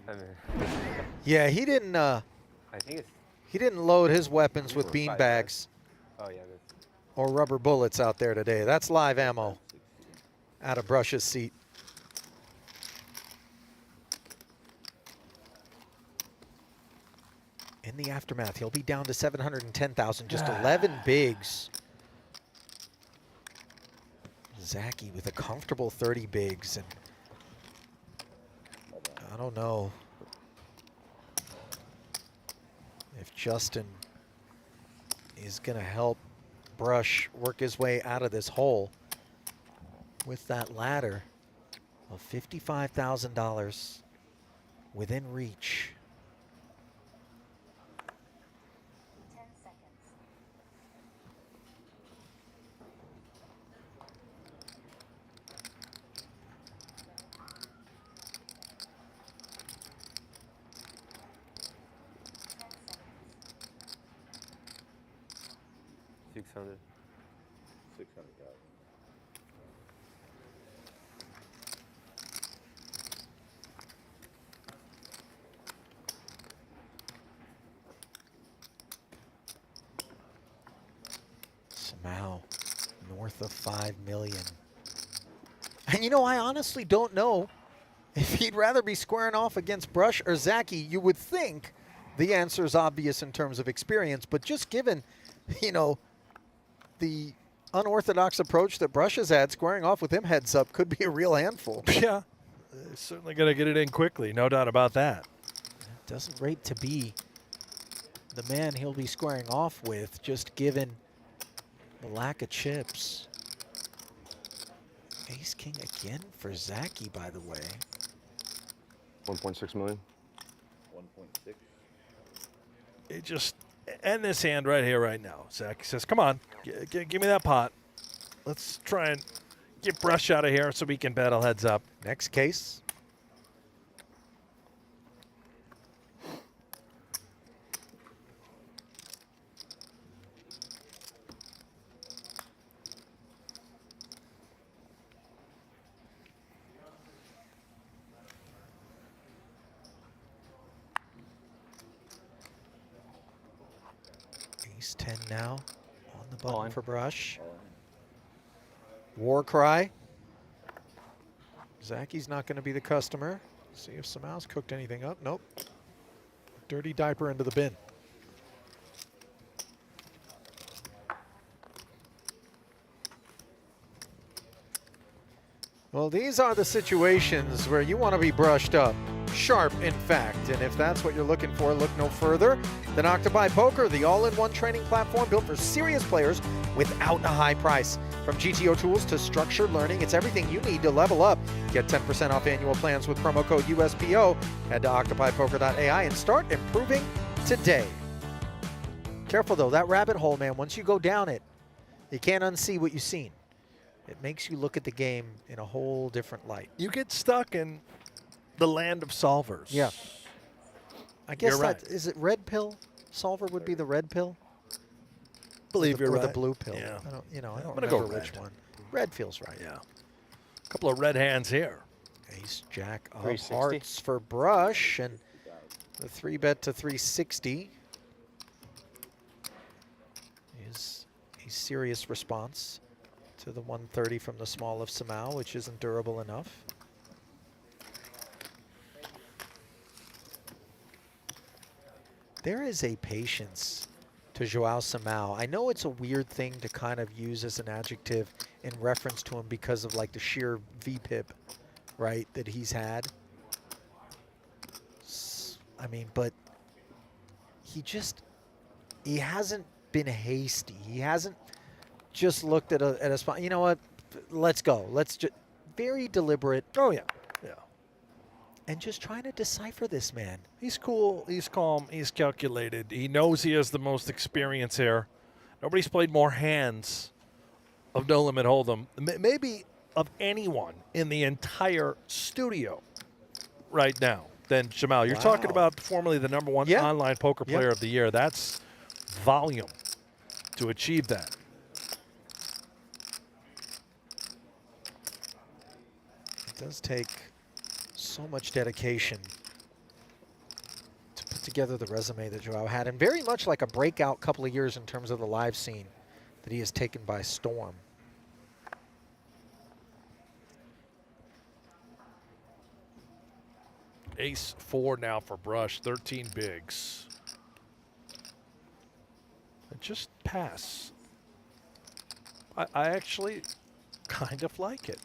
Speaker 9: I mean,
Speaker 7: Yeah, he didn't.
Speaker 9: I think it's.
Speaker 7: He didn't load his weapons with
Speaker 9: 5-5.
Speaker 7: beanbags
Speaker 9: Oh yeah, that's.
Speaker 7: or rubber bullets out there today. That's live ammo out of Brush's seat. In the aftermath, he'll be down to 710,000, just 11 bigs. Zaki with a comfortable 30 bigs, and I don't know if Justin is going to help Brush work his way out of this hole. with that ladder of $55,000 within reach.
Speaker 8: 10 seconds.
Speaker 9: $600.
Speaker 5: 600 guys.
Speaker 7: Simao, north of 5 million. And you know, I honestly don't know if he'd rather be squaring off against Brush or Zaki. You would think the answer is obvious in terms of experience, but just given, you know, the unorthodox approach that Brush has had, squaring off with him heads up could be a real handful.
Speaker 4: Yeah, certainly going to get it in quickly, no doubt about that.
Speaker 7: Doesn't rate to be the man he'll be squaring off with, just given the lack of chips. Ace King again for Zaki, by the way.
Speaker 5: 1.6 million.
Speaker 9: 1.6.
Speaker 4: It just end this hand right here, right now. Zach says, come on, give me that pot. Let's try and get Brush out of here so we can battle heads up.
Speaker 7: Next case. Ace 10 now on the button for Brush. War cry. Zaki's not going to be the customer. See if Simao's cooked anything up. Nope. Dirty diaper into the bin. Well, these are the situations where you want to be brushed up. Sharp, in fact. And if that's what you're looking for, look no further than Octopi Poker, the all-in-one training platform built for serious players without a high price. From GTO tools to structured learning, it's everything you need to level up. Get 10% off annual plans with promo code USPO. Head to octopipoker.ai and start improving today. Careful, though. That rabbit hole, man, once you go down it, you can't unsee what you've seen. It makes you look at the game in a whole different light.
Speaker 4: You get stuck in the land of solvers.
Speaker 7: Yeah. I guess
Speaker 4: You're right.
Speaker 7: that, is it red pill? Solver would be the red pill?
Speaker 4: Believe you're
Speaker 7: or
Speaker 4: right.
Speaker 7: the blue pill.
Speaker 4: Yeah.
Speaker 7: I don't, you know, I
Speaker 4: I'm
Speaker 7: don't
Speaker 4: gonna go
Speaker 7: remember which
Speaker 4: red.
Speaker 7: one. Red feels right.
Speaker 4: Yeah. A couple of red hands here.
Speaker 7: Ace, jack of
Speaker 6: 360.
Speaker 7: hearts for Brush, and the 3-bet to 360 is a serious response to the 130 from the small of Simao, which isn't durable enough. There is a patience to Joao Simao. I know it's a weird thing to kind of use as an adjective in reference to him because of like the sheer VPIP, right, that he's had. I mean, but he hasn't been hasty. He hasn't just looked at a spot. You know what? Let's go. Let's just very deliberate.
Speaker 4: Oh, yeah. Yeah.
Speaker 7: And just trying to decipher this man.
Speaker 4: He's cool. He's calm. He's calculated. He knows he has the most experience here. Nobody's played more hands of No Limit Hold'em, maybe of anyone in the entire studio right now than Simao. You're talking about formerly the #1 online poker player of the year. That's volume to achieve that.
Speaker 7: It does take so much dedication to put together the resume that Joao had, and very much like a breakout couple of years in terms of the live scene that he has taken by storm.
Speaker 4: Ace-4 now for Brush, 13 bigs. And just pass. I actually kind of like it.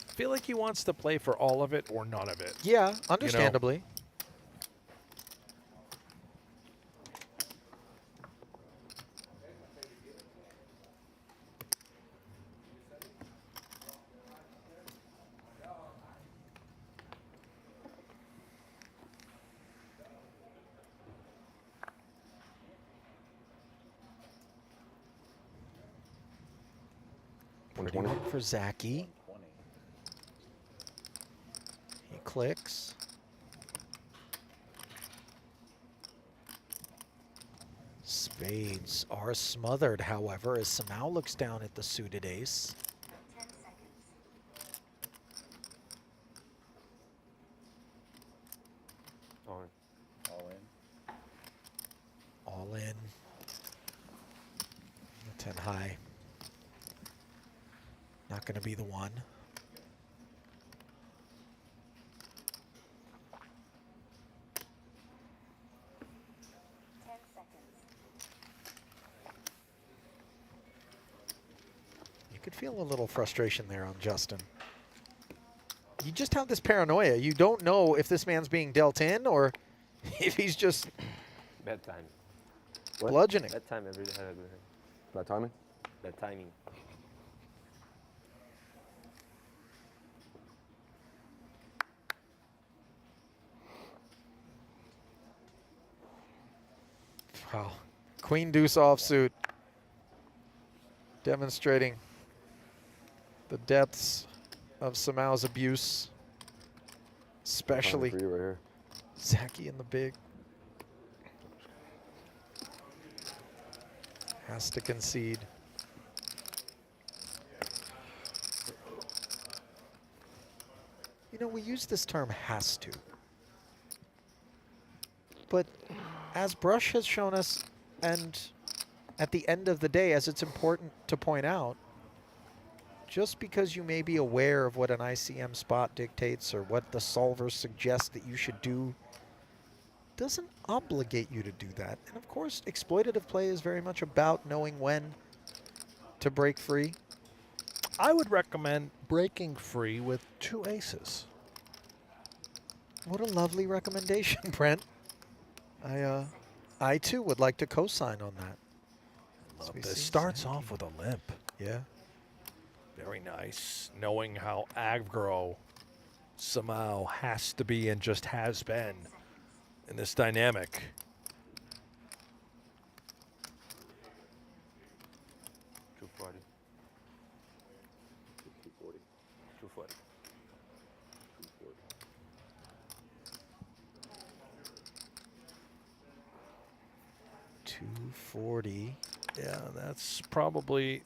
Speaker 4: I feel like he wants to play for all of it or none of it.
Speaker 7: Yeah, understandably. 21 for Zaki. He clicks. Spades are smothered, however, as Simao looks down at the suited ace.
Speaker 8: 10 seconds.
Speaker 9: All in.
Speaker 7: All in. 10 high. Not going to be the one. You could feel a little frustration there on Justin. You just have this paranoia. You don't know if this man's being dealt in or if he's just
Speaker 9: Bad time.
Speaker 7: bludgeoning.
Speaker 9: Bad time every day.
Speaker 5: Bad timing?
Speaker 9: Bad timing.
Speaker 7: Wow. Queen deuce offsuit. Demonstrating the depths of Simao's abuse. Especially
Speaker 5: For you right here.
Speaker 7: Zaki in the big. Has to concede. You know, we use this term has to. But as Brush has shown us, and at the end of the day, as it's important to point out, just because you may be aware of what an ICM spot dictates or what the solvers suggest that you should do, doesn't obligate you to do that. And of course, exploitative play is very much about knowing when to break free.
Speaker 4: I would recommend breaking free with 2 aces.
Speaker 7: What a lovely recommendation, Brent. I too would like to co-sign on that.
Speaker 4: Love
Speaker 7: we
Speaker 4: this.
Speaker 7: see
Speaker 4: Starts
Speaker 7: Zaki.
Speaker 4: off with a limp.
Speaker 7: Yeah.
Speaker 4: Very nice. Knowing how aggro Simao has to be and just has been in this dynamic.
Speaker 9: Two 240. 240.
Speaker 7: 240.
Speaker 4: Yeah, that's probably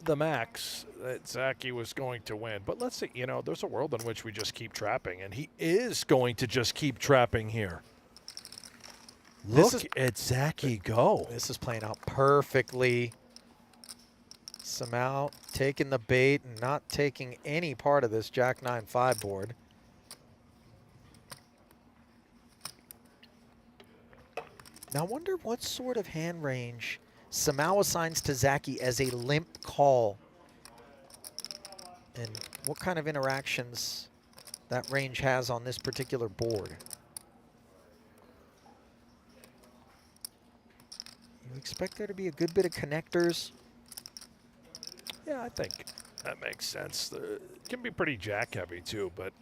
Speaker 4: the max that Zaki was going to win. But let's see, you know, there's a world in which we just keep trapping, and he is going to just keep trapping here. Look at Zaki go.
Speaker 7: This is playing out perfectly. Simao taking the bait and not taking any part of this Jack 9-5 board. Now I wonder what sort of hand range Simao assigns to Zaki as a limp call, and what kind of interactions that range has on this particular board. You expect there to be a good bit of connectors.
Speaker 4: Yeah, I think that makes sense. It can be pretty jack heavy too, but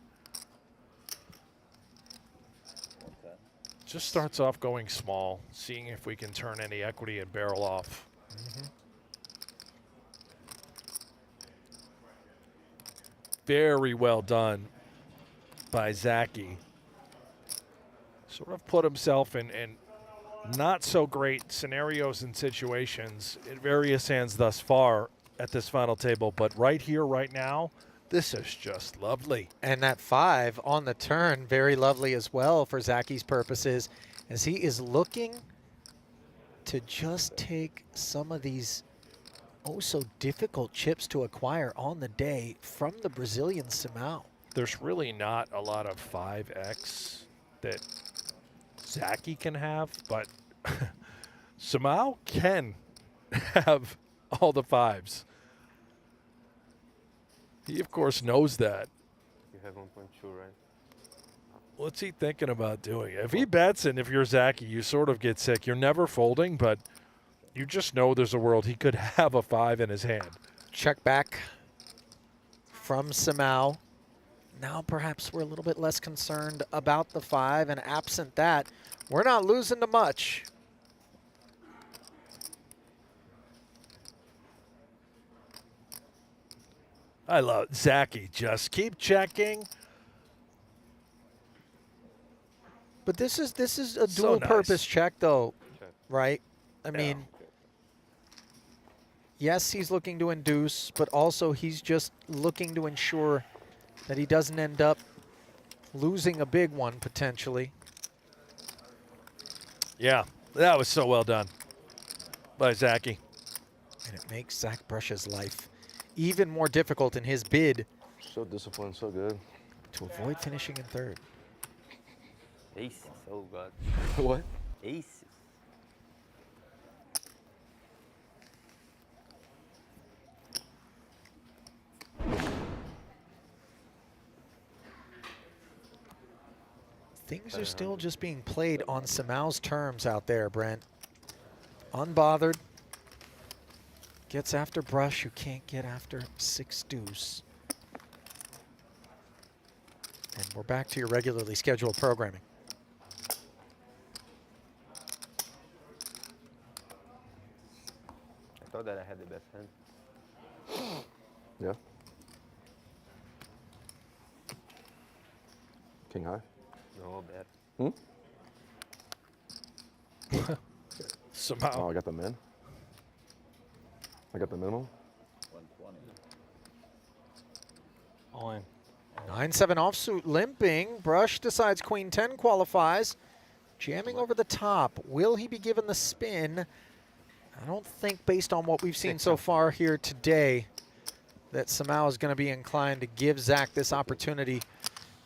Speaker 4: just starts off going small, seeing if we can turn any equity and barrel off. Very well done by Zaki. Sort of put himself in not so great scenarios and situations in various hands thus far at this final table, but right here, right now, this is just lovely.
Speaker 7: And that 5 on the turn, very lovely as well for Zaki's purposes, as he is looking to just take some of these oh so difficult chips to acquire on the day from the Brazilian Simao.
Speaker 4: There's really not a lot of 5x that Zaki can have, but Simao can have all the 5s. He, of course, knows that.
Speaker 9: You have 1.2, right?
Speaker 4: What's he thinking about doing? If he bets and if you're Zaki, you sort of get sick. You're never folding, but you just know there's a world he could have a 5 in his hand.
Speaker 7: Check back from Simao. Now perhaps we're a little bit less concerned about the 5, and absent that, we're not losing to much.
Speaker 4: I love Zaki. Just keep checking.
Speaker 7: But this is a
Speaker 4: So
Speaker 7: dual
Speaker 4: nice.
Speaker 7: purpose check, though,
Speaker 9: Check.
Speaker 7: right? I mean, yes, he's looking to induce, but also he's just looking to ensure that he doesn't end up losing a big one potentially.
Speaker 4: Yeah, that was so well done by Zaki.
Speaker 7: And it makes Zack Brush's life even more difficult in his bid
Speaker 5: So disciplined, so good.
Speaker 7: to avoid finishing in third.
Speaker 9: Aces. Oh God.
Speaker 5: What?
Speaker 9: Aces.
Speaker 7: Things are still just being played on Simao's terms out there, Brent. Unbothered. Gets after Brush, who can't get after 6 deuce. And we're back to your regularly scheduled programming.
Speaker 9: I thought that I had the best hand.
Speaker 5: Yeah. King high.
Speaker 9: No bad.
Speaker 5: Hmm?
Speaker 4: Somehow.
Speaker 5: Oh, I got the min. I got the minimum.
Speaker 6: All in.
Speaker 7: 9-7 offsuit limping. Brush decides queen 10 qualifies. Jamming over the top. Will he be given the spin? I don't think, based on what we've seen so far here today, that Simao is going to be inclined to give Zach this opportunity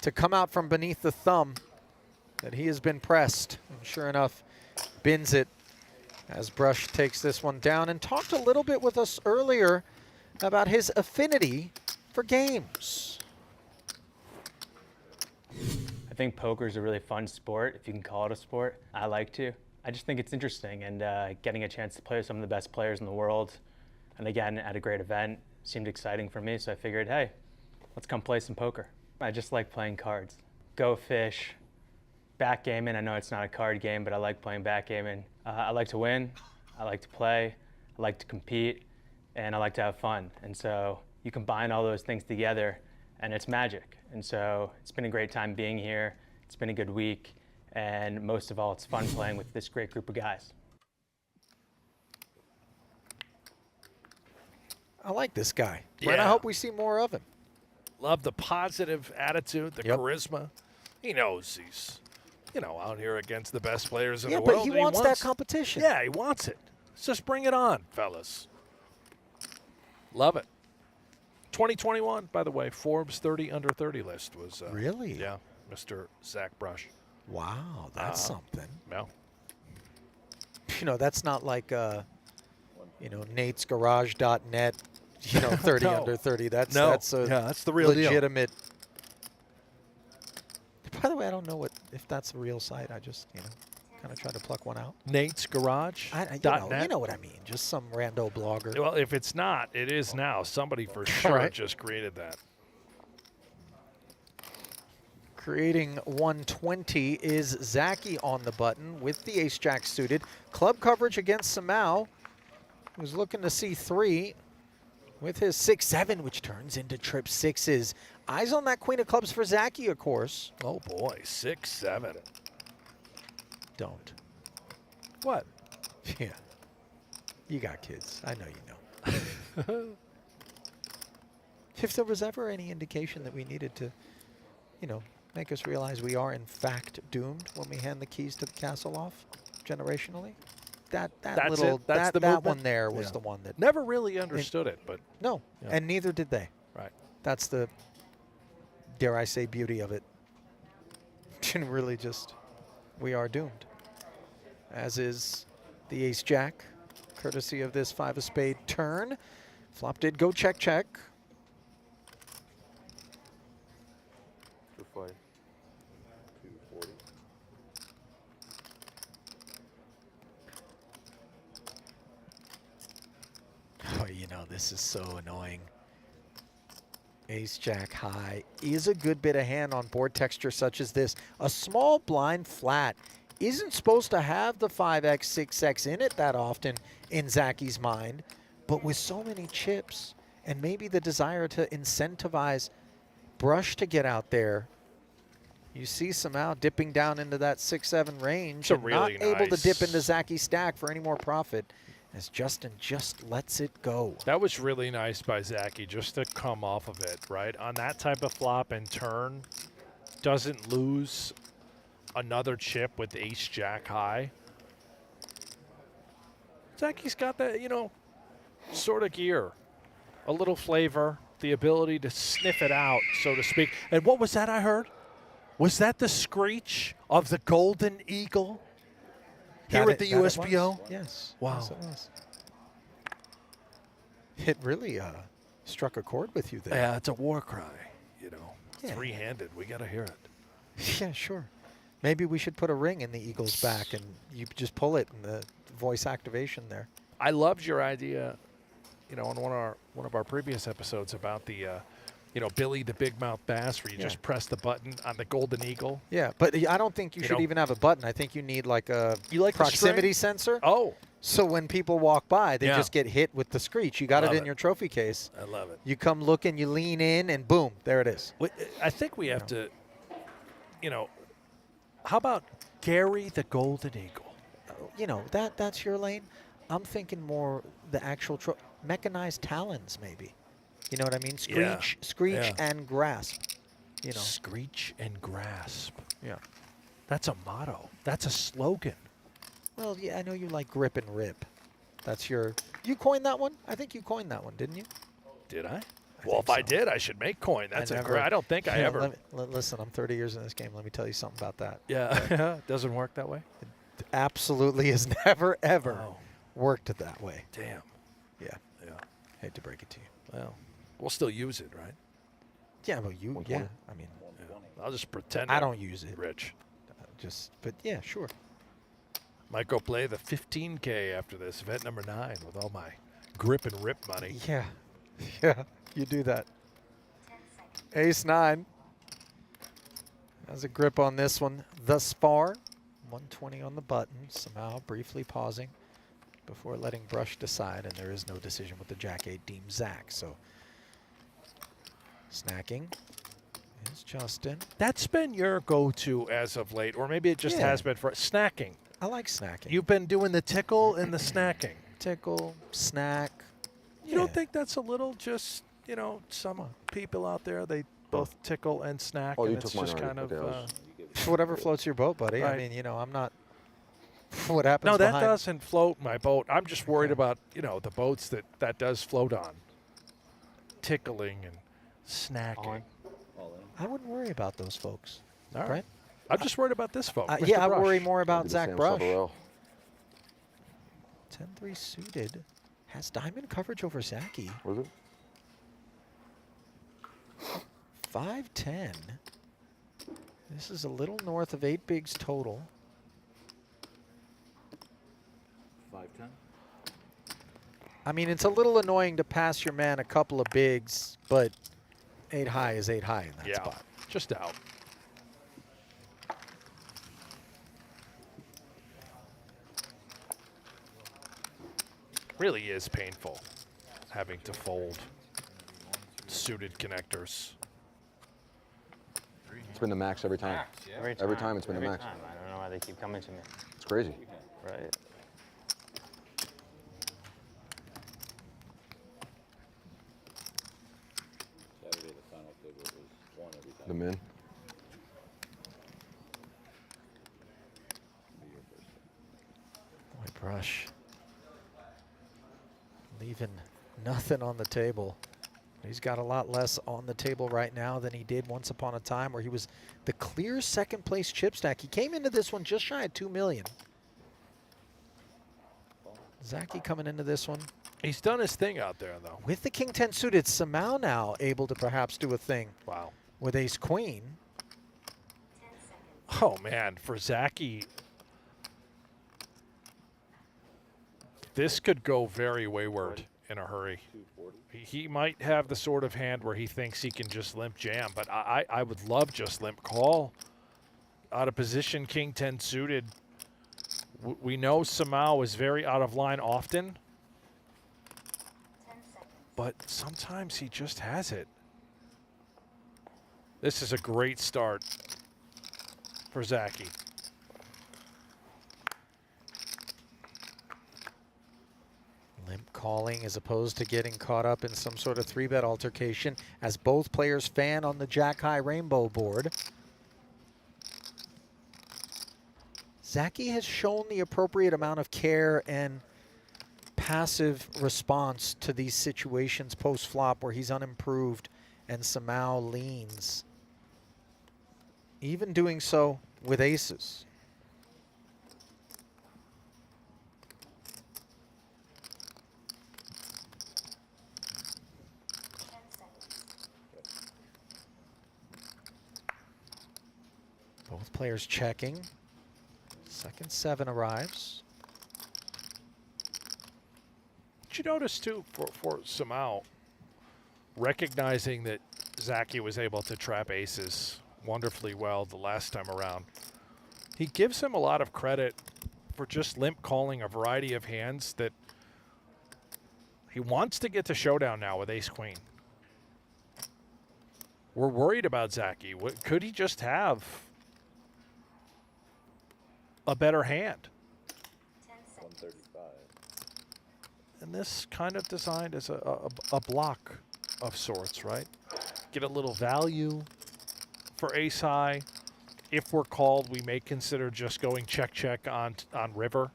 Speaker 7: to come out from beneath the thumb. That he has been pressed. And sure enough, bins it as Brush takes this one down, and talked a little bit with us earlier about his affinity for games.
Speaker 12: I think poker is a really fun sport, if you can call it a sport. I like to. I just think it's interesting, and getting a chance to play with some of the best players in the world, and again, at a great event, seemed exciting for me, so I figured, hey, let's come play some poker. I just like playing cards. Go fish, backgammon. I know it's not a card game, but I like playing backgammon. I like to win, I like to play, I like to compete, and I like to have fun. And so you combine all those things together, and it's magic. And so it's been a great time being here. It's been a good week. And most of all, it's fun playing with this great group of guys.
Speaker 7: I like this guy. Brent, I
Speaker 4: Yeah.
Speaker 7: hope we see more of him.
Speaker 4: Love the positive attitude, the
Speaker 7: Yep.
Speaker 4: charisma. He knows he's, out here against the best players in
Speaker 7: Yeah,
Speaker 4: the
Speaker 7: but
Speaker 4: world.
Speaker 7: he
Speaker 4: and
Speaker 7: wants that competition.
Speaker 4: Yeah, he wants it. Let's just bring it on, fellas. Love it. 2021, by the way, Forbes 30 under 30 list was.
Speaker 7: Really?
Speaker 4: Yeah, Mr. Zack Brush.
Speaker 7: Wow, that's something.
Speaker 4: No.
Speaker 7: That's not like, NatesGarage.net, 30
Speaker 4: No.
Speaker 7: under 30. That's
Speaker 4: No.
Speaker 7: that's a
Speaker 4: Yeah, that's the real deal.
Speaker 7: legitimate. By the way, I don't know if that's a real site. I just, kind of try to pluck one out.
Speaker 4: Nate's Garage.
Speaker 7: You know what I mean. Just some rando blogger.
Speaker 4: Well, if it's not, it is now. Somebody for sure
Speaker 7: right.
Speaker 4: just created that.
Speaker 7: Creating 120 is Zaki on the button with the ace-jack suited. Club coverage against Simao, who's looking to see 3 with his 6-7, which turns into trip 6s. Eyes on that queen of clubs for Zaki, of course.
Speaker 4: Oh, boy. 6-7.
Speaker 7: Don't.
Speaker 4: What?
Speaker 7: Yeah. You got kids. I know you know. If there was ever any indication that we needed to, make us realize we are in fact doomed when we hand the keys to the castle off generationally, that
Speaker 4: That's
Speaker 7: little
Speaker 4: it? That's the
Speaker 7: that
Speaker 4: movement?
Speaker 7: one there was
Speaker 4: Yeah.
Speaker 7: the one that
Speaker 4: Never really understood it, but
Speaker 7: no,
Speaker 4: Yeah.
Speaker 7: and neither did they.
Speaker 4: right.
Speaker 7: That's the, dare I say, beauty of it. Really just, we are doomed. As is the ace-jack, courtesy of this 5 of spade turn. Flop did go check, check.
Speaker 5: 240. 240.
Speaker 7: Oh, this is so annoying. Ace-jack high is a good bit of hand on board texture such as this. A small blind flat isn't supposed to have the 5x, 6x in it that often in Zaki's mind, but with so many chips and maybe the desire to incentivize Brush to get out there. You see Simao dipping down into that 6-7 range and
Speaker 4: really
Speaker 7: not able to dip
Speaker 4: nice-
Speaker 7: into Zaki's stack for any more profit as Justin just lets it go.
Speaker 4: That was really nice by Zaki just to come off of it, right? On that type of flop and turn, doesn't lose another chip with ace-jack high. Zaki's got that, you know, sort of gear. A little flavor, the ability to sniff it out, so to speak. And what was that I heard? Was that the screech of the golden eagle here at the USPO?
Speaker 7: Yes.
Speaker 4: Wow.
Speaker 7: Yes, it was. It really struck a chord with you there.
Speaker 4: Yeah, it's a war cry, you know.
Speaker 7: Yeah.
Speaker 4: Three-handed, we got to hear it.
Speaker 7: Yeah, sure. Maybe we should put a ring in the eagle's back and you just pull it in the voice activation there.
Speaker 4: I loved your idea, you know, on one of our previous episodes about the, you know, Billy the Big Mouth Bass, where you just press the button on the golden eagle.
Speaker 7: Yeah, but I don't think you should
Speaker 4: know?
Speaker 7: even have a button. I think you need like a
Speaker 4: You like the
Speaker 7: proximity
Speaker 4: string?
Speaker 7: sensor.
Speaker 4: Oh,
Speaker 7: So when people walk by, they
Speaker 4: Yeah.
Speaker 7: just get hit with the screech. You got it
Speaker 4: Love
Speaker 7: in
Speaker 4: it.
Speaker 7: your trophy case.
Speaker 4: I love it.
Speaker 7: You come looking, you lean in, and boom, there it is.
Speaker 4: I think we have to, you know, how about Gary the Golden Eagle?
Speaker 7: You know, that's your lane. I'm thinking more the actual mechanized talons, maybe. You know what I mean? Screech
Speaker 4: Yeah.
Speaker 7: and grasp. You know.
Speaker 4: Screech and grasp.
Speaker 7: Yeah.
Speaker 4: That's a motto. That's a slogan.
Speaker 7: Well, yeah, I know you like grip and rip. That's your. You coined that one? I think you coined that one, didn't you?
Speaker 4: Did I?
Speaker 7: think
Speaker 4: Well, if I
Speaker 7: so.
Speaker 4: did, I should make coin. That's a
Speaker 7: never-
Speaker 4: great. I don't think I
Speaker 7: Yeah,
Speaker 4: ever.
Speaker 7: Listen, I'm 30 years in this game. Let me tell you something about that.
Speaker 4: Yeah, it doesn't work that way.
Speaker 7: Absolutely has never, ever
Speaker 4: Oh.
Speaker 7: worked that way.
Speaker 4: Damn.
Speaker 7: Yeah.
Speaker 4: Yeah.
Speaker 7: Hate to break it to you.
Speaker 4: Well, we'll still use it, right?
Speaker 7: Yeah, but you,
Speaker 5: 120.
Speaker 7: yeah. I mean,
Speaker 4: I'll just pretend.
Speaker 7: I
Speaker 4: I'm
Speaker 7: don't use it.
Speaker 4: rich.
Speaker 7: But yeah, sure.
Speaker 4: Might go play the 15K after this, event number 9, with all my grip and rip money.
Speaker 7: Yeah. Yeah, you do that. Ace-9. Has a grip on this one thus far. 120 on the button. Somehow briefly pausing before letting Brush decide, and there is no decision with the Jack-8 Deem Zach. So snacking is Justin.
Speaker 4: That's been your go-to as of late, or maybe it just
Speaker 7: Yeah.
Speaker 4: has been for snacking.
Speaker 7: I like snacking.
Speaker 4: You've been doing the tickle and the snacking.
Speaker 7: Tickle, snack.
Speaker 4: You don't think that's a little just, you know, some people out there, they both tickle and snack,
Speaker 5: Oh,
Speaker 4: and
Speaker 5: you
Speaker 4: it's
Speaker 5: took mine
Speaker 4: just
Speaker 5: already.
Speaker 4: kind of...
Speaker 5: Okay, I was-
Speaker 7: Whatever floats your boat, buddy. I
Speaker 4: Right.
Speaker 7: mean, you know, I'm not... What happens
Speaker 4: No, that
Speaker 7: behind...
Speaker 4: doesn't float my boat. I'm just worried about, you know, the boats that does float on. Tickling and snacking.
Speaker 7: I wouldn't worry about those folks.
Speaker 4: All right.
Speaker 7: Right?
Speaker 4: I'm just worried about this folk. Mr.
Speaker 7: Yeah, I
Speaker 4: Brush.
Speaker 7: worry more about
Speaker 5: Did the
Speaker 7: Zack
Speaker 5: Sam
Speaker 7: Brush.
Speaker 5: Savarell.
Speaker 7: 10-3 suited. Has diamond coverage over Zaki.
Speaker 5: Was it?
Speaker 7: 5-10. This is a little north of 8 bigs total.
Speaker 9: 5-10.
Speaker 7: I mean, it's a little annoying to pass your man a couple of bigs, but 8 high is 8 high in that
Speaker 4: Yeah,
Speaker 7: spot.
Speaker 4: just out. Really is painful having to fold suited connectors.
Speaker 5: It's been the max every time. Every time it's been the
Speaker 12: every
Speaker 5: max.
Speaker 12: time. I don't know why they keep coming to me.
Speaker 5: It's crazy.
Speaker 12: Right.
Speaker 5: The min.
Speaker 7: Boy, Brush. Leaving nothing on the table. He's got a lot less on the table right now than he did once upon a time where he was the clear second place chip stack. He came into this one just shy of 2 million. Zaki coming into this one.
Speaker 4: He's done his thing out there, though.
Speaker 7: With the King 10 suited, Simao now able to perhaps do a thing
Speaker 4: Wow.
Speaker 7: with Ace Queen.
Speaker 4: Oh, man, for Zaki, this could go very wayward in a hurry. He might have the sort of hand where he thinks he can just limp jam, but I would love just limp call. Out of position, King 10 suited. We know Simao is very out of line often.
Speaker 8: 10 seconds.
Speaker 4: but sometimes he just has it. This is a great start for Zaki.
Speaker 7: Limp calling as opposed to getting caught up in some sort of 3-bet altercation as both players fan on the Jack High Rainbow board. Zaki has shown the appropriate amount of care and passive response to these situations post-flop where he's unimproved and Simao leans. Even doing so with aces. Both players checking. Second 7 arrives.
Speaker 4: Did you notice too for Simao, recognizing that Zaki was able to trap aces wonderfully well the last time around, he gives him a lot of credit for just limp calling a variety of hands that he wants to get to showdown now with ace-queen. We're worried about Zaki. Could he just have a better hand?
Speaker 9: 135.
Speaker 4: And this kind of designed as a block of sorts, right? Get a little value for ace high. If we're called, we may consider just going check on river.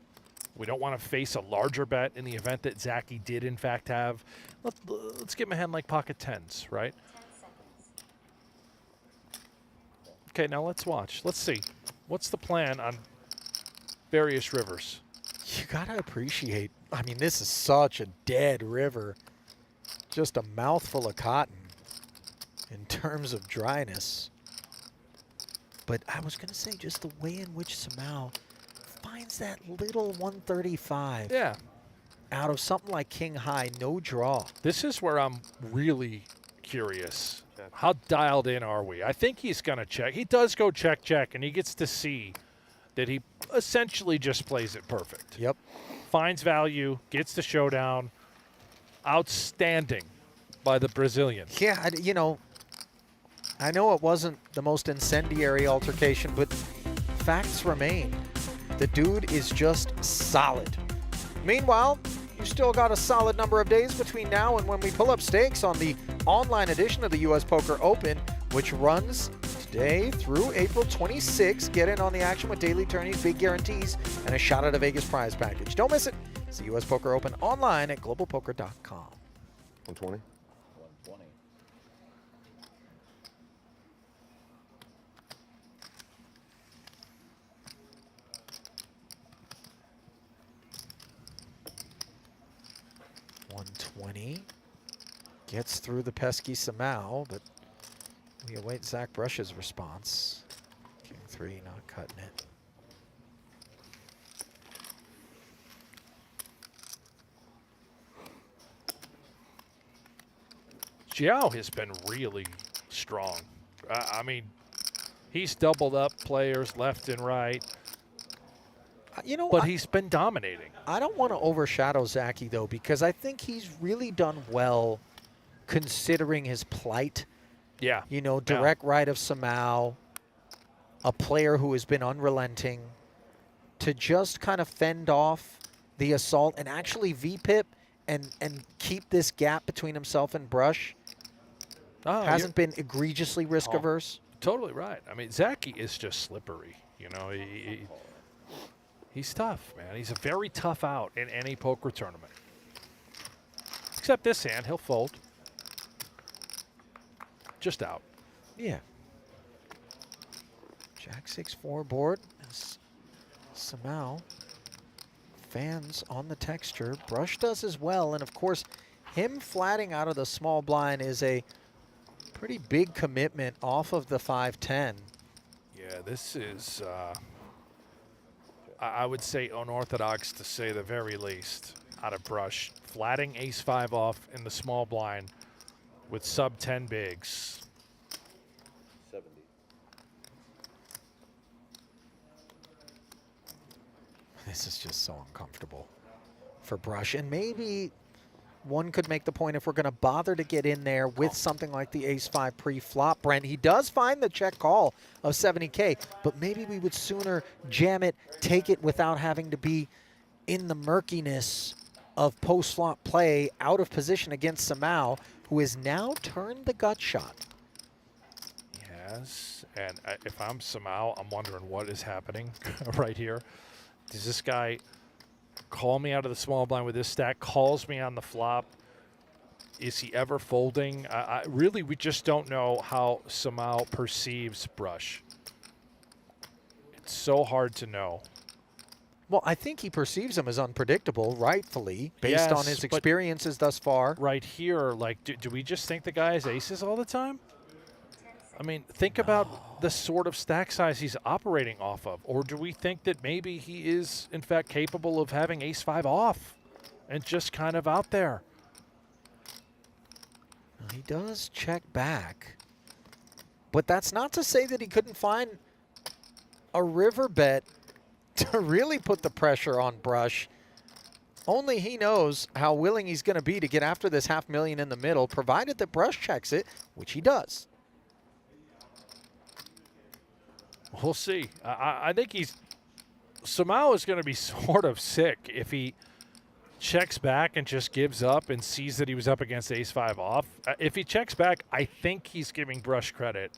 Speaker 4: We don't want to face a larger bet in the event that Zaki did in fact have. Let's give him a hand like pocket tens, right?
Speaker 8: 10 seconds.
Speaker 4: Okay, now let's watch. Let's see. What's the plan on various rivers?
Speaker 7: You gotta appreciate, I mean, this is such a dead river. Just a mouthful of cotton in terms of dryness. But I was gonna say just the way in which Simao finds that little 135.
Speaker 4: Yeah.
Speaker 7: Out of something like king high, no draw.
Speaker 4: This is where I'm really curious. How dialed in are we? I think he's gonna check. He does go check, and he gets to see that he essentially just plays it perfect.
Speaker 7: Yep.
Speaker 4: Finds value, gets the showdown. Outstanding by the Brazilian.
Speaker 7: Yeah, you know, I know it wasn't the most incendiary altercation, but facts remain. The dude is just solid. Meanwhile, you still got a solid number of days between now and when we pull up stakes on the online edition of the U.S. Poker Open, which runs today through April 26. Get in on the action with daily tourneys, big guarantees, and a shot at a Vegas prize package. Don't miss it. It's the U.S. Poker Open online at globalpoker.com.
Speaker 5: 120.
Speaker 9: 120.
Speaker 7: Gets through the pesky Simao, but we await Zack Brush's response. King 3 not cutting it.
Speaker 4: Joau has been really strong. I mean, he's doubled up players left and right.
Speaker 7: You know,
Speaker 4: but he's been dominating.
Speaker 7: I don't want to overshadow Zaki, though, because I think he's really done well considering his plight.
Speaker 4: Yeah.
Speaker 7: You know, direct right of Simao, a player who has been unrelenting, to just kind of fend off the assault and actually VPIP and keep this gap between himself and Brush. Hasn't been egregiously risk averse.
Speaker 4: Totally right. I mean, Zaki is just slippery. You know, he's tough, man. He's a very tough out in any poker tournament. Except this hand, he'll fold. Just out.
Speaker 7: Yeah. Jack 6-4 board. Simao fans on the texture. Brush does as well. And of course, him flatting out of the small blind is a pretty big commitment off of the 5-10.
Speaker 4: Yeah, this is, I would say, unorthodox to say the very least out of Brush. Flatting ace-5 off in the small blind with sub-10 bigs.
Speaker 9: 70.
Speaker 7: This is just so uncomfortable for Brush. And maybe one could make the point if we're going to bother to get in there with something like the ace-5 pre-flop, Brent, he does find the check call of 70K, but maybe we would sooner jam it, take it without having to be in the murkiness of post-flop play out of position against Simao, who has now turned the gut shot.
Speaker 4: Yes, and if I'm Simao, I'm wondering what is happening right here. Does this guy call me out of the small blind with this stack, calls me on the flop? Is he ever folding? Really, we just don't know how Simao perceives Brush. It's so hard to know.
Speaker 7: Well, I think he perceives him as unpredictable, rightfully, based on his experiences thus far.
Speaker 4: Right here, like, do we just think the guy has aces all the time? I mean, think about the sort of stack size he's operating off of. Or do we think that maybe he is, in fact, capable of having ace-5 off and just kind of out there?
Speaker 7: Well, he does check back. But that's not to say that he couldn't find a river bet to really put the pressure on Brush. Only he knows how willing he's going to be to get after this $500,000 in the middle, provided that Brush checks it, which he does.
Speaker 4: We'll see. I think Simao is going to be sort of sick if he checks back and just gives up and sees that he was up against ace-5 off. If he checks back, I think he's giving Brush credit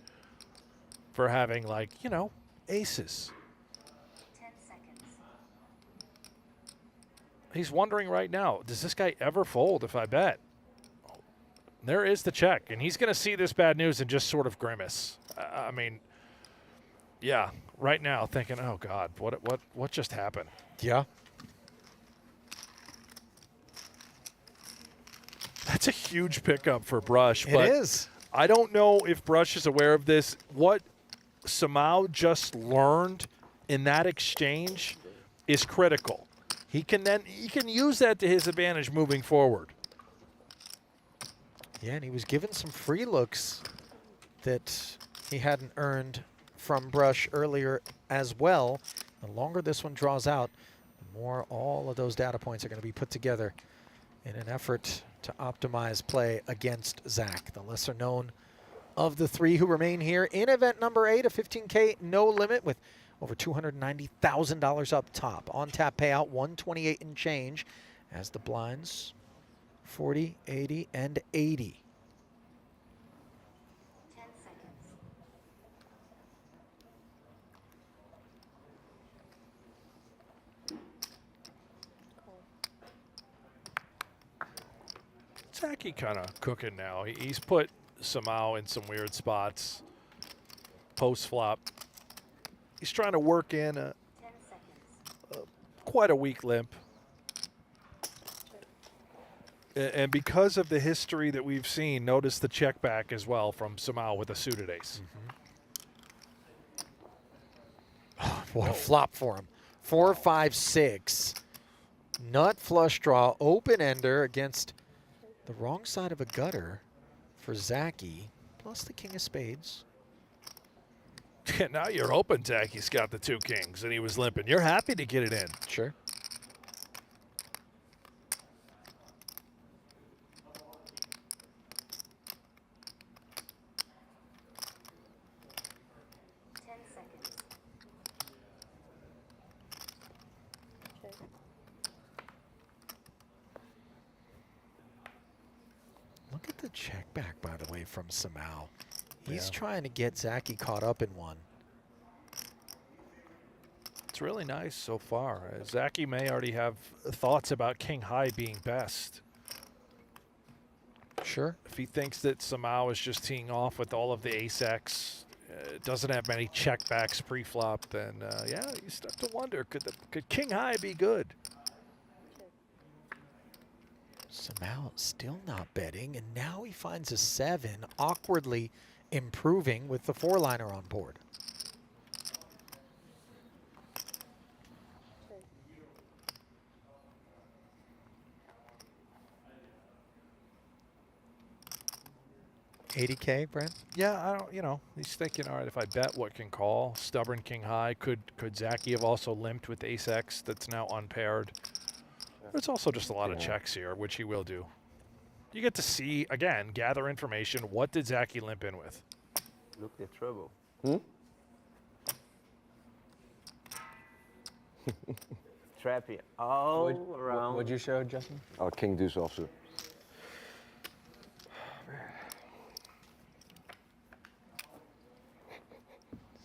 Speaker 4: for having, like, you know, aces.
Speaker 8: 10 seconds.
Speaker 4: He's wondering right now, does this guy ever fold if I bet? There is the check, and he's going to see this bad news and just sort of grimace. I mean, yeah, right now thinking, oh God, what just happened?
Speaker 7: Yeah.
Speaker 4: That's a huge pickup for Brush.
Speaker 7: It is.
Speaker 4: I don't know if Brush is aware of this. What Simao just learned in that exchange is critical. He can use that to his advantage moving forward.
Speaker 7: Yeah, and he was given some free looks that he hadn't earned from Brush earlier as well. The longer this one draws out, the more all of those data points are going to be put together in an effort to optimize play against Zach, the lesser known of the three who remain here in event number 8, a 15K no limit with over $290,000 up top. On tap payout 128 and change as the blinds 40, 80, and 80.
Speaker 8: 10 seconds.
Speaker 4: Zaki kind of cooking now. He's put Simao in some weird spots. Post flop. He's trying to work in
Speaker 8: 10 seconds.
Speaker 4: quite a weak limp. And because of the history that we've seen, notice the check back as well from Simao with a suited ace.
Speaker 7: What a flop for him. 4, 5, 6. Nut flush draw, open ender against the wrong side of a gutter for Zaki, plus the king of spades.
Speaker 4: Now you're hoping Zaki's got the 2 kings and he was limping. You're happy to get it in.
Speaker 7: Sure. Look at the check back, by the way, from Simao. He's trying to get Zaki caught up in one.
Speaker 4: It's really nice so far. Zaki may already have thoughts about king high being best.
Speaker 7: Sure.
Speaker 4: If he thinks that Simao is just teeing off with all of the ace-x, doesn't have many checkbacks pre-flop, then yeah, you start to wonder, could king high be good?
Speaker 7: Simao still not betting, and now he finds a 7, awkwardly improving with the 4-liner on board. $80K, Brent?
Speaker 4: Yeah, I don't, you know, he's thinking, all right, if I bet, what can call? Stubborn king high. Could Zaki have also limped with ace-x that's now unpaired? There's also just a lot of checks here, which he will do. you get to see, again, gather information. What did Zaki limp in with?
Speaker 9: Look the trouble. Trappy all around.
Speaker 12: What'd you show, Justin?
Speaker 5: King deuce offsuit.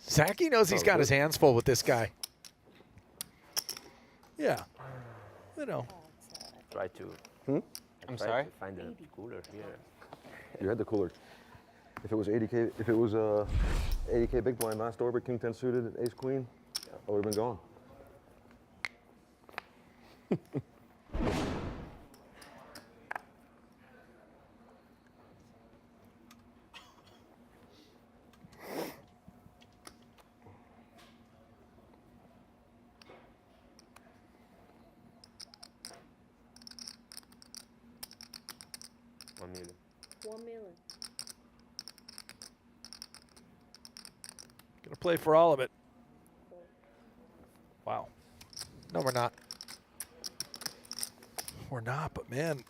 Speaker 7: Zaki knows he's got his hands full with this guy.
Speaker 4: Yeah. You know.
Speaker 9: Try to.
Speaker 12: I'm sorry?
Speaker 9: To find the cooler here.
Speaker 5: You had the cooler. If it was 80K, if it was 80K big blind last over, king 10 suited, ace queen, I would have been gone.
Speaker 8: $1 million.
Speaker 4: Gonna play for all of it. Wow.
Speaker 7: No, we're not.
Speaker 4: We're not, but man,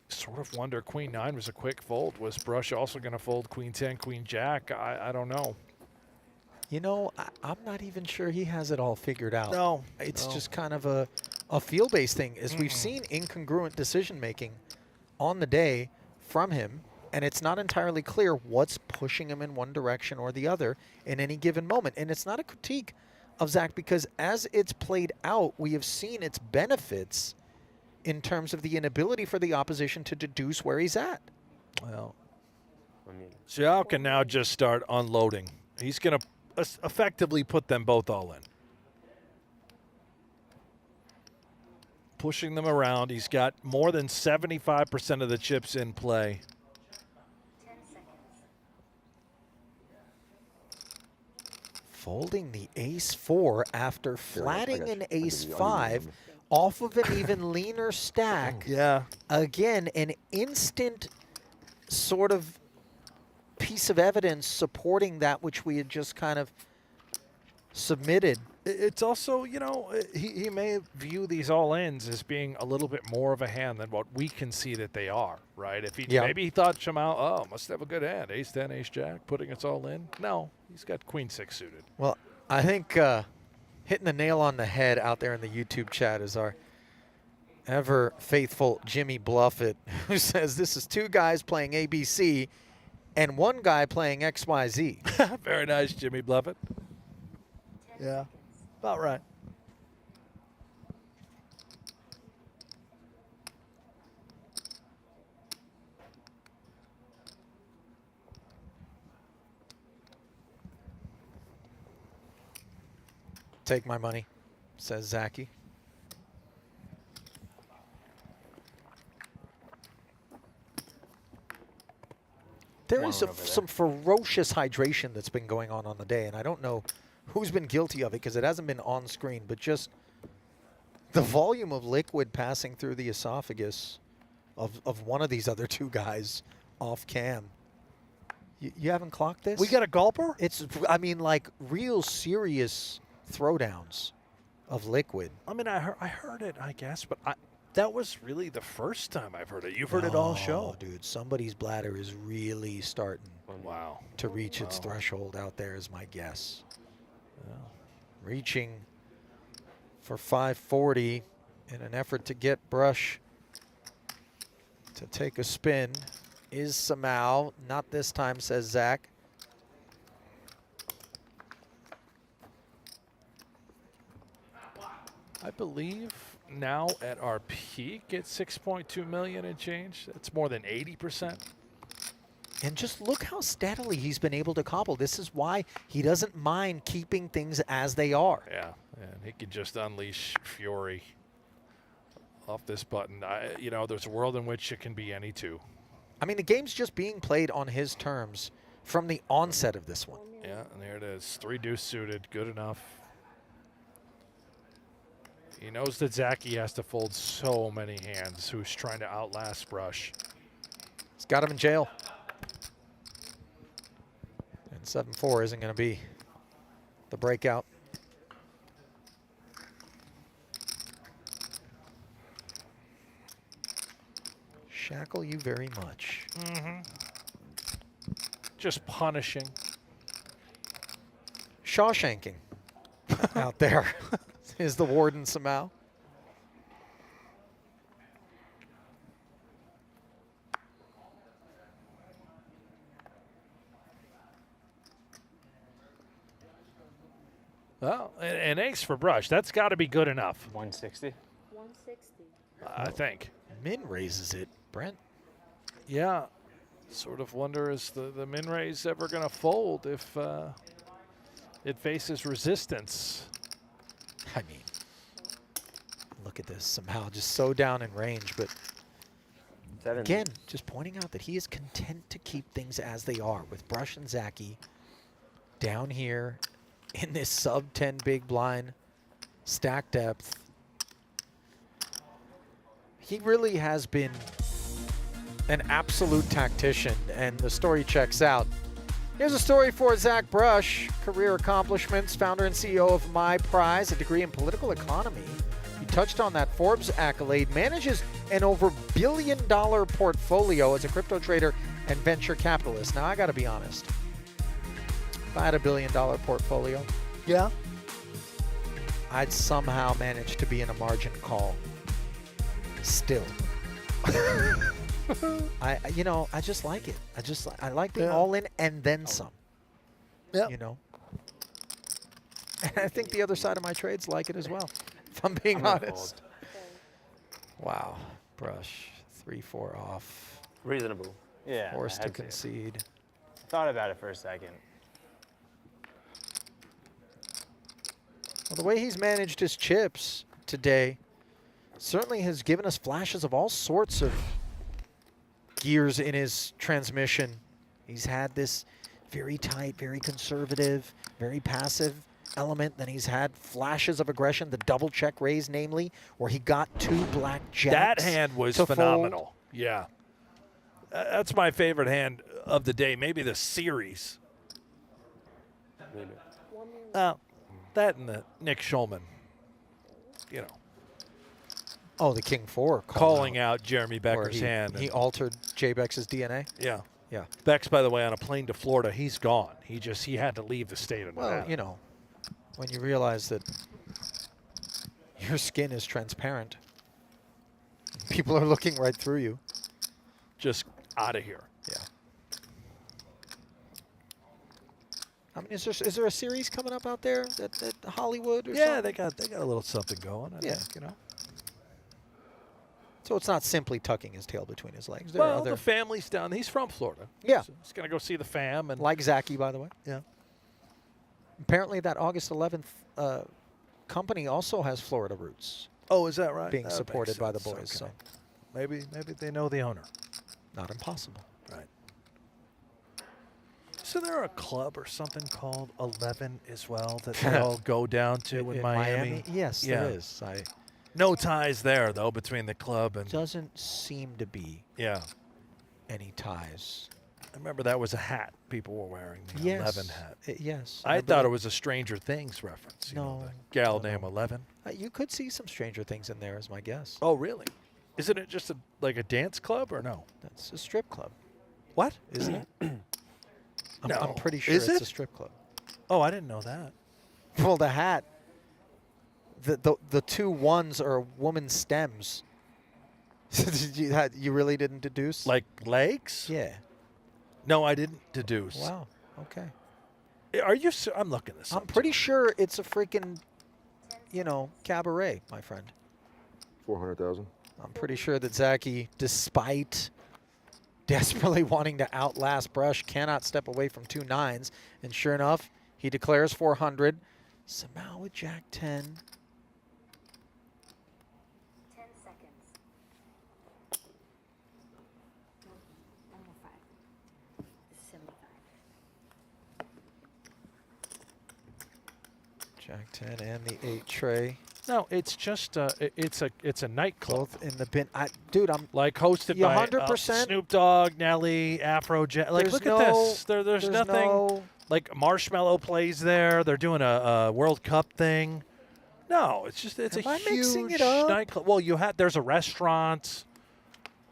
Speaker 4: sort of wonder. Queen 9 was a quick fold. Was Brush also going to fold Queen 10, Queen Jack? I don't know.
Speaker 7: You know, I'm not even sure he has it all figured out.
Speaker 4: No.
Speaker 7: It's just kind of a feel-based thing. As we've seen incongruent decision-making on the day from him, and it's not entirely clear what's pushing him in one direction or the other in any given moment. And it's not a critique of Zach, because as it's played out, we have seen its benefits in terms of the inability for the opposition to deduce where he's at.
Speaker 4: Well, Joao can now just start unloading. He's going to effectively put them both all in. Pushing them around. He's got more than 75% of the chips in play.
Speaker 8: 10 seconds.
Speaker 7: Folding the ace-4 after flatting
Speaker 5: got
Speaker 7: an
Speaker 5: you. I give you-
Speaker 7: ace-5 off of an even leaner stack.
Speaker 4: Yeah.
Speaker 7: Again, an instant sort of piece of evidence supporting that which we had just kind of submitted.
Speaker 4: It's also, you know, he may view these all-ins as being a little bit more of a hand than what we can see that they are, right? If he maybe he thought Simao, oh, must have a good hand, ace 10, ace jack, putting us all in. No, he's got queen 6 suited.
Speaker 7: Well, I think hitting the nail on the head out there in the YouTube chat is our ever faithful Jimmy Bluffett, who says this is two guys playing ABC and one guy playing XYZ.
Speaker 4: Very nice, Jimmy Bluffett. Yeah, about right.
Speaker 7: Take my money, says Zaki. There is some ferocious hydration that's been going on the day, and I don't know who's been guilty of it because it hasn't been on screen, but just the volume of liquid passing through the esophagus of one of these other two guys off cam. You haven't clocked this?
Speaker 4: We got a gulper?
Speaker 7: It's, I mean, like real serious throwdowns of liquid.
Speaker 4: I mean, I heard it, I guess, but that was really the first time I've heard it. You've heard it all show.
Speaker 7: Dude, somebody's bladder is really starting to reach its threshold out there is my guess. Reaching for 540 in an effort to get Brush to take a spin is Simao. Not this time, says Zach.
Speaker 4: I believe now at our peak at 6.2 million and change. That's more than 80%.
Speaker 7: And just look how steadily he's been able to cobble. This is why he doesn't mind keeping things as they are.
Speaker 4: Yeah, and he could just unleash fury off this button. You know, there's a world in which it can be any two.
Speaker 7: I mean, the game's just being played on his terms from the onset of this one.
Speaker 4: Yeah, and there it is. 3 deuce suited, good enough. He knows that Zaki has to fold so many hands, who's trying to outlast Brush.
Speaker 7: He's got him in jail. And 7-4 isn't going to be the breakout. tackle you very much.
Speaker 4: Just punishing.
Speaker 7: Shawshanking out there is the Warden Simao.
Speaker 4: Well, an ace for Brush. That's got to be good enough,
Speaker 12: 160.
Speaker 8: 160.
Speaker 4: I think.
Speaker 7: Min raises it, Brent.
Speaker 4: Yeah. Sort of wonder is the min raise ever going to fold if it faces resistance.
Speaker 7: I mean, look at this. Somehow just so down in range, but again, just pointing out that he is content to keep things as they are with Brush and Zaki down here in this sub 10 big blind stack depth. He really has been an absolute tactician, and the story checks out. Here's a story for Zack Bruch, career accomplishments, founder and CEO of My Prize, a degree in political economy. He touched on that Forbes accolade, manages an over $1 billion portfolio as a crypto trader and venture capitalist. Now, I got to be honest. If I had $1 billion portfolio,
Speaker 4: Yeah.
Speaker 7: I'd somehow manage to be in a margin call still. I just like it. I like being all in and then some.
Speaker 4: Yeah.
Speaker 7: You know. And I think the other side of my trades like it as well, if I'm being honest. Wow. Brush, 3-4 off.
Speaker 9: Reasonable.
Speaker 12: Yeah.
Speaker 7: Forced
Speaker 12: I
Speaker 7: to
Speaker 12: had
Speaker 7: concede.
Speaker 12: Thought about it for a second.
Speaker 7: Well, the way he's managed his chips today certainly has given us flashes of all sorts of gears in his transmission. He's had this very tight, very conservative, very passive element. Then he's had flashes of aggression, the double check raise, namely, where he got 2 black jacks.
Speaker 4: That hand was
Speaker 7: to
Speaker 4: phenomenal.
Speaker 7: fold.
Speaker 4: Yeah. That's my favorite hand of the day, maybe the series. That and the Nick Schulman, you know.
Speaker 7: Oh, the King 4
Speaker 4: calling out Jeremy
Speaker 7: where
Speaker 4: Becker's hand.
Speaker 7: He altered J. Bex's DNA.
Speaker 4: Yeah.
Speaker 7: Yeah.
Speaker 4: Bex, by the way, on a plane to Florida, he's gone. He had to leave the state of
Speaker 7: Well,
Speaker 4: Nevada.
Speaker 7: you know, when you realize that your skin is transparent, people are looking right through you.
Speaker 4: Just out of here.
Speaker 7: Yeah. I mean, is there a series coming up out there at Hollywood or
Speaker 4: Yeah,
Speaker 7: something?
Speaker 4: they got a little something going. I think, you know.
Speaker 7: So it's not simply tucking his tail between his legs. There are
Speaker 4: Well,
Speaker 7: other,
Speaker 4: the family's down. He's from Florida.
Speaker 7: Yeah.
Speaker 4: So he's going to go see the fam. And
Speaker 7: like Zaki, by the way.
Speaker 4: Yeah.
Speaker 7: Apparently that August 11th company also has Florida roots.
Speaker 4: Oh, is that right?
Speaker 7: Being
Speaker 4: That
Speaker 7: supported
Speaker 4: makes
Speaker 7: by the
Speaker 4: sense.
Speaker 7: boys.
Speaker 4: Okay.
Speaker 7: So
Speaker 4: Maybe they know the owner.
Speaker 7: not impossible.
Speaker 4: Right. So there a club or something called 11 as well that they all go down to in Miami?
Speaker 7: Yes,
Speaker 4: Yeah.
Speaker 7: there is.
Speaker 4: No ties there, though, between the club and...
Speaker 7: Doesn't seem to be
Speaker 4: Yeah.
Speaker 7: any ties.
Speaker 4: I remember that was a hat people were wearing, the
Speaker 7: Yes.
Speaker 4: 11 hat.
Speaker 7: Yes.
Speaker 4: I thought it was a Stranger Things reference. You know,
Speaker 7: No,
Speaker 4: the gal
Speaker 7: no,
Speaker 4: named
Speaker 7: no.
Speaker 4: 11.
Speaker 7: You could see some Stranger Things in there, is my guess.
Speaker 4: Oh, really? Isn't it just like a dance club or no?
Speaker 7: That's a strip club,
Speaker 4: What?
Speaker 7: isn't it? I'm
Speaker 4: No.
Speaker 7: pretty sure
Speaker 4: Is
Speaker 7: it's
Speaker 4: it?
Speaker 7: a strip club.
Speaker 4: Oh, I didn't know that.
Speaker 7: Well, the hat, the 2 ones are woman's stems. You really didn't deduce?
Speaker 4: Like legs?
Speaker 7: Yeah.
Speaker 4: No, I didn't deduce.
Speaker 7: Wow. Okay.
Speaker 4: Are you? I'm looking this up.
Speaker 7: I'm pretty sure it's a freaking, cabaret, my friend.
Speaker 5: 400,000.
Speaker 7: I'm pretty sure that Zaki, despite desperately wanting to outlast Brush, cannot step away from 2 9s. And sure enough, he declares 400. Simao with Jack 10.
Speaker 8: 10 seconds. 105. 75.
Speaker 7: Jack 10 and the 8 tray.
Speaker 4: No, it's just it's a nightclub.
Speaker 7: Both in the bin. Dude, I'm
Speaker 4: Like hosted
Speaker 7: You
Speaker 4: by
Speaker 7: 100%?
Speaker 4: Snoop Dogg, Nelly, Afrojack. Like,
Speaker 7: There's
Speaker 4: look
Speaker 7: no-
Speaker 4: at this. There's nothing.
Speaker 7: no-
Speaker 4: Like Marshmallow plays there. They're doing a World Cup thing. No, it's
Speaker 7: Am
Speaker 4: a
Speaker 7: I
Speaker 4: huge
Speaker 7: mixing it up?
Speaker 4: nightclub. Well, there's a restaurant.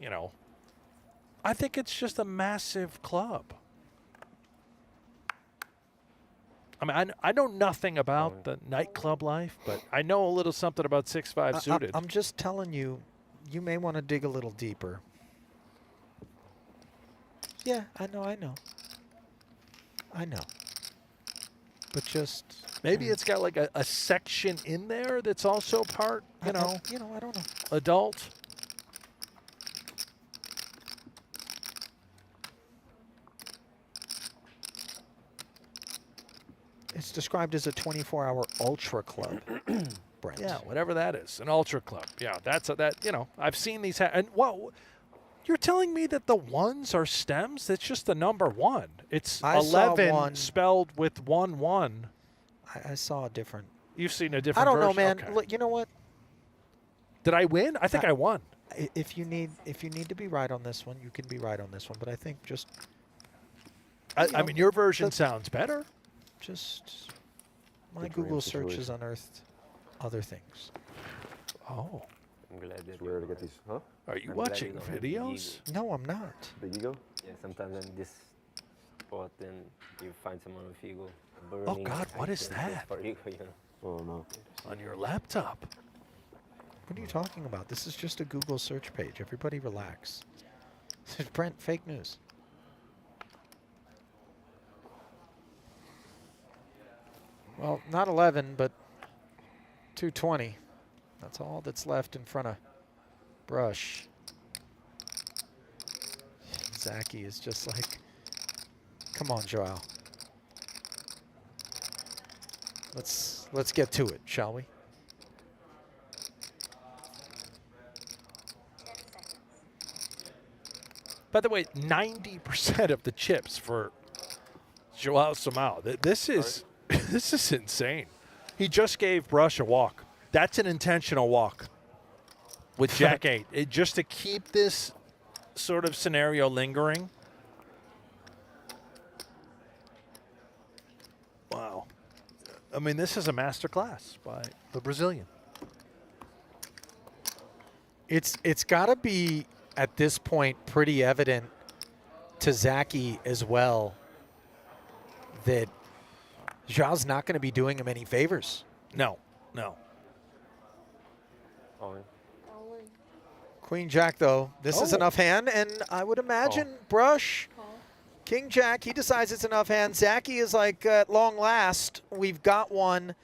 Speaker 4: You know, I think it's just a massive club. I mean, I know nothing about the nightclub life, but I know a little something about 6-5 suited.
Speaker 7: I'm just telling you, you may want to dig a little deeper. Yeah, I know. But just
Speaker 4: Maybe it's got like a section in there that's also part, you know,
Speaker 7: I don't know.
Speaker 4: adult.
Speaker 7: It's described as a 24-hour ultra club, Brent.
Speaker 4: Yeah, whatever that is, an ultra club. Yeah, that's you know, I've seen these. And what? You're telling me that the ones are stems? It's just the number 1. It's
Speaker 7: I saw
Speaker 4: 11
Speaker 7: one.
Speaker 4: spelled with 1-1.
Speaker 7: I saw a different.
Speaker 4: You've seen a different.
Speaker 7: I don't know,
Speaker 4: version?
Speaker 7: man.
Speaker 4: Okay.
Speaker 7: Look, you know what?
Speaker 4: Did I win? I think I won.
Speaker 7: If you need to be right on this one, you can be right on this one. But I think just.
Speaker 4: I mean, your version sounds better.
Speaker 7: Just my
Speaker 5: The dream
Speaker 7: Google search
Speaker 5: situation.
Speaker 7: has unearthed other things.
Speaker 4: Oh,
Speaker 9: I'm glad that
Speaker 5: It's rare to get these, huh?
Speaker 4: are you
Speaker 9: I'm glad
Speaker 4: watching
Speaker 9: you don't have the
Speaker 4: videos?
Speaker 7: No, I'm not.
Speaker 5: Big ego?
Speaker 9: Yeah, sometimes in this spot, then you find someone with ego.
Speaker 4: Oh
Speaker 9: burning
Speaker 4: God, what is
Speaker 9: items
Speaker 4: that?
Speaker 9: For ego, you know.
Speaker 5: Oh, no.
Speaker 4: On your laptop.
Speaker 7: What are you talking about? This is just a Google search page. Everybody relax. Brent, fake news. Well, not 11, but 220. That's all that's left in front of Brush. Zaki is just like, come on, Joao. Let's get to it, shall we?
Speaker 8: 10 seconds.
Speaker 4: By the way, 90% of the chips for Joao Simao. This is this is insane. He just gave Brush a walk. That's an intentional walk with Jack 8, just to keep this sort of scenario lingering. Wow. I mean, this is a master class by the Brazilian.
Speaker 7: It's got to be at this point pretty evident to Zaki as well that Joao's not going to be doing him any favors.
Speaker 4: No, no.
Speaker 9: All in.
Speaker 8: All in.
Speaker 7: Queen Jack, though, this is
Speaker 4: Oh.
Speaker 7: enough hand, and I would imagine Brush,
Speaker 8: Call.
Speaker 7: King Jack, he decides it's enough hand. Zaki is like, at long last, we've got one,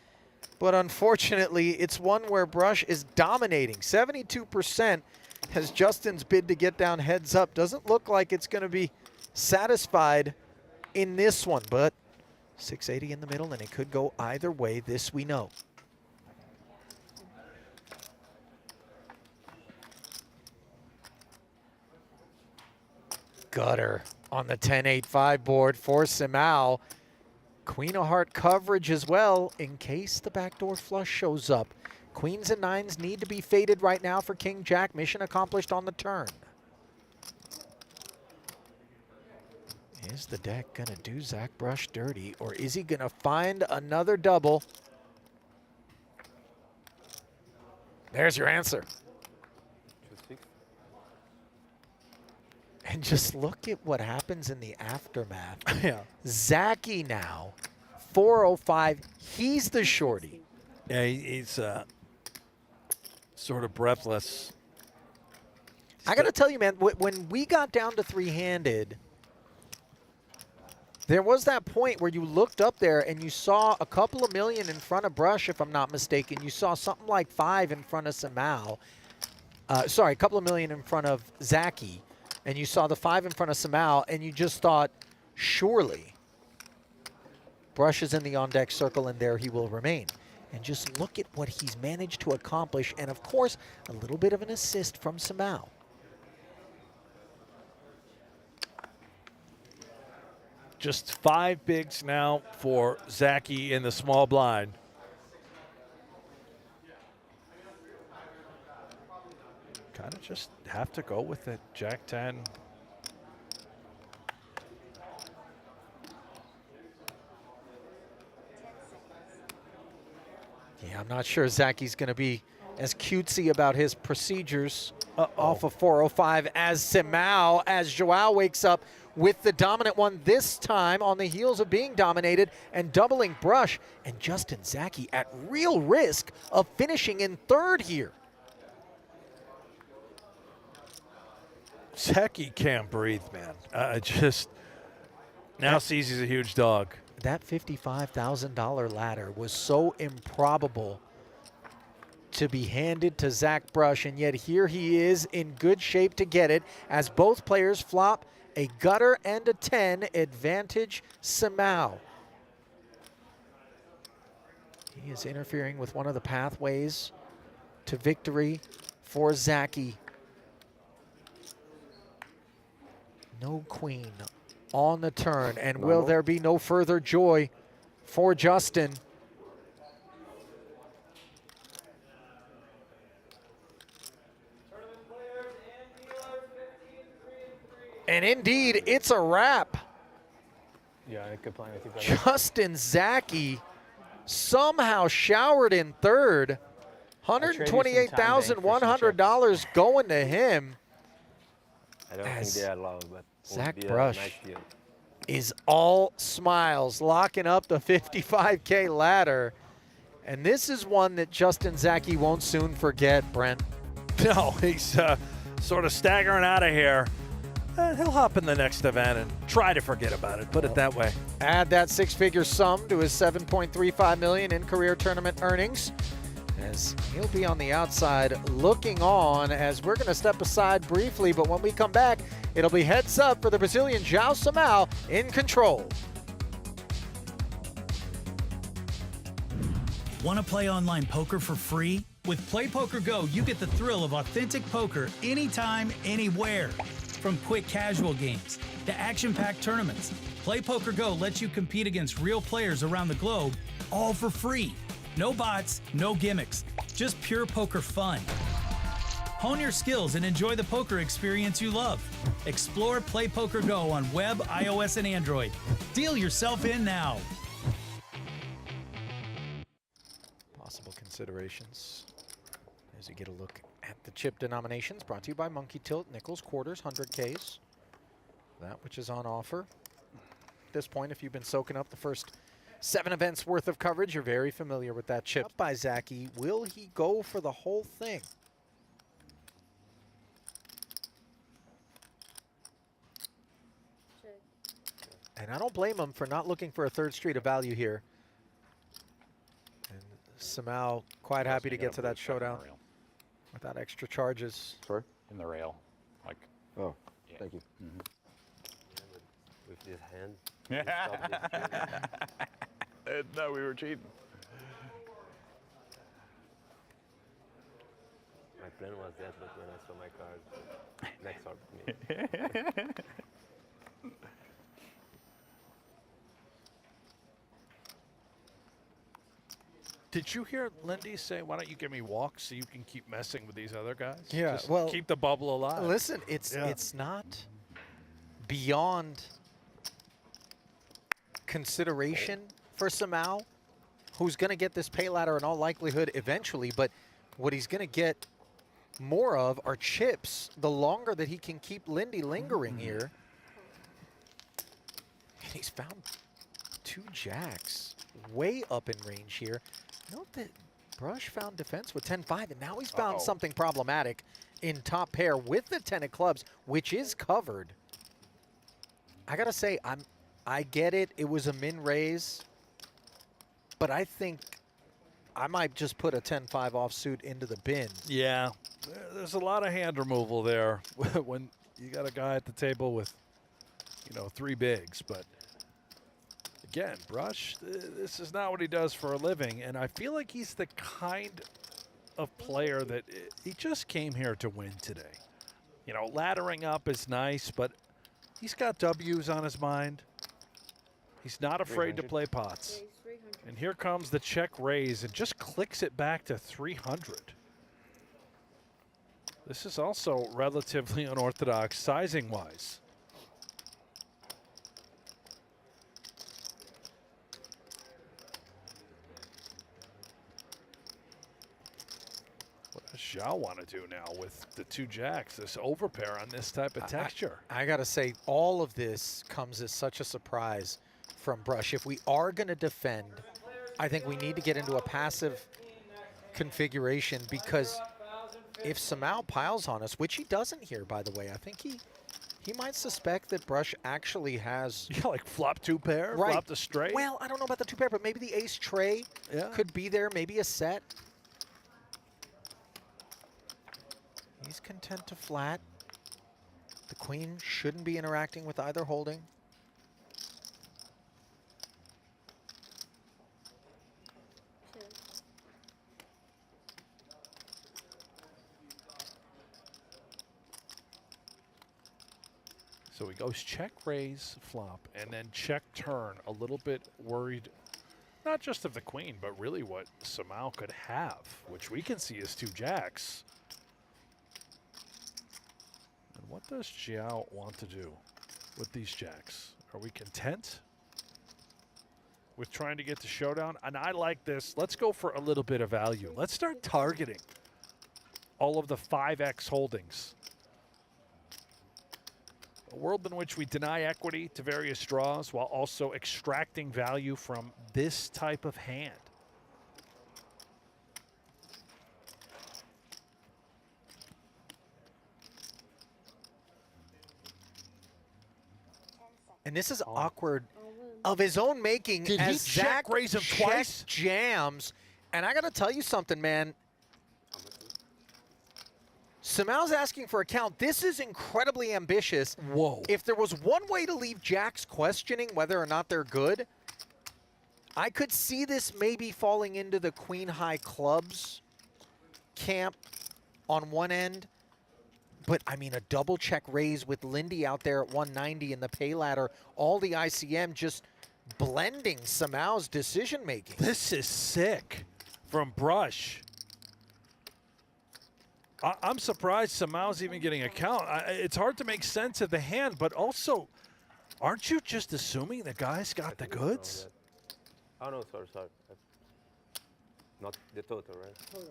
Speaker 7: but unfortunately, it's one where Brush is dominating. 72% has Justin's bid to get down heads up. Doesn't look like it's going to be satisfied in this one, but 680 in the middle, and it could go either way. This we know. Gutter on the 10-8-5 board for Simao. Queen of heart coverage as well in case the backdoor flush shows up. Queens and nines need to be faded right now for King Jack. Mission accomplished on the turn. Is the deck gonna do Zack Brush dirty, or is he gonna find another double? There's your answer.
Speaker 9: 2-6.
Speaker 7: And just look at what happens in the aftermath.
Speaker 4: Yeah.
Speaker 7: Zaki now, 405. He's the shorty.
Speaker 4: Yeah, he's sort of breathless.
Speaker 7: I got to tell you, man, when we got down to three-handed, there was that point where you looked up there and you saw a couple of million in front of Brush, if I'm not mistaken. You saw something like 5 in front of Simao. Sorry, a couple of million in front of Zaki. And you saw the 5 in front of Simao, and you just thought, surely Brush is in the on-deck circle, and there he will remain. And just look at what he's managed to accomplish. And, of course, a little bit of an assist from Simao.
Speaker 4: Just 5 bigs now for Zaki in the small blind. Kind of just have to go with it. Jack 10.
Speaker 7: Yeah, I'm not sure Zaki's going to be as cutesy about his procedures off of 405 as Simao, as Joao wakes up with the dominant one this time on the heels of being dominated and doubling Brush. And Justin Zaki at real risk of finishing in third here.
Speaker 4: Zaki can't breathe, man. Just now sees he's a huge dog.
Speaker 7: That $55,000 ladder was so improbable to be handed to Zack Brush, and yet here he is in good shape to get it as both players flop a gutter and a 10, advantage Simao. He is interfering with one of the pathways to victory for Zaki. No queen on the turn, and will there be no further joy for Justin? And indeed, it's a wrap.
Speaker 12: Yeah, good playing with you, brother.
Speaker 7: Justin Zaki somehow showered in third. $128,100 going to him.
Speaker 9: I don't think they are allowed, but
Speaker 7: Zack
Speaker 9: would be
Speaker 7: Brush
Speaker 9: a nice deal.
Speaker 7: is all smiles, locking up the 55K ladder. And this is one that Justin Zaki won't soon forget, Brent.
Speaker 4: No, he's sort of staggering out of here. He'll hop in the next event and try to forget about it, put it that way.
Speaker 7: Add that six-figure sum to his $7.35 million in career tournament earnings, as he'll be on the outside looking on, as we're going to step aside briefly, but when we come back, it'll be heads up for the Brazilian Joao Simao in control.
Speaker 13: Want to play online poker for free? With PlayPokerGo, you get the thrill of authentic poker anytime, anywhere. From quick casual games to action-packed tournaments, PlayPokerGo lets you compete against real players around the globe, all for free. No bots, no gimmicks, just pure poker fun. Hone your skills and enjoy the poker experience you love. Explore PlayPokerGo on web, iOS, and Android. Deal yourself in now.
Speaker 7: Possible considerations as you get a look at the chip denominations, brought to you by Monkey Tilt, nickels, quarters, 100Ks. That which is on offer. At this point, if you've been soaking up the first 7 events worth of coverage, you're very familiar with that chip. Up by Zaki, will he go for the whole thing?
Speaker 8: Check.
Speaker 7: And I don't blame him for not looking for a third street of value here. And Simao quite happy to get to that showdown without extra charges.
Speaker 5: Sorry?
Speaker 2: In the rail. Like,
Speaker 5: Oh,
Speaker 2: yeah.
Speaker 5: thank you.
Speaker 9: With this hand.
Speaker 2: No, we were cheating.
Speaker 9: My plan was that, but when I saw my card, next hard for me.
Speaker 4: Did you hear Linde say, why don't you give me walks so you can keep messing with these other guys?
Speaker 7: Yeah,
Speaker 4: Just
Speaker 7: well,
Speaker 4: keep the bubble alive.
Speaker 7: Listen, it's not beyond consideration for Simao, who's going to get this pay ladder in all likelihood eventually, but what he's going to get more of are chips the longer that he can keep Linde lingering here. And he's found 2 jacks way up in range here. Note that Brush found defense with 10-5, and now he's found something problematic in top pair with the 10 of clubs, which is covered. I gotta say, I get it. It was a min raise, but I think I might just put a 10-5 offsuit into the bin.
Speaker 4: Yeah, there's a lot of hand removal there when you got a guy at the table with, 3 bigs, but again, Brush, this is not what he does for a living, and I feel like he's the kind of player that he just came here to win today. Laddering up is nice, but he's got W's on his mind. He's not afraid to play pots.
Speaker 8: Okay, 300.
Speaker 4: And here comes the check raise and just clicks it back to 300. This is also relatively unorthodox sizing-wise. Joao want to do now with the 2 jacks, this overpair on this type of texture?
Speaker 7: I got to say, all of this comes as such a surprise from Brush. If we are going to defend, I think we need to get into a passive configuration, because if Simao piles on us, which he doesn't here, by the way, I think he might suspect that Brush actually has...
Speaker 4: Yeah, like flop 2 pair,
Speaker 7: right.
Speaker 4: flop the straight.
Speaker 7: Well, I don't know about the 2 pair, but maybe the ace tray could be there, maybe a set. He's content to flat. The queen shouldn't be interacting with either holding.
Speaker 4: So he goes check, raise, flop, and then check, turn. A little bit worried, not just of the queen, but really what Simao could have, which we can see is 2 jacks. And what does Joao want to do with these jacks? Are we content with trying to get to showdown? And I like this. Let's go for a little bit of value. Let's start targeting all of the 5x holdings. A world in which we deny equity to various draws while also extracting value from this type of hand.
Speaker 7: And this is awkward of his own making.
Speaker 4: Did
Speaker 7: as
Speaker 4: he check raise him twice?
Speaker 7: Jams. And I got to tell you something, man. Simao's asking for a count. This is incredibly ambitious.
Speaker 4: Whoa.
Speaker 7: If there was one way to leave jacks questioning whether or not they're good, I could see this maybe falling into the queen high clubs camp on one end. But, I mean, a double check raise with Linde out there at 190 in the pay ladder, all the ICM just blending Simao's decision making.
Speaker 4: This is sick from Brush. I'm surprised Simao's even getting a count. It's hard to make sense of the hand, but also, aren't you just assuming the guy's got the goods?
Speaker 9: Oh, no, sorry. Not the total, right?
Speaker 8: Total,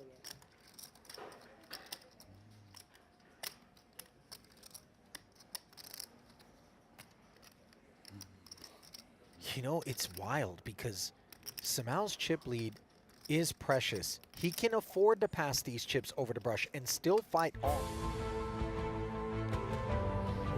Speaker 7: You know, it's wild because Simao's chip lead is precious. He can afford to pass these chips over to Brush and still fight on.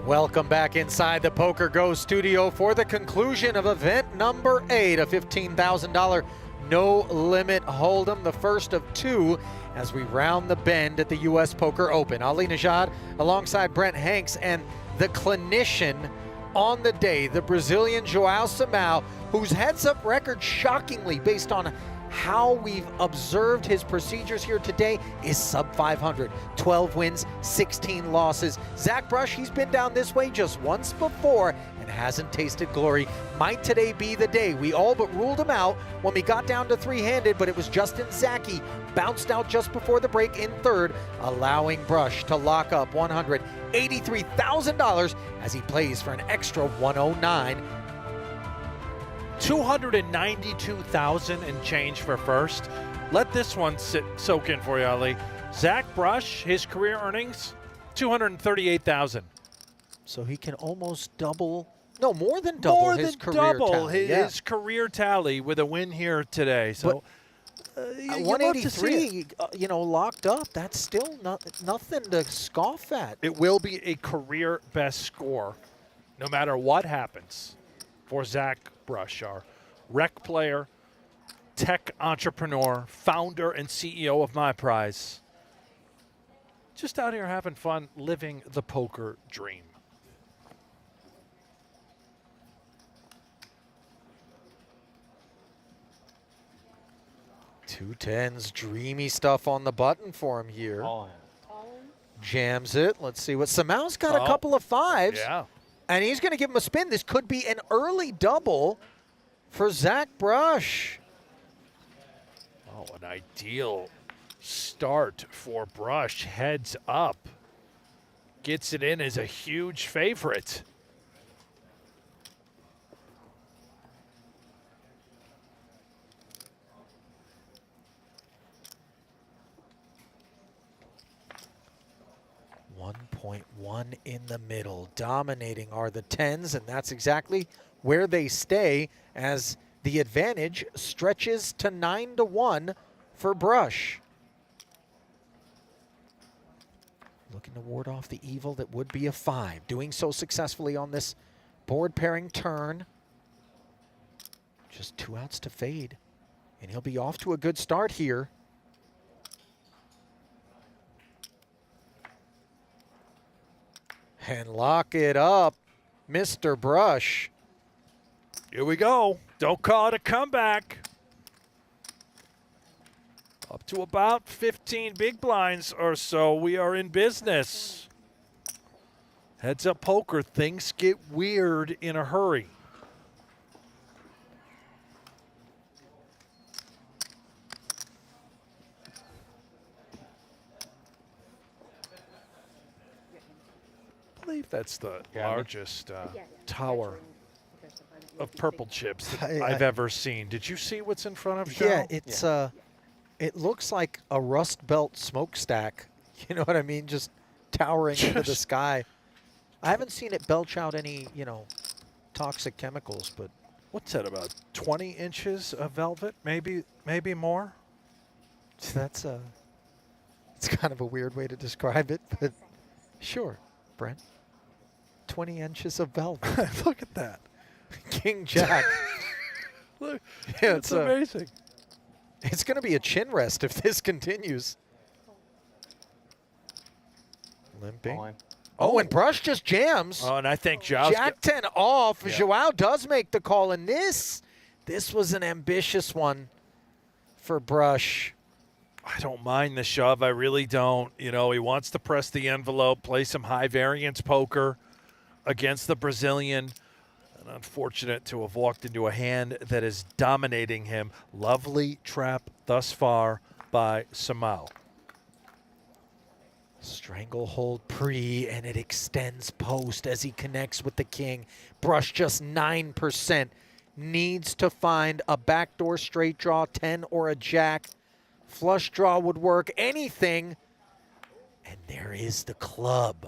Speaker 7: Welcome back inside the PokerGo studio for the conclusion of event number 8, a $15,000 no-limit hold'em, the first of 2 as we round the bend at the U.S. Poker Open. Ali Najad alongside Brent Hanks and the clinician on the day, the Brazilian Joao Simao, whose heads-up record, shockingly, based on how we've observed his procedures here today, is sub 500. 12 wins, 16 losses. Zack Brush, he's been down this way just once before and hasn't tasted glory. Might today be the day? We all but ruled him out when we got down to 3-handed, but it was Justin Zaki bounced out just before the break in 3rd, allowing Brush to lock up $183,000 as he plays for an extra 109.
Speaker 4: 292,000 and change for first. Let this one soak in for you, Ali. Zack Brush, his career earnings, 238,000.
Speaker 7: So he can almost double, no, more than double his career tally.
Speaker 4: His career tally with a win here today. So
Speaker 7: 183, you know, locked up. That's still nothing to scoff at.
Speaker 4: It will be a career best score, no matter what happens, for Zack Brush, our rec player, tech entrepreneur, founder and CEO of My Prize. Just out here having fun, living the poker dream.
Speaker 7: Two tens, dreamy stuff on the button for him here.
Speaker 12: All
Speaker 7: Jams it. Let's see what Simao's got. A couple of 5s.
Speaker 4: Yeah.
Speaker 7: And he's going to give him a spin. This could be an early double for Zack Brush.
Speaker 4: Oh, an ideal start for Brush. Heads up. Gets it in as a huge favorite.
Speaker 7: 2.1 in the middle. Dominating are the 10s, and that's exactly where they stay as the advantage stretches to 9-1 for Brush. Looking to ward off the evil that would be a 5. Doing so successfully on this board pairing turn. Just 2 outs to fade. And he'll be off to a good start here. And lock it up, Mr. Brush.
Speaker 4: Here we go. Don't call it a comeback. Up to about 15 big blinds or so, we are in business. Heads up poker, things get weird in a hurry. I believe that's the largest tower of purple chips that I've ever seen. Did you see what's in front of Joe?
Speaker 7: Yeah, it's it looks like a Rust Belt smokestack. You know what I mean? Just towering into the sky. I haven't seen it belch out any, you know, toxic chemicals, but
Speaker 4: what's that, about 20 inches of velvet? Maybe more?
Speaker 7: That's it's kind of a weird way to describe it, but sure, Brent. 20 inches of velvet.
Speaker 4: Look at that.
Speaker 7: King Jack.
Speaker 4: Look,
Speaker 7: yeah,
Speaker 4: it's amazing.
Speaker 7: It's going to be a chin rest if this continues. Limping. Oh, and Brush just jams.
Speaker 4: Oh, and I think Joao.
Speaker 7: Jack 10 off. Yeah. Joao does make the call, and this was an ambitious one for Brush.
Speaker 4: I don't mind the shove. I really don't. You know, he wants to press the envelope, play some high variance poker against the Brazilian. And unfortunate to have walked into a hand that is dominating him. Lovely trap thus far by Simao.
Speaker 7: Stranglehold pre, and it extends post as he connects with the king. Brush just 9%. Needs to find a backdoor straight draw, 10 or a jack. Flush draw would work, anything. And there is the club.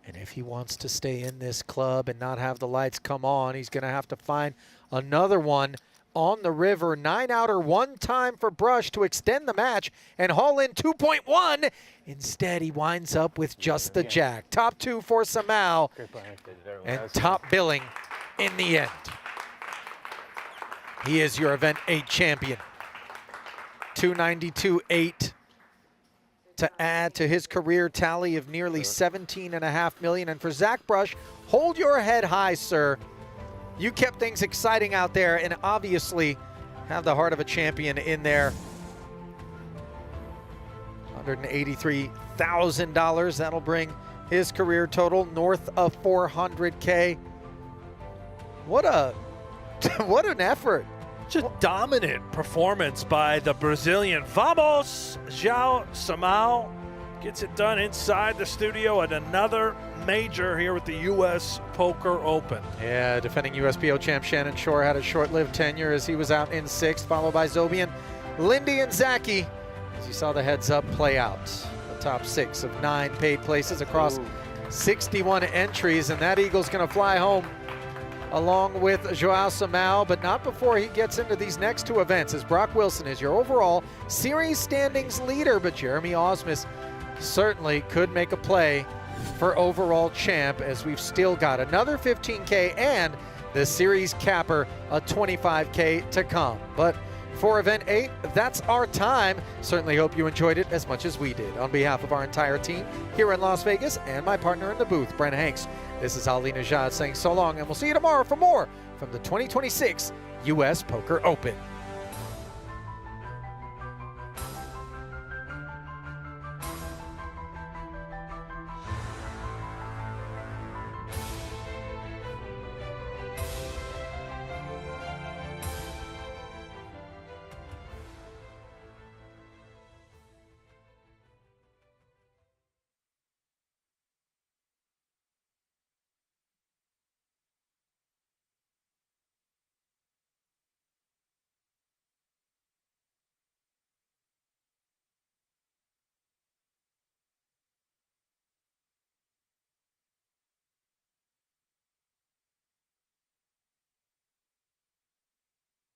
Speaker 7: And if he wants to stay in this club and not have the lights come on, he's going to have to find another one on the river. 9 outer, 1 time for Brush to extend the match and haul in 2.1. Instead, he winds up with just the jack. Top 2 for Simao, and top billing in the end. He is your Event 8 champion. 292.8 to add to his career tally of nearly $17.5 million. And for Zack Brush, hold your head high, sir. You kept things exciting out there and obviously have the heart of a champion in there. $183,000. That'll bring his career total north of $400K. What an effort.
Speaker 4: Just dominant performance by the Brazilian. Vamos! Joao Simao gets it done inside the studio at another major here with the U.S. Poker Open.
Speaker 7: Yeah, defending USPO champ Shannon Shore had a short-lived tenure as he was out in 6th, followed by Zobian, Linde, and Zaki, as you saw the heads-up play out. The top 6 of 9 paid places across 61 entries, and that eagle's going to fly home along with Joao Simao, but not before he gets into these next 2 events, as Brock Wilson is your overall series standings leader, but Jeremy Osmus certainly could make a play for overall champ, as we've still got another 15K and the series capper, a 25K to come. But for Event 8, that's our time. Certainly hope you enjoyed it as much as we did. On behalf of our entire team here in Las Vegas and my partner in the booth, Brent Hanks, this is Ali Najad saying so long, and we'll see you tomorrow for more from the 2026 U.S. Poker Open.